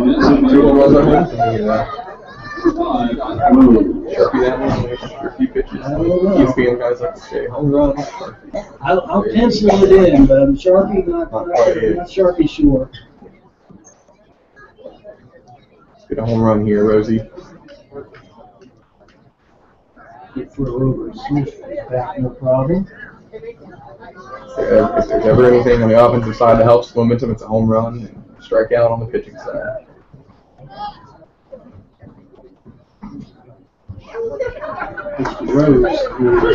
home runs at home. Sharpie that one for a few pitches. I don't know. Keep feeling guys like to say home run. I'll pencil it in, but I'm Sharpie not Sharpie sure. Get a home run here, Rosie. Get for over. Smith back, no problem. If there's ever anything on the offensive side that helps momentum, it's a home run and strike out on the pitching side. Mr. Rose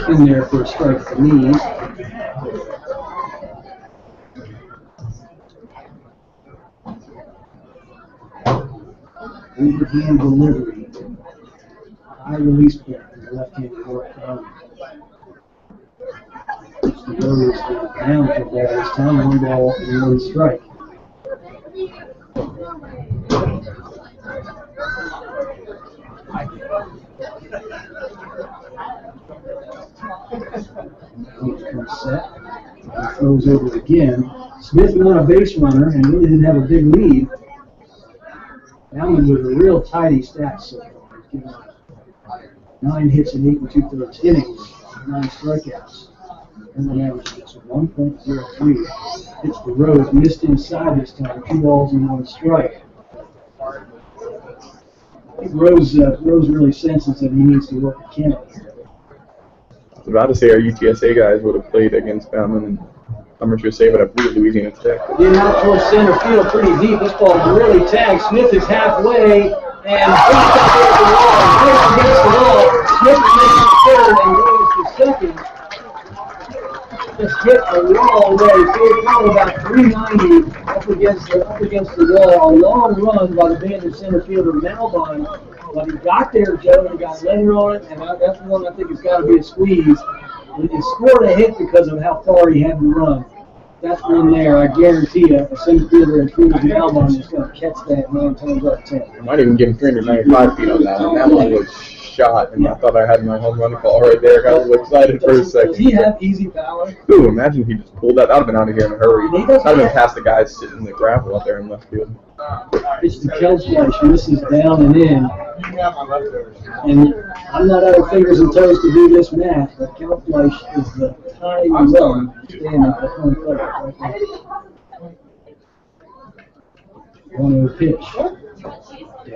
is in there for a strike at the knees. Overhand delivery. High release point from the left-hand court down. Mr. Rose is down for ball this time. 1 ball and 1 strike. He comes set. He throws over again. Smith won a base runner and really didn't have a big lead. Allen with a real tidy stats so far. He's given up 9 hits in 8 2/3 innings, 9 strikeouts. And an average of 1.03. Hits the road, missed inside this time, 2 balls and 1 strike. I think Rose really senses that he needs to work the count. I was about to say our UTSA guys would have played against Bauman, and I'm not sure to say, but I believe Louisiana Tech. Get out towards center field pretty deep. This ball really tagged. Smith is halfway and dropped up over the wall. Hit against the wall. Smith makes it third and goes to second. Just hit the wall away. Third ball about 390 up against the wall. A long run by the Bandit center fielder Malbon. But he got there, Joe, and he got leather on it, and that's the one I think has got to be a squeeze. He scored a hit because of how far he had to run. That's one there, I guarantee you. A center fielder and Cruz Malbon is going to catch that 9 times out of 10. I might even give him 395 feet on that one. That one was shot, and I thought I had my home run call right there. Got a little excited for a second. Does he have easy power? Ooh, imagine if he just pulled that. That would have been out of here in a hurry. He That doesn't would have been have- past the guys sitting in the gravel out there in left field. It's the Kelfleisch. This is down and in. And I'm not out of fingers and toes to do this math, but Kelfleisch is the tiny run standing at home plate right there. 1-0 pitch.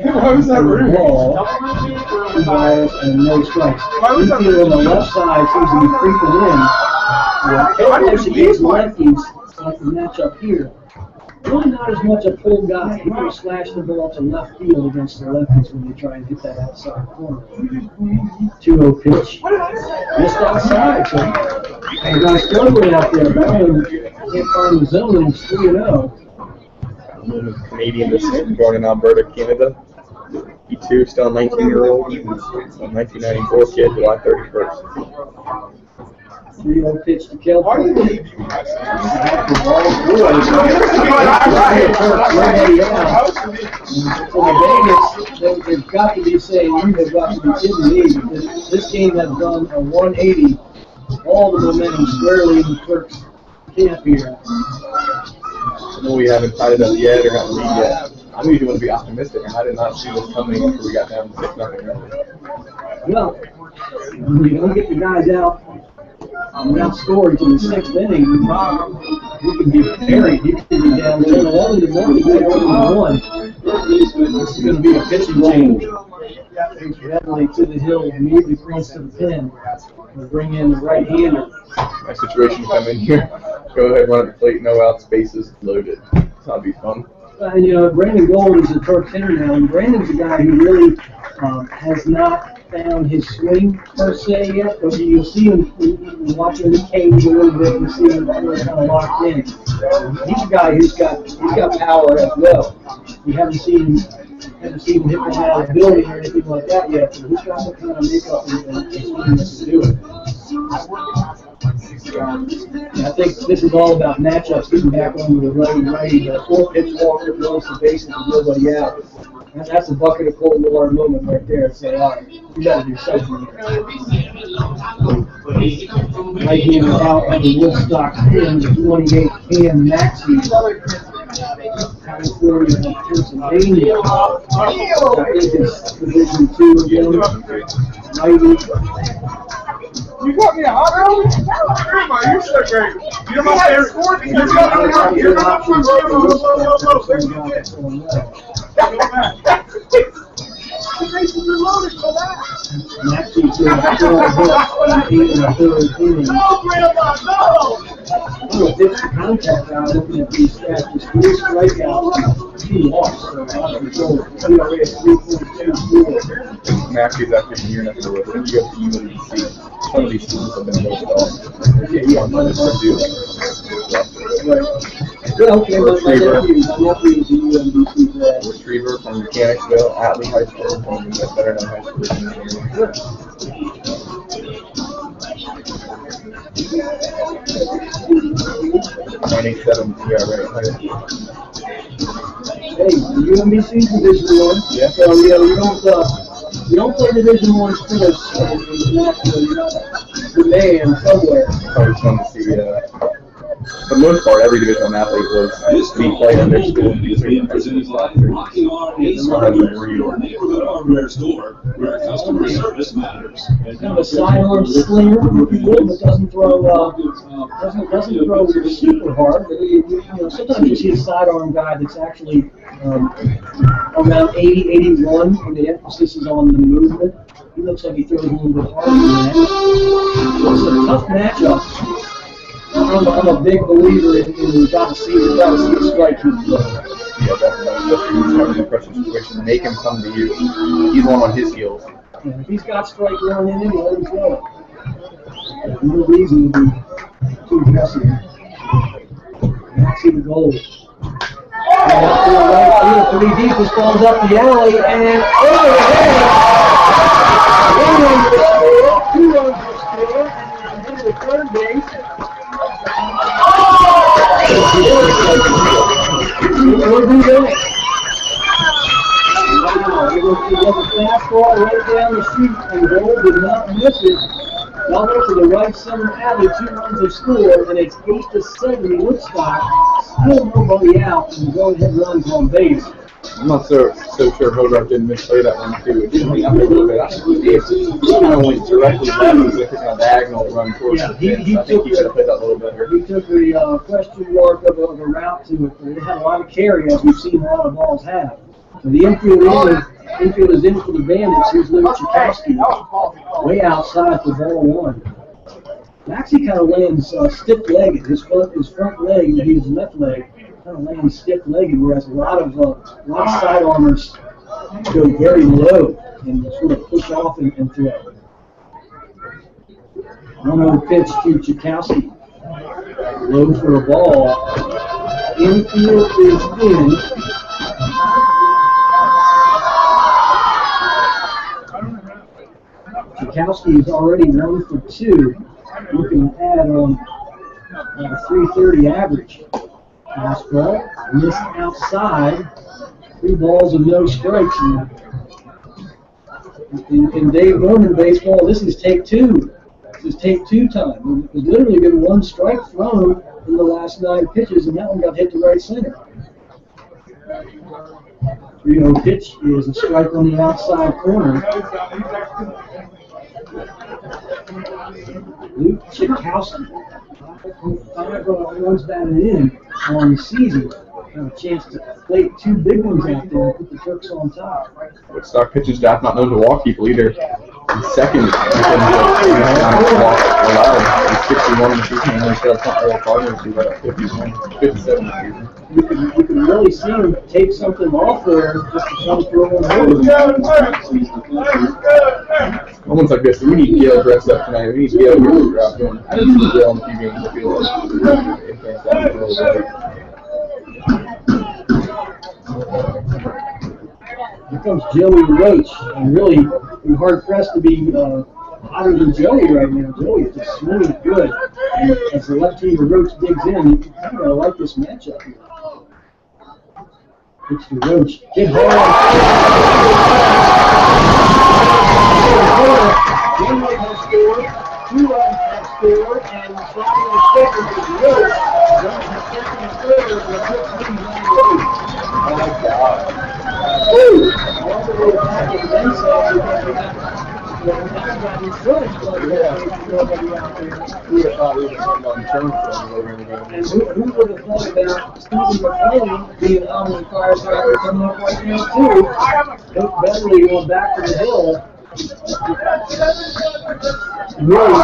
Why was that rude? Ball, 2 balls and no strikes. Infield on the left side seems to be creeping in. Kelfleisch against lefties, like the matchup here. Really not as much a pull guy. He can slash the ball to left field against the lefties when they try and hit that outside corner. 2-0 pitch. Missed outside. So the guy's struggling out there. Bowman can't find the zone and it's 3-0. Canadian descent, born in Alberta, Canada. He too, still a 19-year-old. He's a 1994 kid, July 31st. 3-0 pitch to Kelfleisch. So the Bandits, they've got to be saying, they've got to be kidding me. This game has done a 180. All the momentum squarely in the Turks camp here. I know we haven't tied it up yet or gotten lead yet. I'm usually going to be optimistic, and I did not see this coming after we got down to 6-0 early. Well, when you don't get the guys out without scoring to the 6th inning, you can be buried. You can be down 10-11 to 1, you can be 1. This is going to be a pitching change. He's readily to the hill, immediately fronts to the pin. We'll bring in the right-hander. My situation to come in here. Go ahead, run at the plate, no outs, bases loaded. That'll be fun. You know, Brandon Gold is a turf hitter now, and Brandon's a guy who really has not found his swing per se yet, but you'll see him watching the cage a little bit and see him really kind of locked in. He's a guy who's got power as well. You haven't seen him hit the out of the building or anything like that yet, but he's got some kind of makeup and experience to do it. I think this is all about matchups, getting back onto the righty. The 4-pitch walker blows the bases with nobody out. That's a bucket of cold water moment right there. So, all right, we got to do something here. Right here out of the Woodstock pin, the 28 can Maxie. California and Pennsylvania. That is his Division II again. Righty. You got me a hot round? You're so great. You're my favorite sport. You're my It's the contact guy looking at these stats. Just 3 strikeouts, 2 lost. So out of control. ERA is 3.24. Matthews after a year and a half with him. You go to UNBC. Some of these students have been really well. Okay, yeah, One minute for Duke. yeah, okay, my nephew is the UMBC grad. Retriever from Mechanicsville, Atlee High School, one of the best better known high schools in the area. 97 ERA. Hey, the UMBC's Division I. Yeah. So you don't play Division I sports in Nashville. You're not the man somewhere. Always fun to see. For the most part, every Division I athlete was being played in their school. Being presented by Rocking R Ace Hardware, your neighborhood hardware store, where customer service matters. Kind of a sidearm slinger, if you will, but doesn't throw super hard. But you know, sometimes you see a sidearm guy that's actually around 80, 81, and the emphasis is on the movement. He looks like he throws a little bit harder than that. It's a tough matchup. I'm a big believer in you got to see a strike through the play. Yeah, that's a pressure situation. Make him come to you. He's one on his heels. And if he's got strike one in him, let him go. There's no reason to be too aggressive. See the goal. And up to the right field, 3 deep, this ball's up the alley, and over the head. 1 run to score, 2 runs to score, and into the third base. Where do we go? Wow, it was a fastball right down the street, and Gold did not miss it. Double to the right center alley, 2 runs of score, and it's 8-7 Woodstock. Still nobody out, and the go-ahead runs on base. I'm not so sure Hogarth didn't misplay that one too. It didn't up a little bit. I think he kind of went directly left as if it's a diagonal run towards the fence. I think he could have played that a little better. He took the question mark of a route to it, but it had a lot of carry, as we've seen a lot of balls have. So the infield is in for the Bandits. Here's Luke Chakowski, way outside for ball 1. Maxie kind of lands stiff-legged. His front leg, his left leg, kind of lands stiff-legged, whereas a lot of sidearmers go very low and sort of push off and throw. 1-0 pitch to Chakowski. Low for a ball. Infield is in. Chakowski is already 1 for 2. Looking to add on a 330 average. Fastball, missed outside. 3 balls and no strikes. In Dave Norman baseball, this is take 2. This is take 2 time. There's literally been 1 strike thrown in the last 9 pitches, and that one got hit to right center. 3-0 pitch is a strike on the outside corner. Luke Chakowski, 5 runs batted in on the season. Have a chance to play 2 big ones out there and put the Turks on top. Woodstock pitching staff not known to walk people either. He's second in walk allowed. 61 in the season, and then Caleb Earl Cardinals do about 51, 57 in the season. You can really see him take something off there just to come through and hold. Moments like this, we need Gale dressed up tonight. We need Gale really out doing Gale on the TV in the field. Here comes Joey Roach, and really you're hard pressed to be hotter than Joey right now. Joey is just swinging good. And as the left-hander Roach digs in, you kind of like this matchup here. It's to Roach. Hit hard. Janeway has scored. 2 runs have scored. And sliding the second is Roach. Runs the second and third. And the Roach leads on the lead. Oh my God. Woo! I wonder what happened then, so we got in front. We would have thought we would have talked about insurance over in the game. And who would have thought about Stephen McClain being on the firecracker coming up right now, too? Coach Beverly going back to the hill. Really,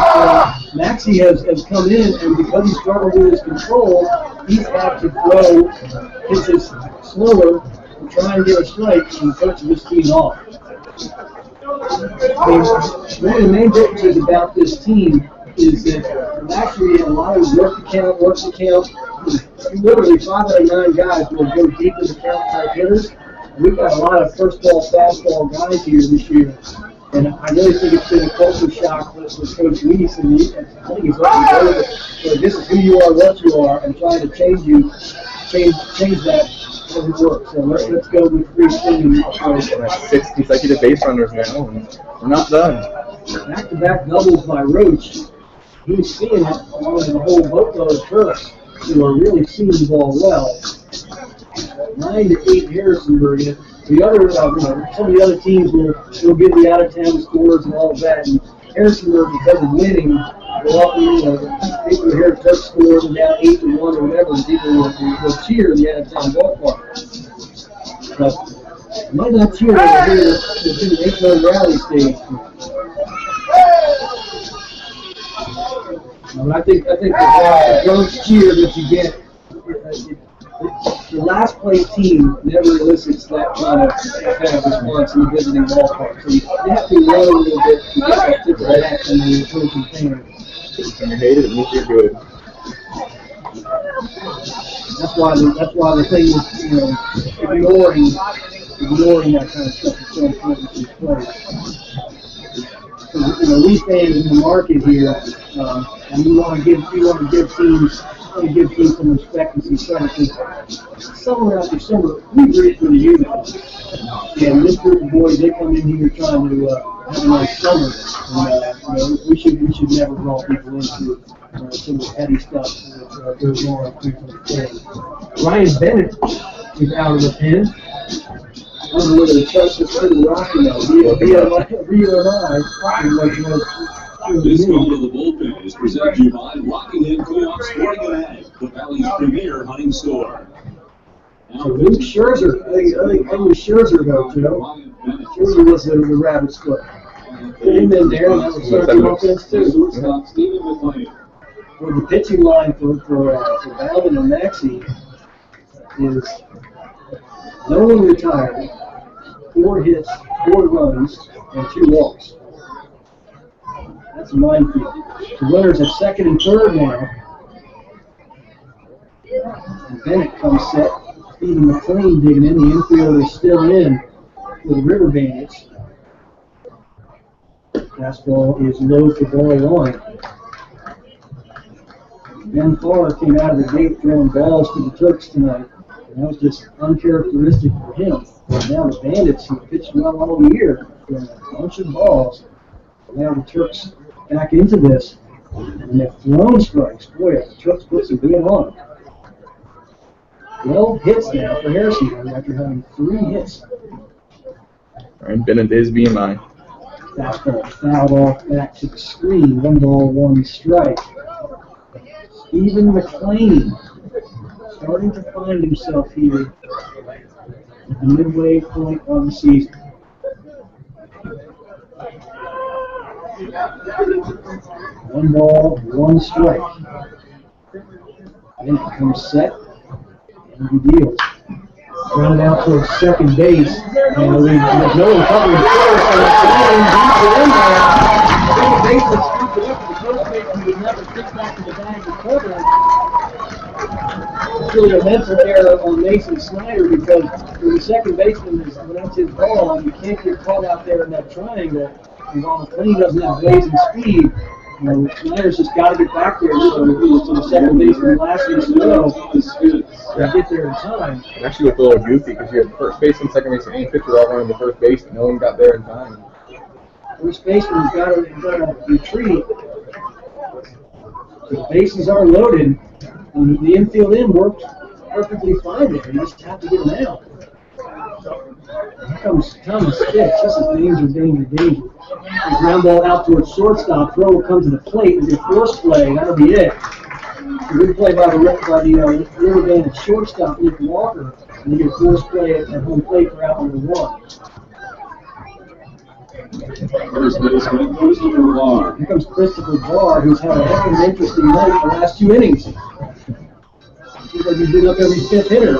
Maxie has come in, and because he struggled with his control, he's had to throw pitches slower to try and get a strike, and the coach just teed off. One of the main differences about this team is that actually a lot of work the count. Literally 5 out of 9 guys will go deep in the count type hitters. We've got a lot of first ball, fastball guys here this year. And I really think it's been a culture shock with Coach Leese, and I think he's letting go of it. So this is who you are, what you are, and trying to change that doesn't work. So let's go with free swinging. That's 6 consecutive base runners now, and we're not done. Back-to-back doubles by Roach. He's seeing it along with a whole boatload of Turks who are really seeing the ball well. 9-8 Harrisonburg. The other, some of the other teams will get the out-of-town scores and all of that. And Harrisonburg, because of winning, will often, people hear Turk scores and down 8-1 or whatever, and people will cheer in the out-of-town ballpark. But you might not cheer over here in the 8-1 rally stage. But I think the first cheer that you get, the last place team never elicits that kind of response in the visiting ballpark. So you have to run a little bit to get that tip of that action in the opposing fan. When you're hated, it means you're good. That's why the thing is, ignoring that kind of stuff is so important to play. We stand in the market here, and we want to give teams some respect and some credit. Summer after summer, we reach for the unit. And this group of boys, they come in here trying to have a nice summer. And we should never draw people into some of the petty stuff that goes on up here from the play. Ryan Bennett is out of the pen. I don't know whether the Chucks are pretty rocky now. This call to the bullpen is presented to you by Rocking In Co-op Sporting and Ag, the Valley's premier hunting store. So Luke Scherzer, I think it was Scherzer though, Joe. Scherzer was the rabbit's foot. Put him in there, and that was starting offense too. Stephen McClain. Well, the pitching line for Alvin and Maxie is no one retired, 4 hits, 4 runs, and 2 walks. That's a minefield. The runners at second and third now. And Bennett comes set. Stephen McClain digging in. The infielder is still in for the River Bandits. Fastball is low for ball 1. Ben Farr came out of the gate throwing balls to the Turks tonight. And that was just uncharacteristic for him. And now the Bandits, who pitched well all year, throwing a bunch of balls. Now the Turks back into this, and they've thrown strikes. Boy, the Turks put some good on them. 12 hits now for Harrisonburg after having 3 hits. All right, Bennett is being mine. Fastball fouled off back to the screen. 1 ball, 1 strike. Stephen McClain starting to find himself here at the midway point of the season. 1 ball, 1 strike. Then it comes set, and he deals. Grounded out towards second base, and there's no one covering first, and it's beats it in there. Second baseman scoops it up, and the first baseman would never stick back to the bag to cover it. It's really a mental error on Mason Snyder, because when the second baseman is, when that's his ball, you can't get caught out there in that triangle. And while McLean doesn't have blazing speed, Snyder's just got to get back there so the second baseman last is slow to get there in time. It actually looked a little goofy because you had first baseman, second baseman, and pitcher all running to first base, but no one got there in time. First baseman's got to retreat. The bases are loaded, and the infield in worked perfectly fine there. You just have to get them out. Here comes Thomas Fitch. This is danger, danger, danger. The ground ball out towards shortstop. Throw will come to the plate with your force play. That'll be it. A good play by the River Bandits shortstop, Nick Walker, and then your force play at home plate for out number 1. Here comes Christopher Barr, who's had a heck of an interesting night the last 2 innings. Seems like he's been up every 5th hitter.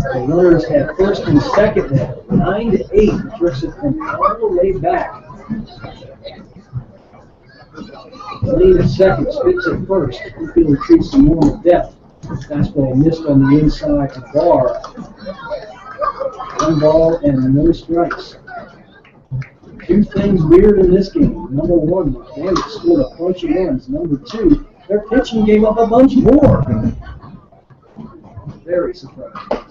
The runners had first and second now, 9-8. Drifts it from all the way back. Lead at second, spits at first. Infield retreats to normal depth. Fastball missed on the inside to Barr. 1 ball and no strikes. 2 things weird in this game. Number 1, the Bandits scored a bunch of runs. Number 2, their pitching gave up a bunch more. Very surprising.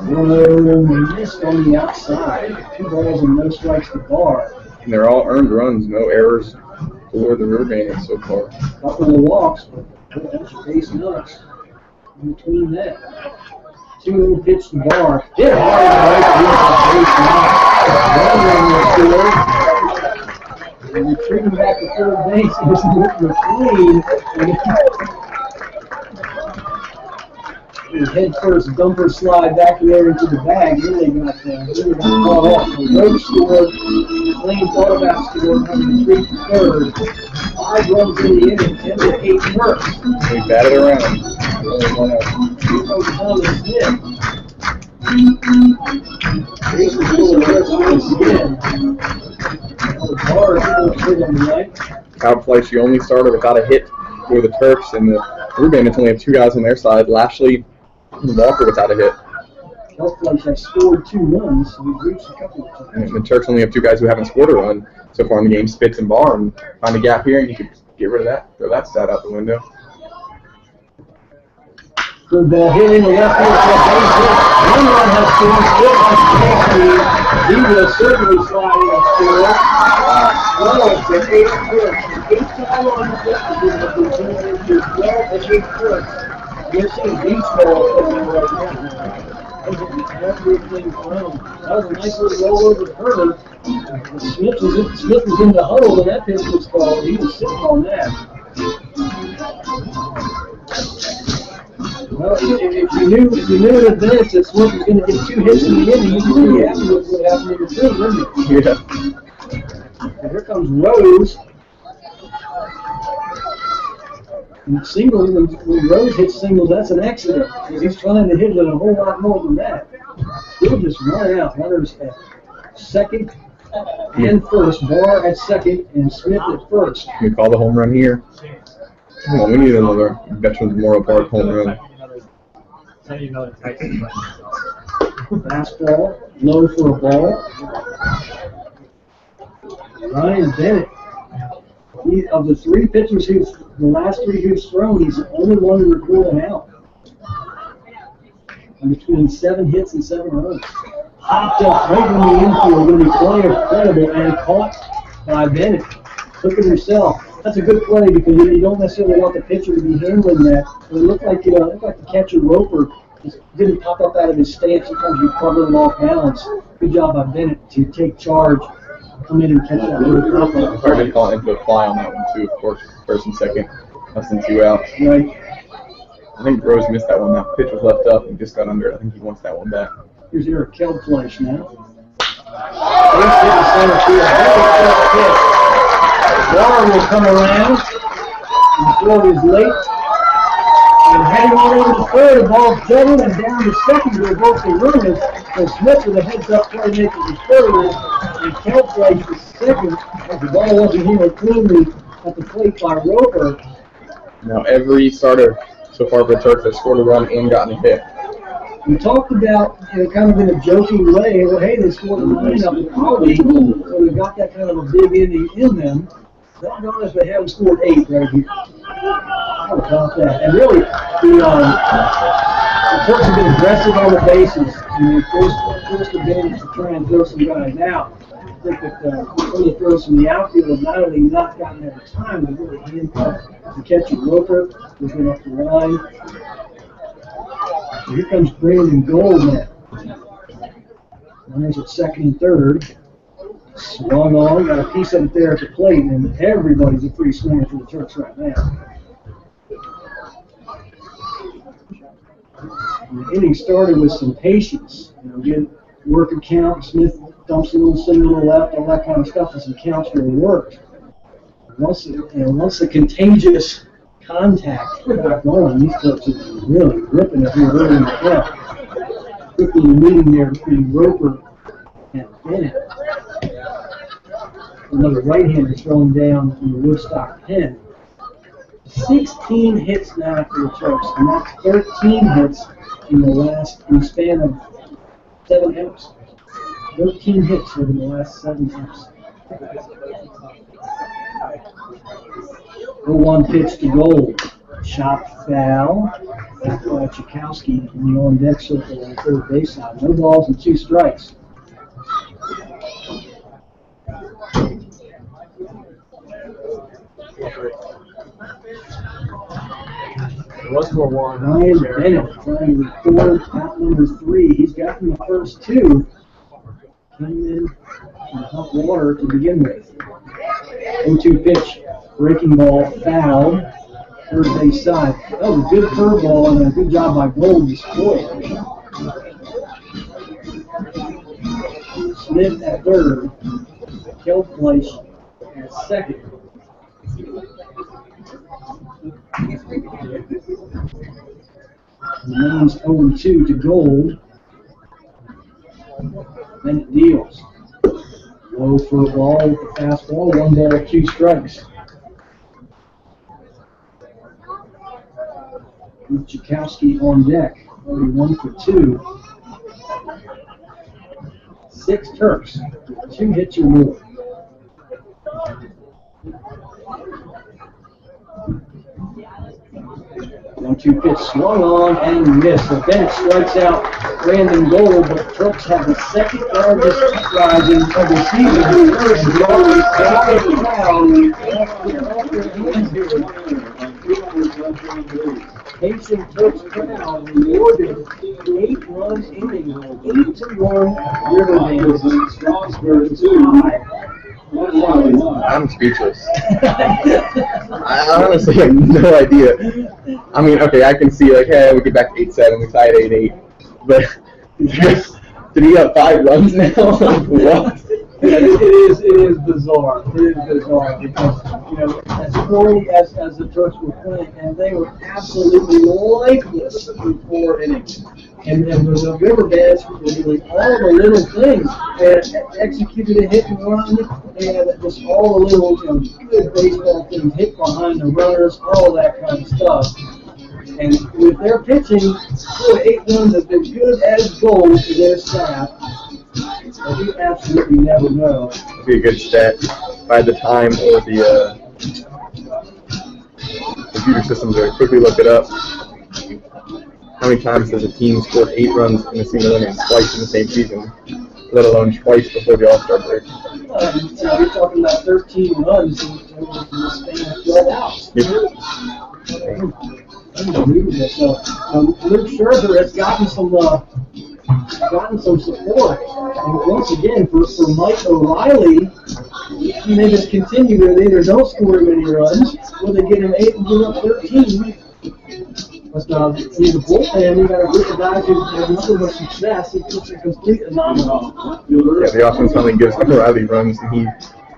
Missed on the outside. 2 balls and no strikes to Barr. And they're all earned runs, no errors for the River Bandits so far. A couple of walks, but a bunch of base knocks in between that. 2-0 pitch to Barr. Hit hard right. And retreating back to third base is McLean. Head first dumper slide back there into the bag. Really got caught off. The Roach scored. McLean thought about scoring, having to retreat to third. 5 runs in the inning, 10-8 first. We batted around. Here comes Thomas Smith. Bases full of runs again. Barr is still hit on the right. Cow Fleisch, she only started without a hit for the Turks, and the River Bandits only have 2 guys on their side. Lashley and Walker without a hit. Cow Fleisch has scored 2 runs, so we've reached a couple of times. And the Turks only have 2 guys who haven't scored a run so far in the game, Spitz and Barr, and find a gap here, and you could get rid of that, throw that stat out the window. Good ball hit in the left field for a base hit. 1 run has scored. Still has speed. He will certainly slide in and score. 12 to 8 first. 8 runs have been turned into 12 to 8 first. You're seeing beach ball coming right now. Everything around. That was a nice little roll over the curve. Smith was in the huddle when that pitch was called. He was sitting on that. Well, if you knew in advance that Smith was going to get 2 hits in the inning, you'd be pretty happy with what happened in the field, wouldn't you? Yeah. And here comes Rose. And singles, when Rose hits singles, that's an accident. Because he's trying to hit it a whole lot more than that. He'll just run out. Runners at second and first. Barr at second and Smith at first. We call the home run here. Come on, we need another Veterans Memorial Park home run. Fastball, low for a ball. Ryan Bennett. Of the 3 pitchers the last 3 who've thrown, he's the only one to record an out. And between 7 hits and 7 runs. Hopped up right in the infield, going to be playing credible and caught by Bennett. Look at yourself. That's a good play because you don't necessarily want the pitcher to be handling that. It looked like the catcher Roper just didn't pop up out of his stance. Sometimes you cover him off balance. Good job by Bennett to take charge, come in and catch that little pop up. Probably did call it into a fly on that one too, of course. First and second, less than 2 out. Right. I think Rose missed that one. That pitch was left up and just got under it. I think he wants that one back. Here's Eric Keldfleisch now. First hit to center field. Very quick pitch. Waller will come around. The throw is late. And heading on over to third, the ball's juggled and down to second where both the runners. So Smith with a heads-up play makes it to third, and Kelp plays to second as the ball wasn't handled cleanly at the plate by Roper. Now every starter so far for the Turks has scored a run and gotten a hit. We talked about, kind of in a joking way, well, hey, they scored a line up in Albany, so they got that kind of a big inning in them. Not notice they haven't scored 8 right here. How about that? And really, the Turks have been aggressive on the bases. And they forced the Bandits to try and throw some guys out. I think that some of the throws from the outfield have not only not gotten there time, but really handcuffed the catcher Roper, who's been up the line. So here comes Brandon Gold now. Runners at second and third. Swung on, got a piece of it there at the plate, and everybody's a free swinger for the Turks right now. And the inning started with some patience. Get work a count. Smith dumps a little single to the left, all that kind of stuff, and some counts really worked. Once the contagious contact got going, these Turks are really ripping it here early in the count. Quickly meeting there between Roper and Bennett. Another right-hander throwing down from the Woodstock pen. 16 hits now for the Turks, and that's 13 hits in the span of 7 innings. 13 hits over the last 7 innings. 0-1 pitch to Gold. Shot foul. Back by Chakowski in the on-deck circle on the third base side. No balls and 2 strikes. What's more one? Ryan Bennett trying to record out number 3. He's gotten the first 2. Came in hot water to begin with. 0-2 pitch, breaking ball, foul, third base side. That was a good curveball and a good job by Gold to score it. Smith at third. Kelp plays at second. And then he's 0-2 to Gold. Then it deals. Low for a ball with the fastball, 1 ball, 2 strikes. Chakowski on deck, only 1 for 2. 6 Turks, 2 hits or more. 1-2 pitch swung on and missed. So Bennett strikes out Brandon Gold, but the Turks have the second largest uprising of the season. And the already second round Pacing Turks crowd rewarded 8-run inning, 8-1 River Bandits. Strasburg 2. I'm speechless. I honestly have no idea. I mean, okay, I can see like, hey, we get back to 8-7, we tied 8-8, but to be up 5 runs now, what? It is bizarre. It is bizarre because, as poorly as the Turks were playing, and they were absolutely lifeless in 4 innings. And the River Bandits were doing all the little things. They had executed a hit and run. They had just all the little good baseball things, hit behind the runners, all that kind of stuff. And with their pitching, 8 runs have been good as gold for their staff. But you absolutely never know. It'd be a good stat by the time or the computer systems are quickly look it up. How many times has a team scored 8 runs in a single inning twice in the same season, let alone twice before the All-Star break? You're talking about 13 runs in the span of 12 outs. Yep. Unbelievable. So Luke Scherzer has gotten some support. And once again, for Mike O'Reilly, they just continue to either don't score him any runs, or they get him 8 and give up 13. But with the bullpen, we got a group of guys who have not so much success. It's a complete anomaly. Yeah, the offense finally gives O'Reilly runs, and he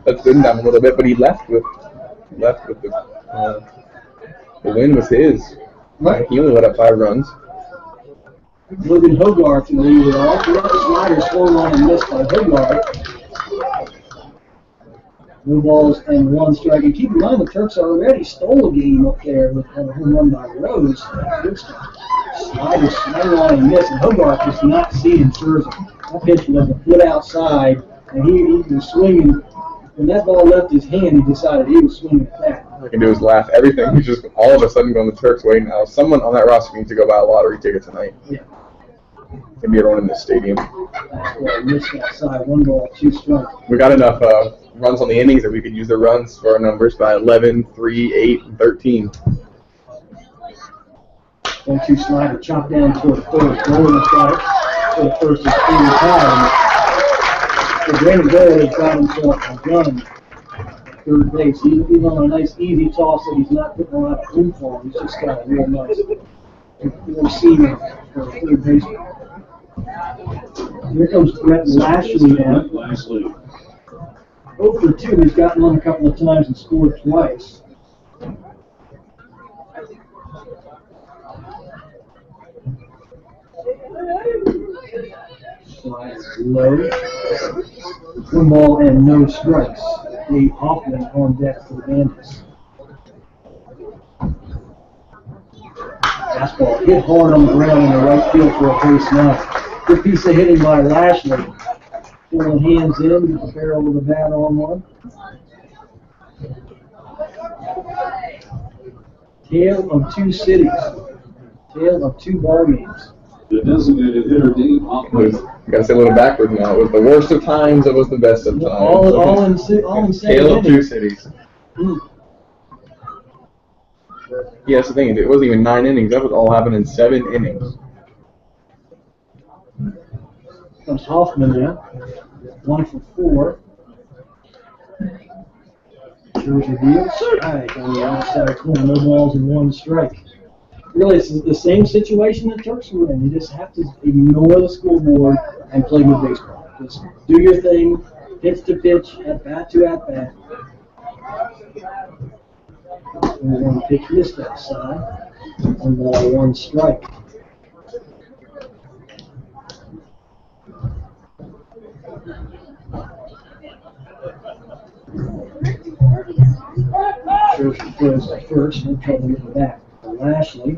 lets them down a little bit, but he left with the win was his. Right. He only let up 5 runs. Logan Hogarth to lead it off. The other slider swung on and missed by Hogarth. No balls and 1 strike. And keep in mind, the Turks already stole a game up there with a home run by Rose. Slider swung on and missed, and Hogarth was not seeing Scherzer. That pitch was a foot outside, and he was swinging. When that ball left his hand, he decided he was swinging at that. All he can do is laugh. Everything. He's just all of a sudden going the Turks' way now. Someone on that roster needs to go buy a lottery ticket tonight. Yeah. Maybe everyone in this stadium. Well, missed outside. 1 ball, 2 strikes. We got enough runs on the innings that we could use the runs for our numbers by 11, 3, 8, and 13. 1-2 slider chopped down toward first. Rolling strike. So the first is 3 retired. So Brandon Boyle has got himself a gun at third base. He's on a nice easy toss that he's not putting a lot of room for. He's just got a real nice seam for a third baseman. Here comes Brett Lashley now. 0 for 2. He's gotten on a couple of times and scored twice. Slider low. 1 ball and no strikes. Dave Hoffman on deck for the Bandits. Fastball hit hard on the ground in the right field for a base knock. Good piece of hitting by Lashley. Pulling hands in, get the barrel of the bat on one. Tale of 2 cities. Tale of 2 ball games. The designated hitter, Dave Hoffman. You got to say a little backward now. It was the worst of times. It was the best of times. All in 7 Tale of 2 innings. cities. Yeah, that's the thing. It wasn't even 9 innings. That was all happening in 7 innings. Comes Hoffman now. 1 for 4. Scherzer deals. Strike on the outside corner. No balls and 1 strike. Really, it's the same situation the Turks were in. You just have to ignore the scoreboard and play good baseball. Just do your thing, pitch to pitch, at bat to at bat. And 1 pitch missed outside. 1 ball, 1 strike. Scherzer throws to first, no trouble getting back. Lashley.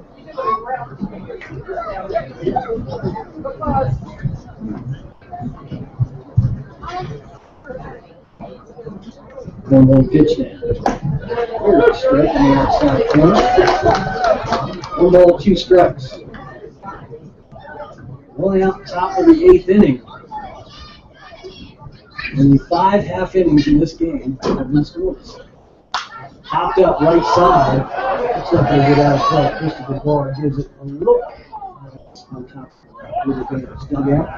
One pitch now. Strike on the outside corner. 1 ball, 2 strikes. Only out top of the 8th inning. Only 5 half innings in this game have been scoreless. Popped up right side. Looks like they get out of play. Christopher Barr gives it a look. On top of the dugout.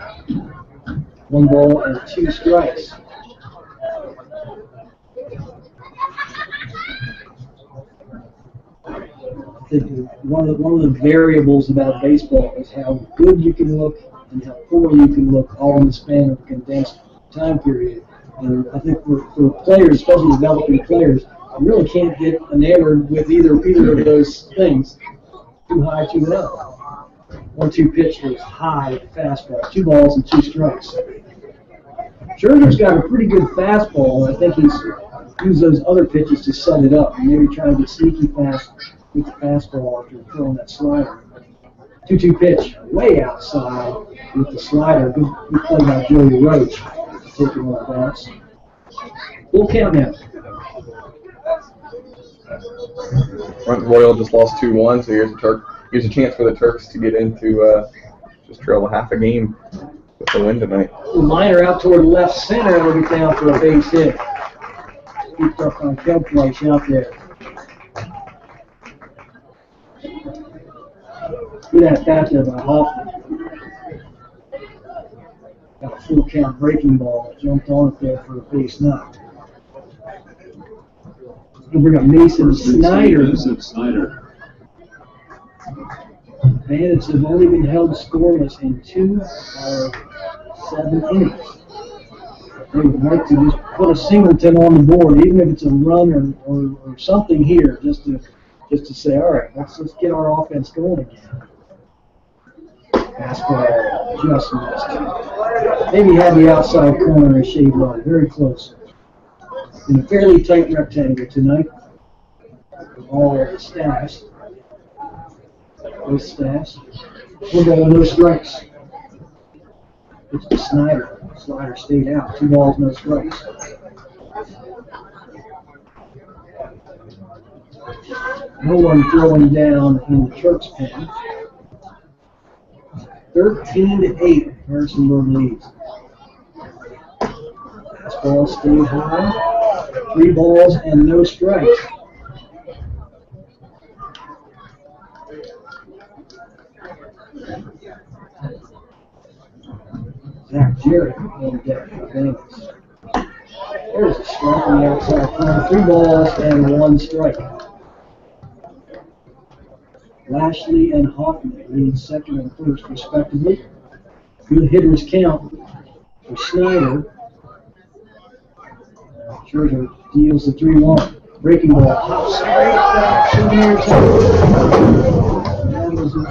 1 ball and 2 strikes. I think one of the variables about baseball is how good you can look and how poor you can look all in the span of a condensed time period. And I think for players, especially developing players, you really can't get enamored with either of those things. Too high, too low. 1-2 pitch was high fastball. 2 balls and 2 strikes. Scherzer's got a pretty good fastball. I think he's used those other pitches to set it up. Maybe trying to get sneaky fast with the fastball after throwing that slider. 2-2 pitch way outside with the slider. Good play by Joey Roach. Taking on the bounce. Full count now. Front Royal just lost 2-1, so here's a chance for the Turks to get into just trail a half a game with the win tonight. Liner out toward left center, and it'll be down for a base hit. Keeps up on Kemp place out there. Good at bat there by Hoffman. Got a full count breaking ball. Jumped on it there for a base knock. We'll bring up Mason Snyder. Mason Snyder. Bandits have only been held scoreless in 2 of 7 innings. They would like to just put a singleton on the board, even if it's a run or something here, just to say, all right, let's get our offense going again. Fastball just missed. Maybe had the outside corner a shade low, very close. In a fairly tight rectangle tonight. All staffs. Both staffs. No strikes. It's to Snyder. Snyder stayed out. 2 balls, no strikes. No one throwing down in the Turks' pen. 13-8. Harrisonburg leads. Fastball stayed high. 3 balls and no strikes. Zach Jarrett on deck for Bandits. There's a strike on the outside corner. 3 balls and 1 strike. Lashley and Hoffman lead second and first, respectively. Good hitters count for Snyder. Scherzer deals the 3-1. Breaking ball. Hop straight back to near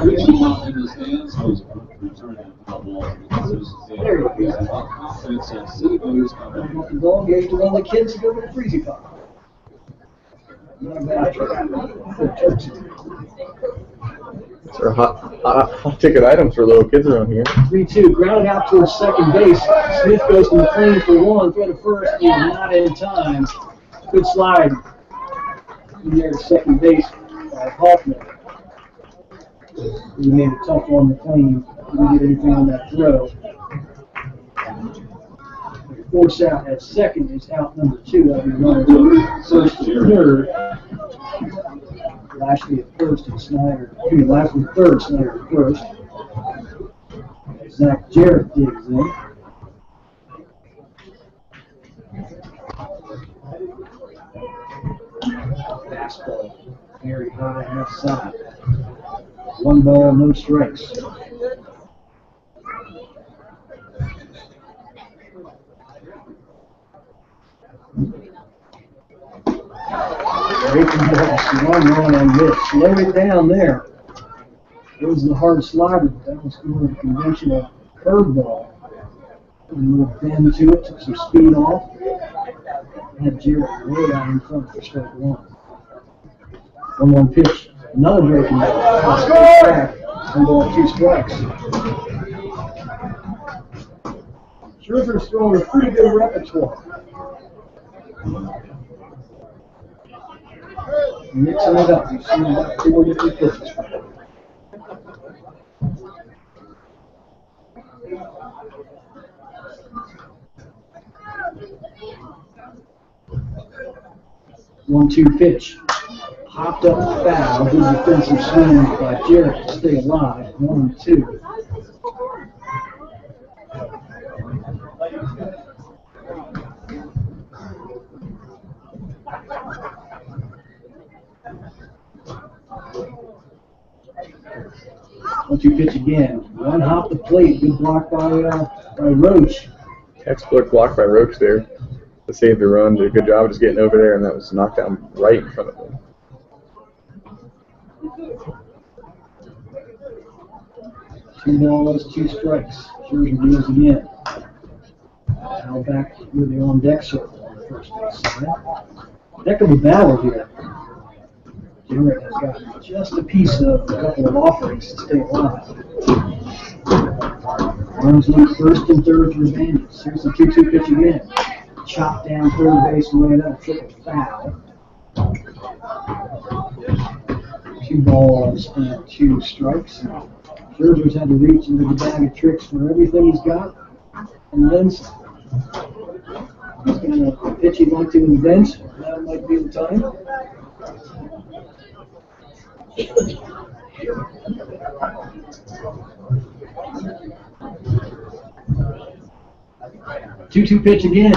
Reaching out in his hands was returning that ball. There you go. Confidence and City Voters come in. The ball gave to one of the kids to go to the freezy pop. Not bad. These are hot ticket items for little kids around here. 3-2, grounded out towards second base. Smith goes to McLean for 1, throw to first, and not in time. Good slide in there to second base by Hoffman. He made it tough on McLean. Didn't get anything on that throw. Force out at second is out number 2. That'll be runner first and third. Lashley at first and Snyder. Lashley at third, Snyder at first. Zach Jarrett digs in. Fastball very high outside. 1 ball, no strikes. Breaking ball, 1 run on this. Slow it down there. It was the hard slider, but that was more of a conventional curveball. A little bend to it, took some speed off. Had Jarrett way out in front for strike 1. 1-1 pitch. Another breaking ball. Back. 1 ball, 2 strikes. Scherzer's throwing a pretty good repertoire. Mixing it up. You've seen about 4 different pitches. 1-2 pitch. Popped up the foul. Good defensive swing by Jarrett to stay alive. 1-2. One-two pitch again. One hop the plate. Good block by Roach. Textbook block by Roach there to save the run. Did a good job of just getting over there, and that was knocked down right in front of him. 2 balls, 2 strikes. Scherzer deals again. Now back with the on-deck circle on the first base side. Heck of a battle here. Jarrett has got just a piece of a couple of offerings to stay alive. Runs lead first and third for the Bandits. Here's the 2-2 pitch again. Chopped down third base away. That'll triple foul. 2 balls and 2 strikes. Scherzer's had to reach into the bag of tricks for everything he's got, and then some. He's got a pitch he'd like to invent. That might be the time. Two-two pitch again.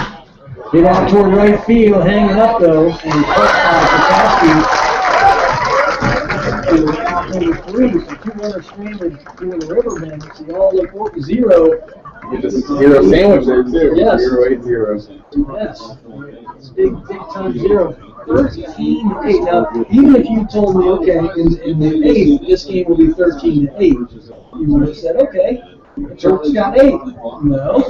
Hit out toward right field, hanging up though, and caught by Patowski. number 3, so 2 runners stranded doing the river bandits. They all look 0. You just zero sandwich there too. Yes. 0-8-0. Yes. Big time 0. 13-8. Now, even if you told me, okay, in the 8th, this game will be 13-8, you would have said, okay, the Turks got 8. No.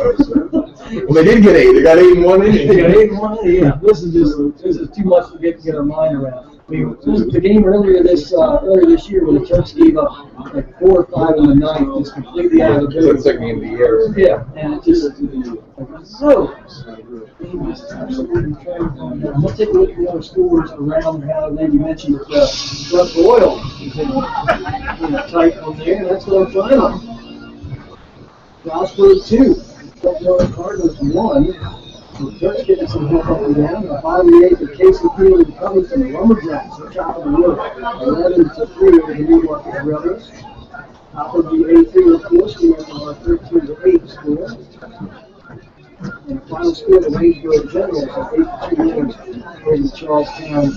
Well, they did get 8. They got 8 in 1 inning. They got 8 in 1 inning. Yeah. This is too much to get our mind around. I mean, this was the game earlier this year where the Turks gave up like 4 or 5 in the ninth, just completely out of the It's the second game of the year. Yeah, and it just so. We'll take a look at the other scores around how then you mentioned that Russ Oil is in tight on there, and that's our final. Frostburg 2, Frostburg Cardinals 1. The Turks getting some help up and down. The bottom of the 8th, the Casey Field and Covington, the Lumberjacks are top of the wood. 11-3 over the Newmarket Brothers. Top of the 8th here, of course, we have our 13-8 score. And the final score, the Waynesboro Generals are 8-2 wins over the Charlestown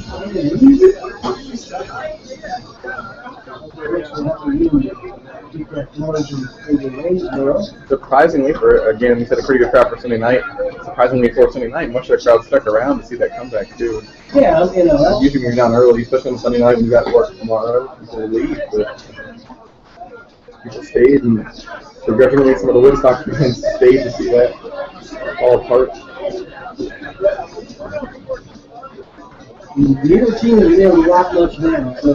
keep that margin over Waynesboro. Surprisingly, for again, we said a pretty good crowd for Sunday night. Surprisingly, for Sunday night, much of the crowd stuck around to see that comeback too. Yeah, you know. That's, usually when you're down early, especially on Sunday night when you got work tomorrow, people leave. But people stayed, and begrudgingly, some of the Woodstock fans stayed to see that all apart. Neither team has been able to rock much now, so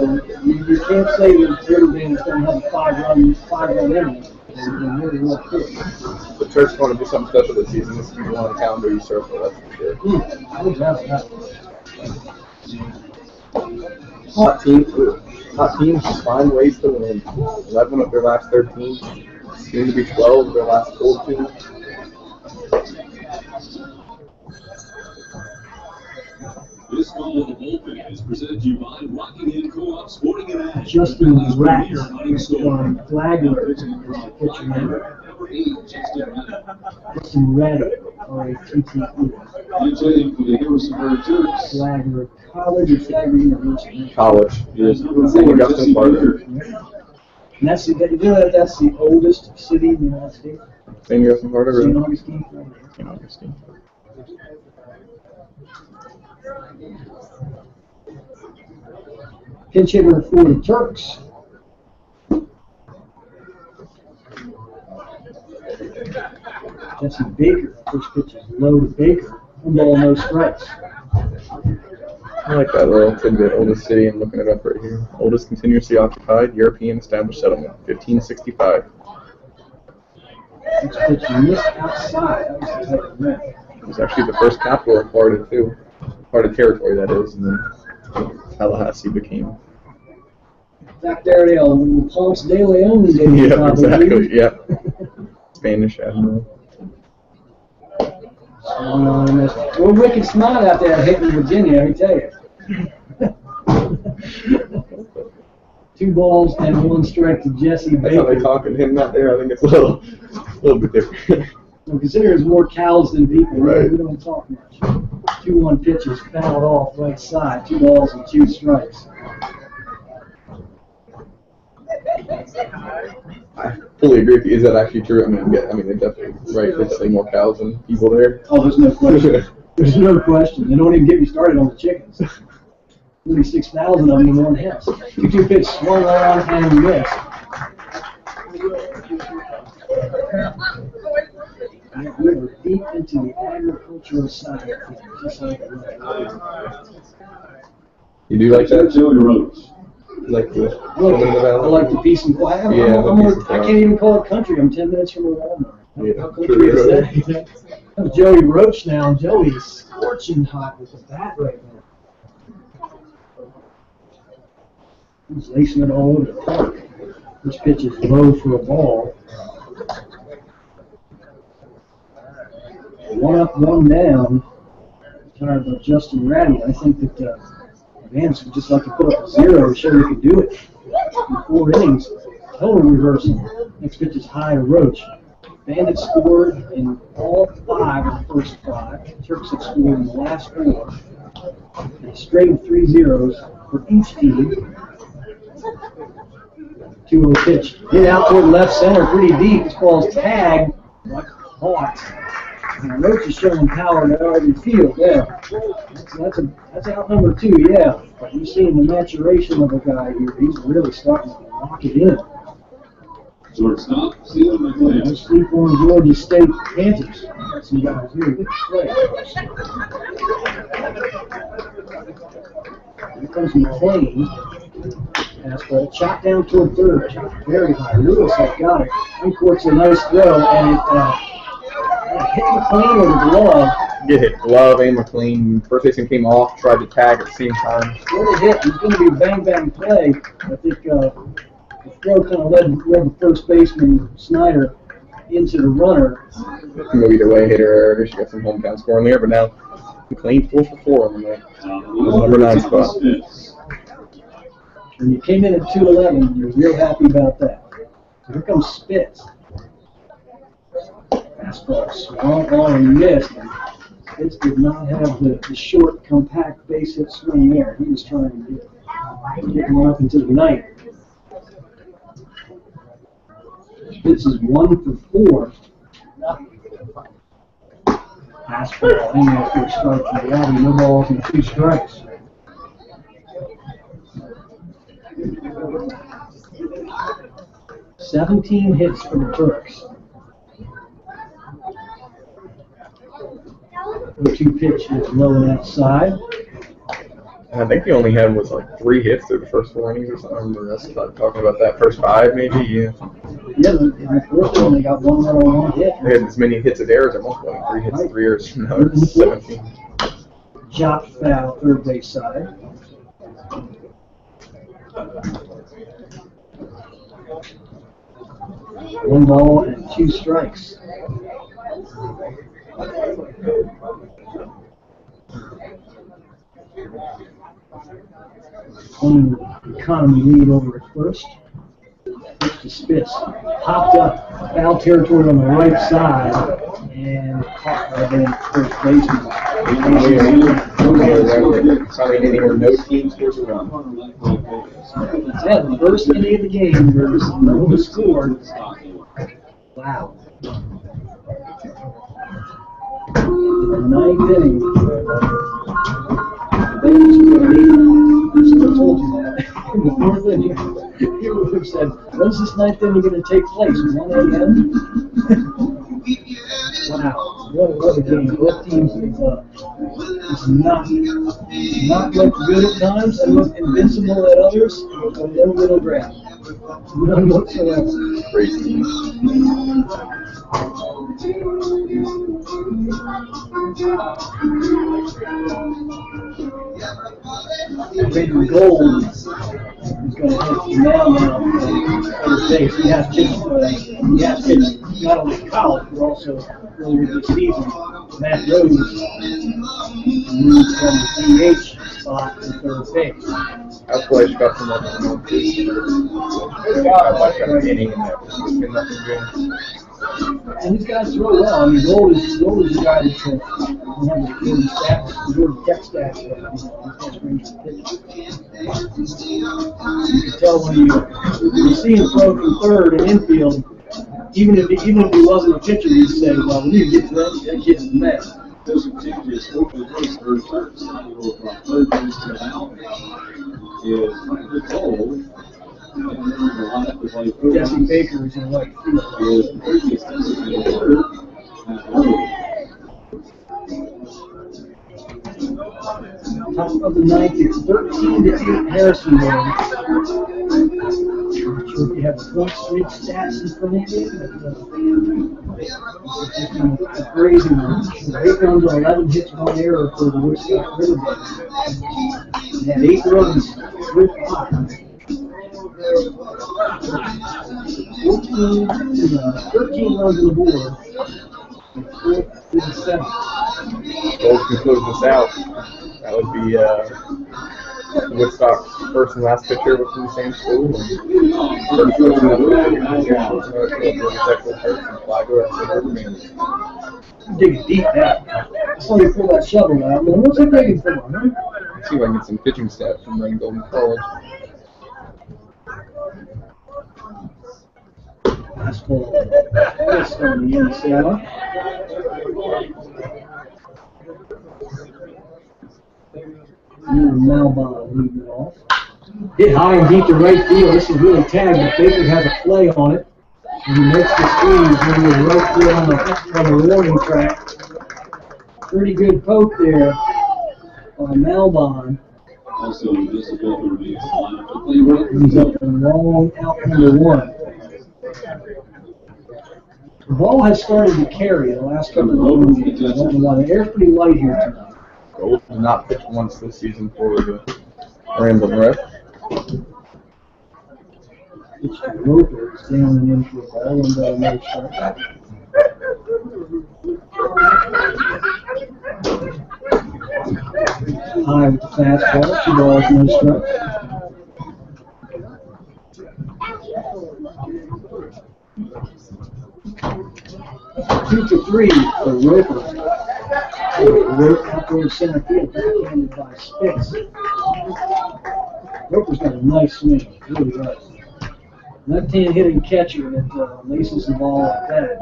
you can't say that River Bandits don't have a 5-run inning. They've been really well quick. The Turks want to do something special this season. This is one on the calendar you circle, that's for sure. No doubt about it. Hot teams find ways to win. 11 of their last 13, soon to be 12 of their last 14. This call of the bullpen is presented to you by Rockingham Co-op Sporting and Ag. Justin Rack on Flagler is the pitcher number. Number 8, Justin Rack. Justin Raddick, R-A-T-T-E. Pitching for the Harrisonburg Turks. Flagler College or Flagler University? College. Is number St. 4, Augustine Jesse Barber. Baker. And that's that's the oldest city in the United States. St. Augustine Barber. St. Augustine. St. Augustine. Pinch hitter for the Turks. Jesse Baker. First pitch is low to Baker. 1 ball, no strikes. I like that little tidbit. Oldest city, I'm looking it up right here. Oldest continuously occupied European established settlement, 1565. First pitch missed outside. That was the type of man. It was actually the first capital in Florida, too. Florida territory, that is, and then Tallahassee became. Back there, they all Ponce de Leon days. Yeah, exactly. Yeah. Spanish admiral. Well, wicked smart out there hitting Virginia, I tell you. 2 balls and 1 strike to Jesse Baker. That's how they talk, and him not there. I think it's a little bit different. Well, consider there's more cows than people. Right. We don't talk much. 2-1 pitches fouled off right side. 2 balls and 2 strikes. I fully agree with you. Is that actually true? I mean, they're definitely right. There's definitely more cows than people there. Oh, there's no question. There's no question. They don't even get me started on the chickens. 36,000 of them in one house. 2-2 pitch swung around and missed. We were deep into the agricultural side. Just like You do like that? Joey Roach. Like the I like the peace and quiet. I can't even call it country. I'm 10 minutes from a Walmart. Yeah, How country is that? That's Joey Roach now. Joey is scorching hot with the bat right now. He's lacing it all over the park. This pitch is low for a ball. 1 up, 1 down. Tired of Justin Ratty. I think that Bandits would just like to put up a 0 to show they could do it. In 4 innings, total reversal. Next pitch is high to Roach. Bandits scored in all 5 of the first 5. Turks have scored in the last 4. And a straight of 3 zeros for each team. 2-0 pitch. Hit out toward left center, pretty deep. This ball's tagged. Hawk. And Roach is showing power to already field. Yeah. That's out number 2, yeah. But you're seeing the maturation of a guy here. He's really starting to lock it in. Shortstop, Steven McLean. Let's sleep on Georgia State Panthers. Some guys here. Good play. Here comes McLean. Fastball, shot down toward third. Shot very high. Lewis has got it. Uncourt's a nice throw, and it hit McLean with a glove. Get hit glove and McLean. First baseman came off, tried to tag at the same time. What a hit. It's going to be a bang play. I think the throw kind of led the first baseman, Snyder, into the runner. It can go either way, hit or error. I guess you got some hometown scoring there, but now McLean 4 for 4 on the night. Number 9 spot. When you came in at 211, you're real happy about that. Here comes Spitz. Fastball swung on and missed. Spitz did not have the short, compact base hit swing there. He was trying to get him up into the night. Spitz is 1 for 4. Fastball in there for a strike from Rowdy. No balls and 2 strikes. "17 hits for the Turks." The 2 pitch is low and outside. And I think he only had was like 3 hits through the first 4 innings or something. I remember us talking about that first 5 maybe. Yeah. Yeah, in the fourth one they got 1 run on 1 hit. They had as many hits as errors at one point. 3 hits, 3 errors. Now it's 17. Chop foul, third base side. One ball and 2 strikes. Clean economy lead over at first. Pitch to Spitz. Popped up, foul territory on the right side, and caught by the first baseman. Probably inning where no team scores a run. Yeah, the first inning of the game, there's no score. Wow. The 9th inning. The Bandits were at 8. I told you that. In the 4th inning, you would have said, when's this 9th inning going to take place? 1 a.m.? Wow. What a game. Both teams have not looked good at times and looked invincible at others, and no middle ground. None whatsoever. Crazy. Raven Gold is going to hit now first base. He has pitched not only college, but also earlier this season. Matt Rose moved from the DH spot to third base. That's why he got from up to the inning in there. Nothing good. And these guys throw well. I mean, Gold is a guy that can have the good stats, good tech stats. You can tell when you see him throw from third and infield, even if he wasn't a pitcher, you'd say, well, we need to get to that kid's the next. There's some changes. Hopefully, first third base to now is Franklin Cole. Jesse Baker is in right field. Top of the 9th, it's 13-8 Harrisonburg. I'm not sure if you have point streak stats in front of you, but it's a crazy one. 8 runs on 11 hits, 1 error for the Woodstock Riverbed. They had 8 runs with 5. 13 runs on the board. 4th to the 7th. Gold can close this out. That would be Woodstock's first and last pitcher within the same school. And first Digging deep now. That's why you pull that shovel out. Well, what's it digging for, huh? See if I can get some pitching stats from Rain Golden College. Fastball. That's on the inside. Malbon leading it off. Hit high and deep to right field. This is really tagged, but Baker has a play on it. And he makes the squeeze when he was right there on the warning track. Pretty good poke there by Malbon. Also, just a ball remains alive to play with. He's up and long out number 1. The ball has started to carry the last couple of games. I don't know why. The air's pretty light here tonight. Gold did not pitch once this season for the Ramblin' Rep. Pitch to Roper. It's down and in for a ball and no strike. High with the fastball. 2 balls, no strike. 2-3 for Roper. Roper out towards center field, backhanded by Spitz. Roper's got a nice swing, really does. Left-hand hitting catcher that laces the ball like that.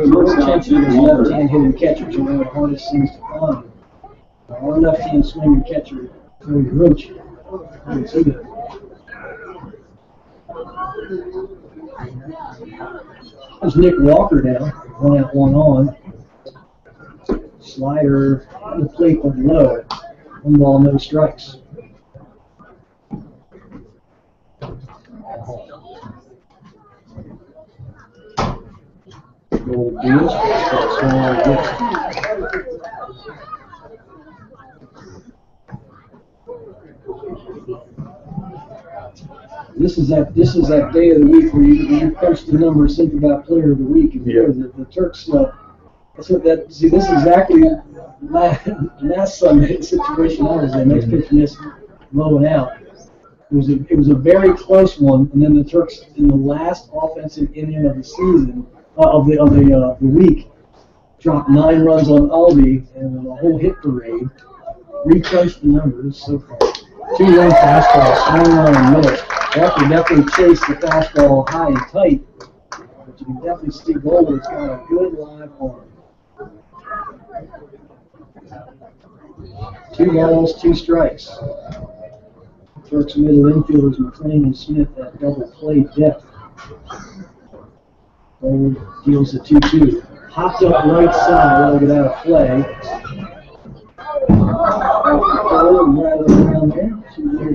More attention to left-hand hitting catchers are one of the hardest things to find. Our left-hand swinging catcher, Cody Roach, I can see that. There's Nick Walker now, 1 out, 1 on. Slider on the plate but low. 1 ball, no strikes. Gold deals. This is that day of the week where you post the numbers, think about player of the week, and the Turks. This is exactly last Sunday the situation I was in. Next pitch missed, low and out. It was a very close one, and then the Turks in the last offensive inning of the season of the week dropped 9 runs on Aldi and a whole hit parade. Recrunched the numbers so far. 2-1 fastball, swung on and missed. Walker definitely chased the fastball high and tight, but you can definitely see Goldberg's got a good live arm. 2 balls, 2 strikes. Turks middle infielders McLean and Smith at double play depth. Gold deals the 2-2. Hopped up right side, let him get out of play. Rather around there.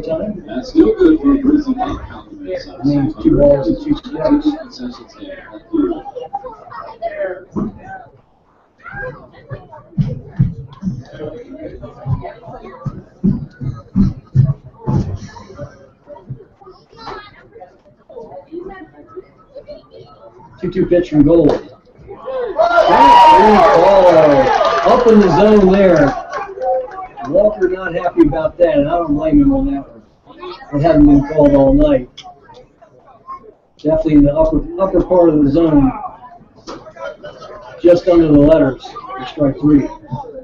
Time. That's still good for a Grizzly compliment. Names 2 balls and 2 strikes. 2-2 pitch from Gold. Up in the zone there. Walker not happy about that, and I don't blame him on that one. It hadn't been called all night. Definitely in the upper part of the zone, just under the letters for strike 3.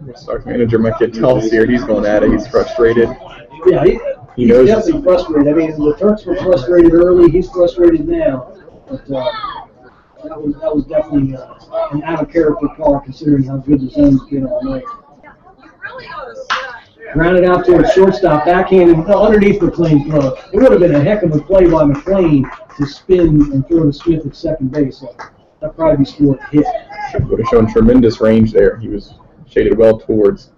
Woodstock manager might get tossed here. He's going at it. He's frustrated. Yeah, he's knows definitely frustrated. I mean, the Turks were frustrated early. He's frustrated now. But that was definitely an out-of-character call considering how good the zone's been all night. Grounded out towards shortstop, backhanded underneath McLean's throw. It would have been a heck of a play by McLean to spin and throw to Smith at second base. So that probably scored a hit. Would have shown tremendous range there. He was shaded well towards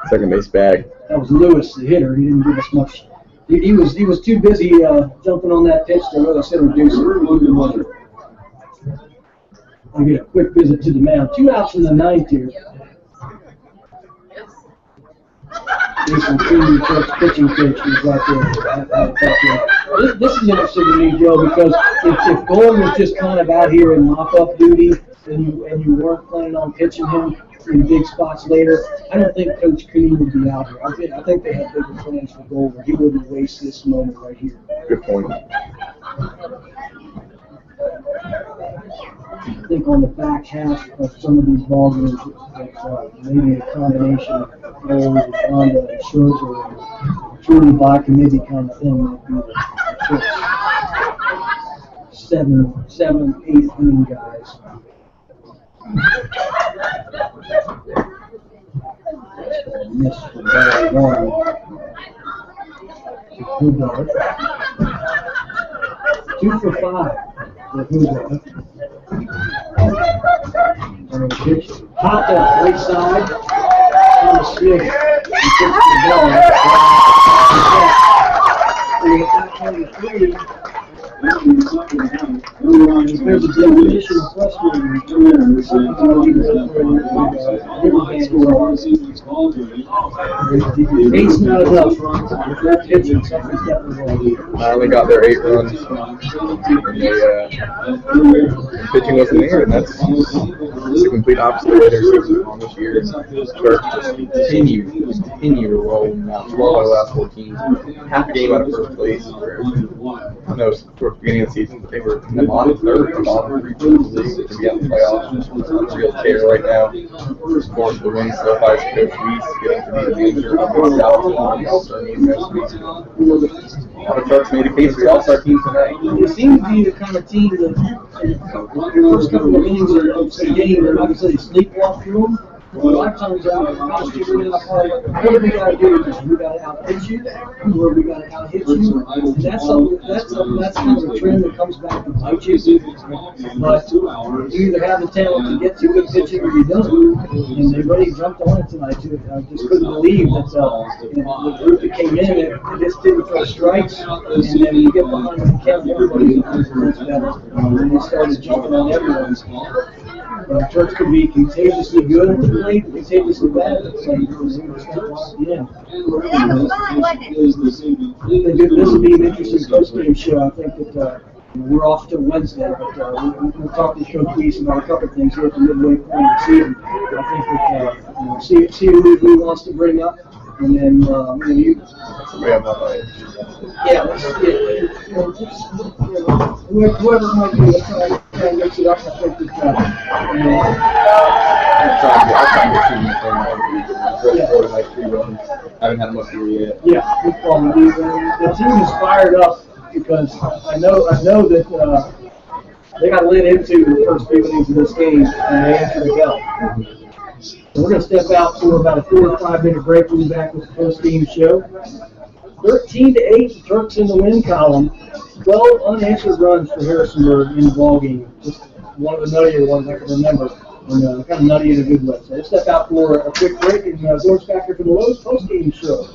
second base bag. That was Lewis, the hitter. He didn't give us much. He was too busy jumping on that pitch to really reduce it. I'll get a quick visit to the mound. 2 outs in the 9th here. Jason Keeney, Turks pitching coach, was right there. This is interesting to me, Joe, because if Gold was just kind of out here in mop-up duty and you weren't planning on pitching him in big spots later, I don't think Coach Keeney would be out here. I think they had bigger plans for Gold, where he wouldn't waste this moment right here. Good point. I think on the back half of some of these ball games, maybe a combination of Gold and Honda and Scherzer and Trudy Bach committee kind of thing might be the choice. seven, eighth inning guys. Miss for ball one. Hogarth. 2 for 5 for Hogarth. And a pitch popped up right side. Thomas Smith. He gets the ball. There's a definition of frustrating. Eight's not enough. Finally got their 8 runs. And pitching wasn't there, and that's the complete opposite of the way their season's gone this year. Sharks just continue to roll now. 12 out of the last 14. Half a game out of first place. I know it's towards the beginning of the season, but they were in the bottom third, the bottom 3 teams in the league to be out in the playoffs. It's a real tear right now. Of course, the win so far is Coach Weiss getting to be the manager of the South All-Star game next week. A lot of Sharks made a case for the All-Star team tonight. It seems to be the kind of team that the first couple of innings of the game, they're not going to say sleepwalk through them. A lot of times out, what do we got to do? We got to out-pitch you, or we got to out-hit you. And that's kind of a trend that comes back and bites you. But you either have the talent to get to good pitching or you don't. And they really jumped on it tonight too. I just couldn't believe that the group that came in, they just didn't throw strikes, and then you get behind the count, everybody was better. And they started jumping on everyone. Turks could be contagiously good at the plate, contagiously bad at the plate. This will be an interesting post-game show. I think that we're off to Wednesday, but we'll talk to Coach Weiss about a couple things here at the midway point of the season. I think that see who he wants to bring up, and then you. Yeah, whoever might be, let's try and mix it up. I think that, I'll try and get 2 minutes on like 3 runs. I haven't had much here yet. Yeah, good call. The team is fired up because I know that they got lit into the first few innings of this game and they answered the bell. So we're going to step out for about a 4 or 5 minute break. We'll be back with the post-game show. 13-8, the Turks in the win column. 12 unanswered runs for Harrisonburg in the ball game. Just one of the nuttier ones I can remember, and kind of nutty in a good way. So let's step out for a quick break, and George back here for the Lowe's post-game show.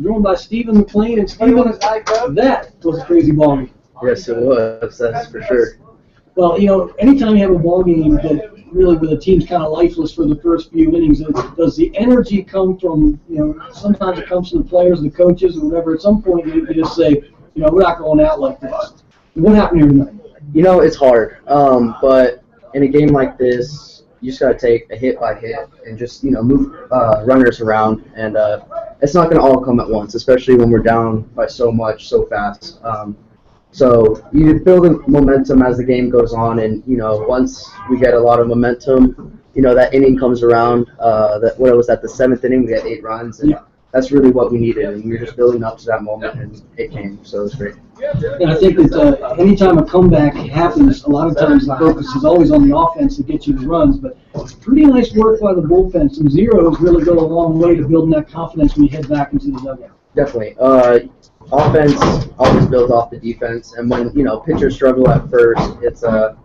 joined by Stephen McLean. And Stephen, that was a crazy ball game. Yes, it was. That's for sure. Well, you know, anytime you have a ball game that really where the team's kind of lifeless for the first few innings, does the energy come from, you know, sometimes it comes from the players, the coaches, or whatever. At some point, you just say, you know, we're not going out like this. What happened here tonight? You know, it's hard. But in a game like this, you just got to take a hit by hit and just, you know, move runners around. And it's not going to all come at once, especially when we're down by so much, so fast. So you build momentum as the game goes on, and you know once we get a lot of momentum, you know that inning comes around. What was that? The 7th inning, we had 8 runs, and that's really what we needed. And we were just building up to that moment, and it came. So it was great. And I think that anytime a comeback happens, a lot of times the focus is always on the offense to get you the runs. But pretty nice work by the bullpen. Some zeros really go a long way to building that confidence when you head back into the dugout. Definitely. Offense always builds off the defense, and when you know pitchers struggle at first, it's a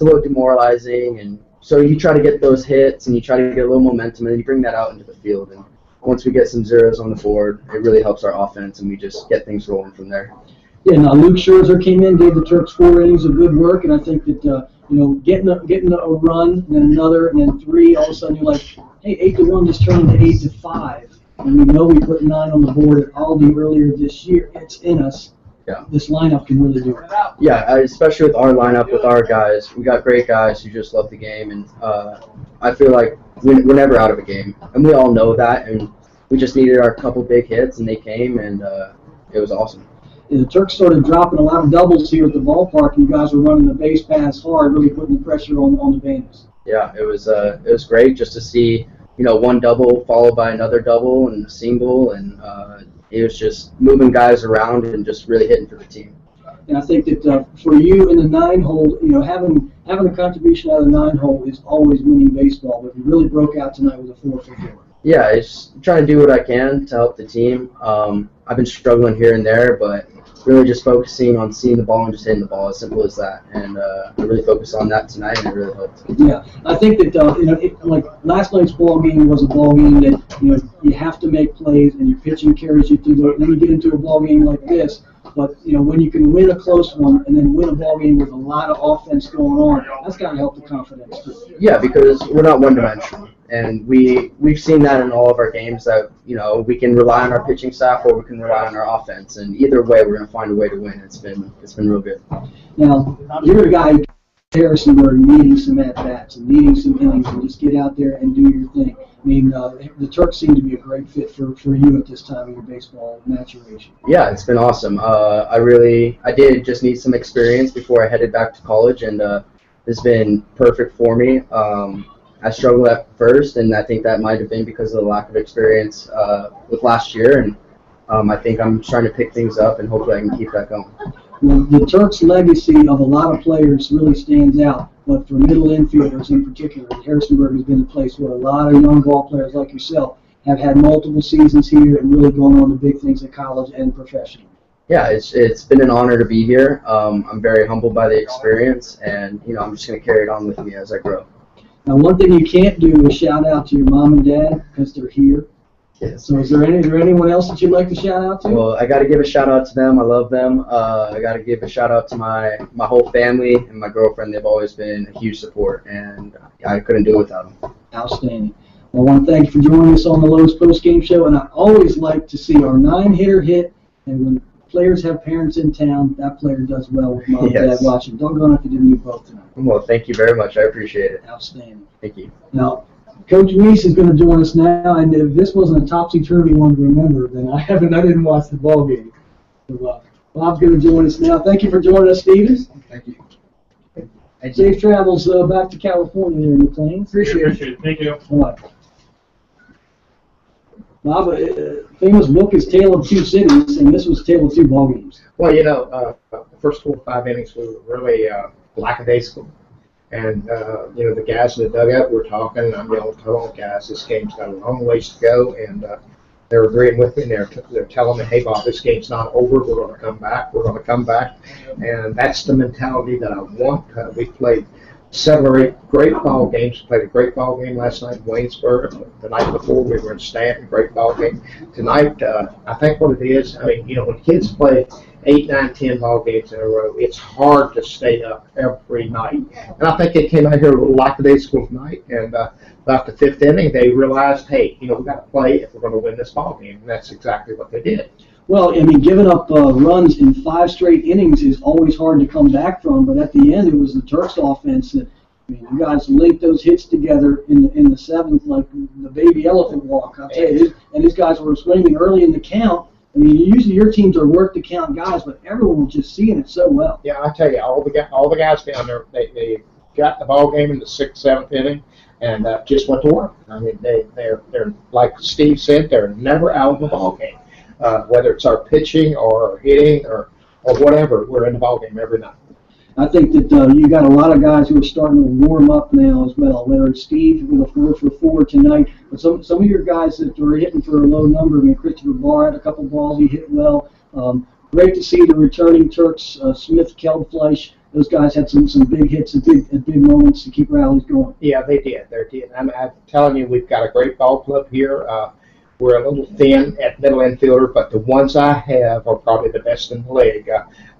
little demoralizing, and so you try to get those hits and you try to get a little momentum, and then you bring that out into the field. And once we get some zeros on the board, it really helps our offense, and we just get things rolling from there. Yeah, now Luke Scherzer came in, gave the Turks 4 innings of good work, and I think that you know getting a run, and then another, and then 3, all of a sudden you're like, hey, 8-1 just turned into 8-5. And we know we put 9 on the board at Aldi earlier this year. It's in us. Yeah. This lineup can really do it. Yeah, especially with our lineup, with our guys. We got great guys who just love the game, and I feel like we're never out of a game. And we all know that, and we just needed our couple big hits, and they came, and it was awesome. And the Turks started dropping a lot of doubles here at the ballpark, and you guys were running the base paths hard, really putting the pressure on the Bandits. Yeah, it was great just to see, you know, one double followed by another double and a single, and it was just moving guys around and just really hitting for the team. And I think that for you in the 9-hole, you know, having a contribution out of the 9-hole is always winning baseball, but you really broke out tonight with a 4-for-4. Yeah, it's trying to do what I can to help the team. I've been struggling here and there, but really just focusing on seeing the ball and just hitting the ball, as simple as that. And I really focused on that tonight, and it really helped. Yeah, I think that you know, like last night's ball game was a ball game that you know you have to make plays, and your pitching carries you through. Then you get into a ball game like this, but you know when you can win a close one and then win a ball game with a lot of offense going on, that's got to help the confidence too. Yeah, because we're not one-dimensional. And we've seen that in all of our games that, you know, we can rely on our pitching staff or we can rely on our offense. And either way, we're going to find a way to win. It's been real good. Now, you're a guy who Harrisonburg needing some at-bats and needing some innings and just get out there and do your thing. I mean, the Turks seem to be a great fit for you at this time of your baseball maturation. Yeah, it's been awesome. I did just need some experience before I headed back to college, and it's been perfect for me. I struggled at first, and I think that might have been because of the lack of experience with last year, and I think I'm trying to pick things up, and hopefully I can keep that going. Well, the Turks' legacy of a lot of players really stands out, but for middle infielders in particular, Harrisonburg has been a place where a lot of young ball players like yourself have had multiple seasons here and really gone on to big things at college and professional. Yeah, it's been an honor to be here. I'm very humbled by the experience, and you know I'm just going to carry it on with me as I grow. Now, one thing you can't do is shout out to your mom and dad because they're here. Yes. So is there anyone else that you'd like to shout out to? Well, I got to give a shout out to them. I love them. I got to give a shout out to my whole family and my girlfriend. They've always been a huge support, and I couldn't do it without them. Outstanding. Well, I want to thank you for joining us on the Lowe's Post-Game Show, and I always like to see our 9-hitter hit, and when players have parents in town, that player does well with mom and dad watching. Doggone if you didn't do both tonight. Well, thank you very much. I appreciate it. Outstanding. Thank you. Now, Coach Weiss is going to join us now, and if this wasn't a topsy-turvy one to remember, then I didn't watch the ball game. So, Bob's going to join us now. Thank you for joining us, Stevens. Thank you. Safe travels back to California there in McLean. Appreciate it. Thank you. All right. Bob, famous book is Tale of Two Cities, and this was Tale of Two Ball Games. Well, you know, the first 4 or 5 innings were really lackadaisical. And, you know, the guys in the dugout were talking, and I'm yelling, come on, guys, this game's got a long ways to go. And they're agreeing with me, and they're telling me, hey, Bob, this game's not over. We're going to come back. We're going to come back. And that's the mentality that I want. We played 7 or 8 great ball games. We played a great ball game last night in Waynesburg. The night before we were in Stanton, great ball game. Tonight, I think what it is, I mean, when kids play 8, 9, 10 ball games in a row, it's hard to stay up every night. And I think they came out here a little lackadaisical tonight, and about the 5th inning, they realized, hey, we got to play if we're going to win this ball game, and that's exactly what they did. Well, I mean, giving up runs in 5 straight innings is always hard to come back from, but at the end, it was the Turks' offense that, I mean, you guys linked those hits together in the 7th like the baby elephant walk. I'll tell you, and these guys were swinging early in the count. I mean, usually your teams are work to count guys, but everyone was just seeing it so well. Yeah, I tell you, all the guys down there, they got the ball game in the 6th, 7th inning, and just went to work. I mean, they're like Steve said, they're never out of the ball game. Whether it's our pitching or hitting or whatever, we're in the ball game every night. I think that you got a lot of guys who are starting to warm up now as well. Whether it's Steve with a 4-for-4 tonight, but some of your guys that are hitting for a low number. I mean, Christopher Barr had a couple balls he hit well. Great to see the returning Turks, Smith, Keldfleisch. Those guys had some big hits at big moments to keep rallies going. Yeah, they did. I'm telling you, we've got a great ball club here. We're a little thin at middle infielder, but the ones I have are probably the best in the league.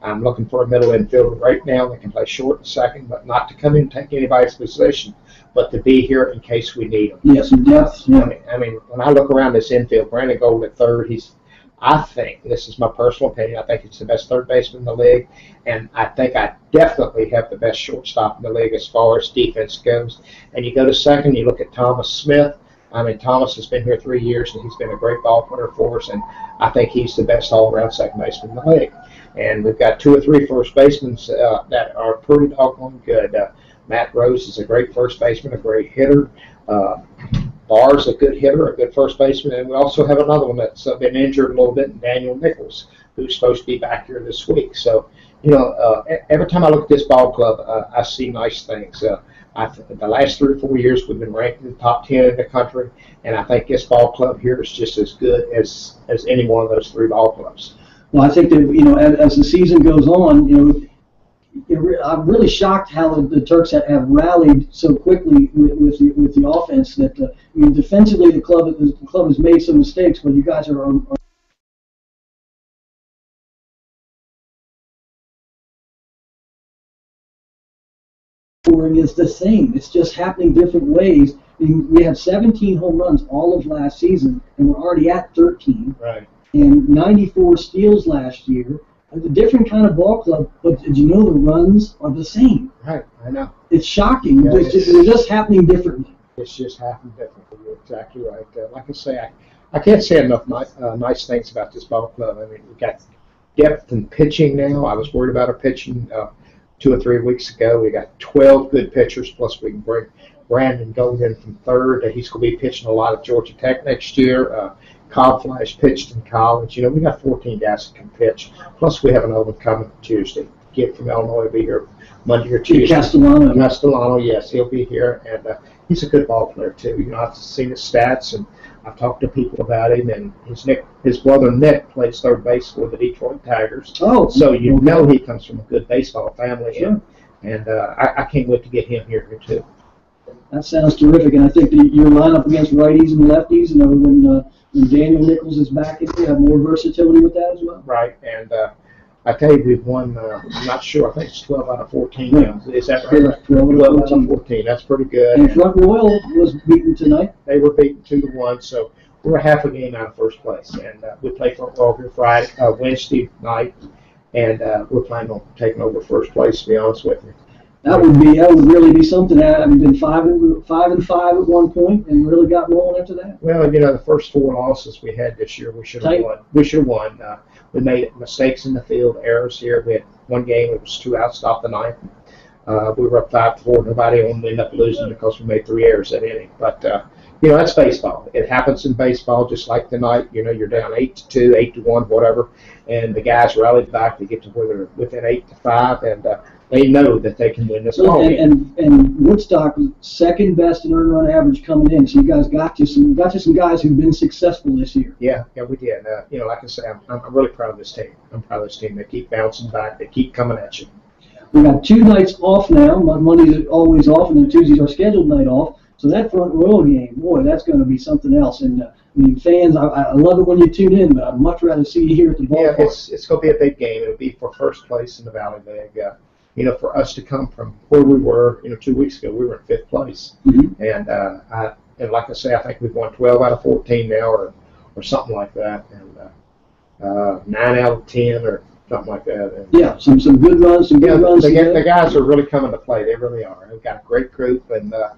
I'm looking for a middle infielder right now that can play short and second, but not to come in and take anybody's position, but to be here in case we need them. Yes, some depth. Yeah. I mean, when I look around this infield, Brandon Gold at third, I think, this is my personal opinion, I think he's the best third baseman in the league, and I think I definitely have the best shortstop in the league as far as defense goes. And you go to second, you look at Thomas Smith. I mean, Thomas has been here 3 years, and he's been a great ball player for us, and I think he's the best all-around second baseman in the league. And we've got 2 or 3 first basemen that are pretty doggone good. Matt Rose is a great first baseman, a great hitter. Barr's a good hitter, a good first baseman, and we also have another one that's been injured a little bit, Daniel Nichols, who's supposed to be back here this week. So, every time I look at this ball club, I see nice things. The last 3 or 4 years, we've been ranked in the top 10 in the country, and I think this ball club here is just as good as any one of those 3 ball clubs. Well, I think that as the season goes on, I'm really shocked how the Turks have rallied so quickly with the offense. That defensively, the club has made some mistakes, but you guys are scoring is the same. It's just happening different ways. I mean, we had 17 home runs all of last season, and we're already at 13. Right. And 94 steals last year. It's a different kind of ball club, but did you know the runs are the same? Right, I know. It's shocking. Yeah, they're just happening differently. It's just happening differently. You're exactly right. Like I say, I can't say enough nice things about this ball club. I mean, we've got depth in pitching now. I was worried about our pitching 2 or 3 weeks ago. We got 12 good pitchers, plus we can bring Brandon Gold in from third. He's going to be pitching a lot at Georgia Tech next year. Flash pitched in college. We got 14 guys that can pitch. Plus, we have another one coming Tuesday. Kid from Illinois will be here Monday or Tuesday. Castellano, yes, he'll be here, and he's a good ball player too. I've seen his stats, and I've talked to people about him. And his brother Nick plays third base for the Detroit Tigers. Oh, so he comes from a good baseball family, sure. And I can't wait to get him here too. That sounds terrific, and I think your lineup against righties and lefties, when Daniel Nichols is back, you have more versatility with that as well. Right, and I tell you, we've won, I'm not sure, I think it's 12 out of 14 now. Is that right? 12 out of 14, that's pretty good. And Front Royal was beaten tonight. They were beaten 2-1, so we're half a game out of first place. And we play Front Royal here Wednesday night, and we're planning on taking over first place, to be honest with you. That would really be something. I've been 5 and 5 at one point, and really got rolling after that. Well, the first 4 losses we had this year, we should have won. We should have won. We made mistakes in the field, errors here. We had one game that was 2 outs, stopped the 9th. We were up 5-4. Nobody ended up losing because we made 3 errors that inning. But that's baseball. It happens in baseball, just like tonight. You're down 8-2, 8-1, whatever, and the guys rallied back to get to where they're within 8-5, and they know that they can win this ball game. And Woodstock was second best in earned run average coming in. So you guys got to some guys who've been successful this year. Yeah, we did. Like I say, I'm really proud of this team. I'm proud of this team. They keep bouncing back. They keep coming at you. We got 2 nights off now. Monday's always off, and then Tuesday's our scheduled night off. So that Front Royal game, boy, that's going to be something else. And I mean, fans, I love it when you tune in, but I'd much rather see you here at the ballpark. Yeah, it's going to be a big game. It'll be for first place in the Valley League. You know, for us to come from where we were, 2 weeks ago, we were in 5th place. Mm-hmm. And like I say, I think we've won 12 out of 14 now, or something like that, and 9 out of 10, or something like that. And, yeah, some good runs, the guys are really coming to play. They really are. We've got a great group, and the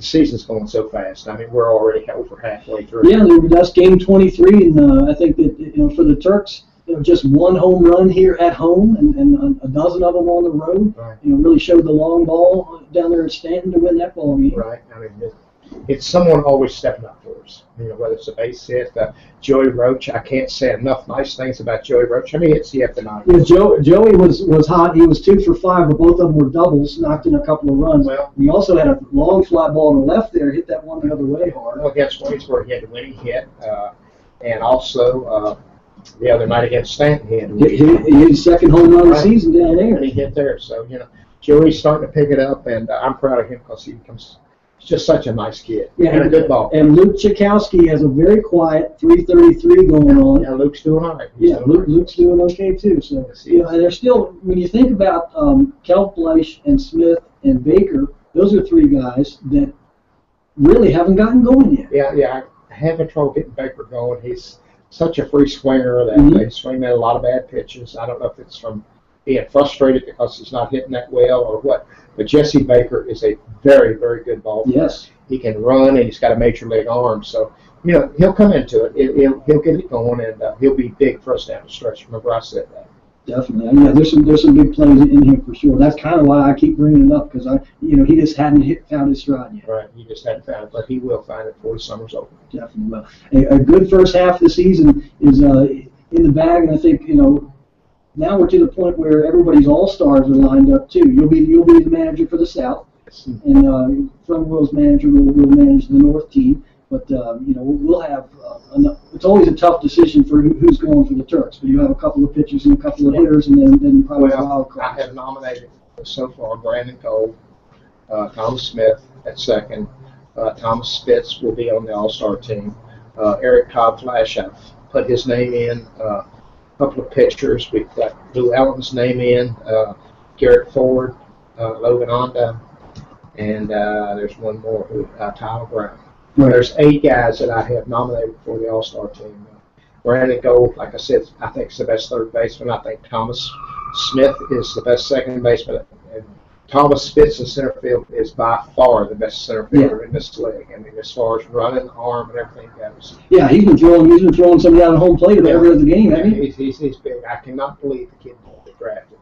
season's going so fast. I mean, we're already over halfway through. Yeah, that's game 23, and I think that for the Turks, just 1 home run here at home, and a dozen of them on the road. Right. Really showed the long ball down there at Stanton to win that ball game. Right. I mean, it's someone always stepping up for us. Whether it's a base hit, Joey Roach. I can't say enough nice things about Joey Roach. How many hits he had tonight? Yeah, Joey was hot. He was 2 for 5, but both of them were doubles, knocked in a couple of runs. Well, he also had a long fly ball on the left there, hit that one the other way hard. Well, against Waynesburg, he had the winning hit, and also the other night against Stanton, he had the winning hit. He hit his second home run of the season down there. And he hit there. So Joey's starting to pick it up, and I'm proud of him because he's just such a nice kid. Yeah, and a good ball. And Luke Chakowski has a very quiet 333 going on. Yeah, Luke's doing all right. Luke's doing okay too. So and they're still, when you think about Kelp, Bleish, and Smith and Baker, those are 3 guys that really haven't gotten going yet. Yeah, I having trouble getting Baker going. He's such a free swinger that they swing at a lot of bad pitches. I don't know if it's from being frustrated because he's not hitting that well or what. But Jesse Baker is a very, very good ball player. Yes. He can run, and he's got a major league arm. So, he'll come into it. He'll get it going, and he'll be big for us down the stretch. Remember I said that. Definitely. Yeah, there's some big plays in here for sure. That's kind of why I keep bringing it up, because he just hadn't found his stride yet. Right. He just hadn't found it, but he will find it before the summer's over. Definitely will. A good first half of the season is in the bag, and I think now we're to the point where everybody's all-stars are lined up too. You'll be the manager for the South, and Front Royal's manager will manage the North team. But we'll have it's always a tough decision for who's going for the Turks. But you have a couple of pitchers and a couple of hitters, and then probably a wild card. I have nominated so far Brandon Cole, Thomas Smith at second. Thomas Spitz will be on the All-Star team. Eric Cobb Flash, I've put his name in. Couple of pitchers. We've got Lou Allen's name in, Garrett Ford, Logan Onda, and there's one more, Tyler Brown. Right. There's 8 guys that I have nominated for the All-Star team. Brandon Gold, like I said, I think is the best third baseman. I think Thomas Smith is the best second baseman. And Thomas Spitz in center field is by far the best center fielder in this league. I mean, as far as running, arm, and everything goes. Yeah, he's been throwing somebody out of home plate every other game, hasn't he? He's big. I cannot believe the kid won't get drafted.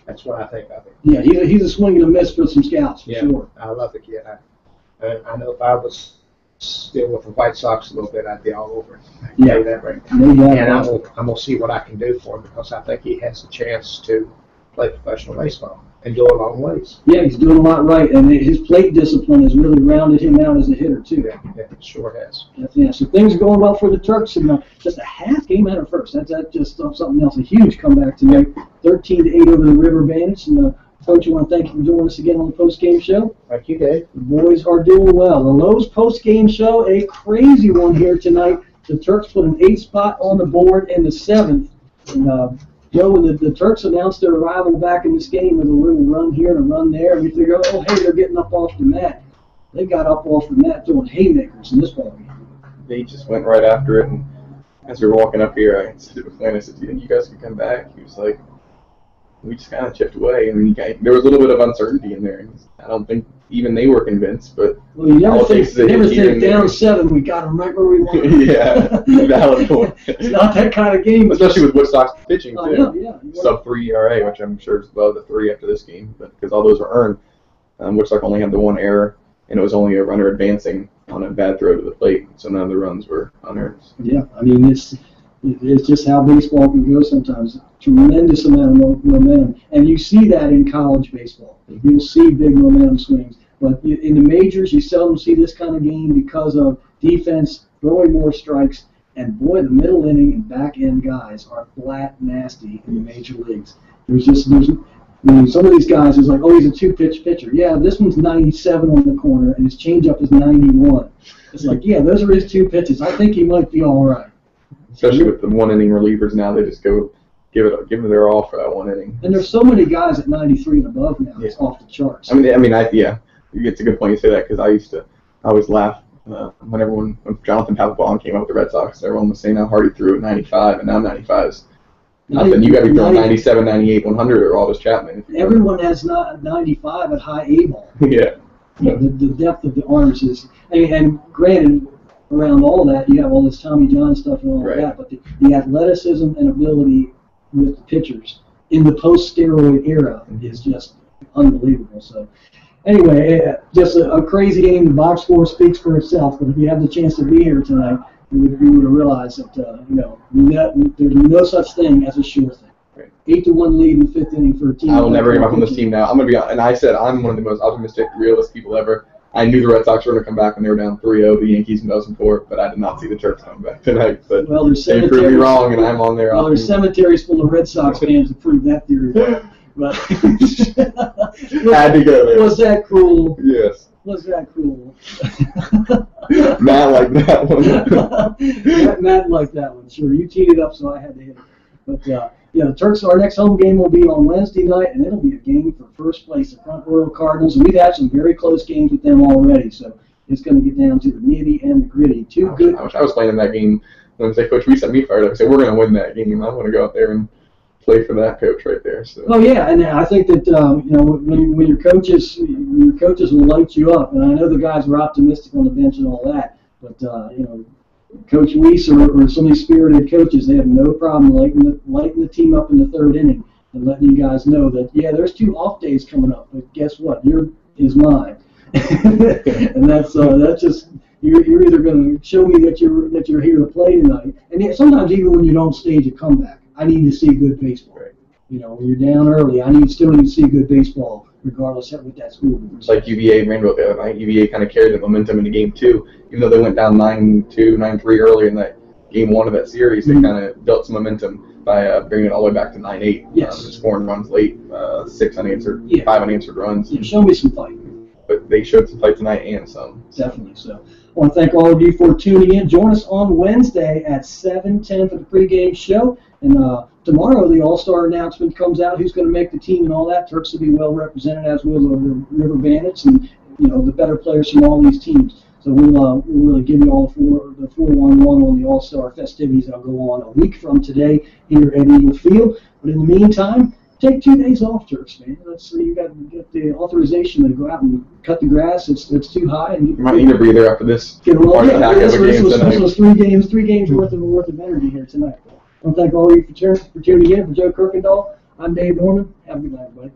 That's what I think of him. Yeah, he's a swing and a miss for some scouts, for sure. I love the kid. I know if I was still with the White Sox a little bit, I'd be all over it. I can tell you that right now. And I'm going to see what I can do for him, because I think he has a chance to play professional baseball and go a long ways. Yeah, he's doing a lot right, and his plate discipline has really rounded him out as a hitter too. Yeah, it sure has. Yeah, so things are going well for the Turks, and just a half game out of first. That's just something else. A huge comeback tonight, 13-8 over the River Bandits. And Coach, I want to thank you for joining us again on the post-game show. Thank you, Dave. The boys are doing well. The Lowe's post-game show, a crazy one here tonight. The Turks put an 8th spot on the board in the 7th. And Joe, when the Turks announced their arrival back in this game with a little run here and a run there, and we figured, oh, hey, they're getting up off the mat. They got up off the mat doing haymakers in this ball game. They just went right after it, and as we were walking up here, I said with Lane, I said, do you think you guys could come back? He was like, we just kind of chipped away. I mean, there was a little bit of uncertainty in there. I don't think even they were convinced, but well, you never think down 7, we got them right where we want. Yeah, valid point. It's not that kind of game. Especially with Woodstock's pitching, too. Yeah. Sub-3 ERA, which I'm sure is above the 3 after this game, but because all those were earned. Woodstock only had the 1 error, and it was only a runner advancing on a bad throw to the plate, so none of the runs were unearned. Yeah, I mean, it's just how baseball can go sometimes. Tremendous amount of momentum. And you see that in college baseball. You'll see big momentum swings. But in the majors, you seldom see this kind of game because of defense throwing more strikes. And, boy, the middle inning and back-end guys are flat nasty in the major leagues. I mean, some of these guys is like, oh, he's a 2-pitch pitcher. Yeah, this one's 97 on the corner, and his changeup is 91. It's like, yeah, those are his 2 pitches. I think he might be all right. Especially with the 1-inning relievers now, they just go give it their all for that 1 inning. And there's so many guys at 93 and above now. It's off the charts. Yeah, it's a good point you say that because I always laugh when Jonathan Papelbon came up with the Red Sox. Everyone was saying how hard he threw at 95, and now 95 is nothing. You got to be throwing 97, 98, 100, or Aldous Chapman. Everyone has not 95 at high A ball. Yeah. The depth of the arms is, and granted, around all that, you have all this Tommy John stuff and all that, but the athleticism and ability with the pitchers in the post-steroid era is just unbelievable. So, anyway, just a crazy game. The box score speaks for itself, but if you have the chance to be here tonight, you would have realized that, there's no such thing as a sure thing. 8-1 lead in the 5th inning for a team. I will never give up on this team now. I'm going to be honest, and I said I'm one of the most optimistic, realist people ever. I knew the Red Sox were going to come back when they were down 3-0, the Yankees in 2004, but I did not see the Turks coming back tonight. But they proved me wrong, and I'm on there. Well, there's cemeteries full of Red Sox fans to prove that theory. But had to go there. Was that cruel? Yes. Was that cruel? Matt liked that one. Matt liked that one. Sure, you teed it up, so I had to hit it. But the Turks. Our next home game will be on Wednesday night, and it'll be a game for first place, the Front Royal Cardinals. And we've had some very close games with them already, so it's going to get down to the nitty and the gritty. I wish I was playing in that game. When I say Coach Reese had me fired up, I said we're going to win that game. I want to go out there and play for that coach right there. So. Oh yeah, and I think that when your coaches will light you up, and I know the guys were optimistic on the bench and all that, but Coach Weiss or some of these spirited coaches, they have no problem lighting the team up in the 3rd inning and letting you guys know that there's 2 off days coming up, but guess what? Yours is mine, and that's just. You're either going to show me that you're here to play tonight, and sometimes even when you don't stage a comeback, I need to see good baseball. Right. When you're down early, I still need to see good baseball, regardless of what that score is. Like UVA and Rainbow the other night. UVA kind of carried the momentum into Game 2, even though they went down 9-2, 9-3 early in that Game 1 of that series. They kind of built some momentum by bringing it all the way back to 9-8. Yes. Scoring runs late, 6 unanswered, 5 unanswered runs. Yeah, show me some fight. But they showed some fight tonight and some. Definitely. So I want to thank all of you for tuning in. Join us on Wednesday at 7:10 for the pregame show. And tomorrow the All-Star announcement comes out. Who's going to make the team and all that. Turks will be well represented, as will the River Bandits and the better players from all these teams. So we'll really give you all the 4-1-1 on the All-Star festivities that'll go on a week from today here at Eagle Field. But in the meantime, take 2 days off, Turks, man. You got to get the authorization to go out and cut the grass. It's too high. And you might need a breather after this. This was 3 games worth of energy here tonight. I want to thank all of you for tuning in. For Joe Kirkendall, I'm Dave Norman. Have a good night, everybody.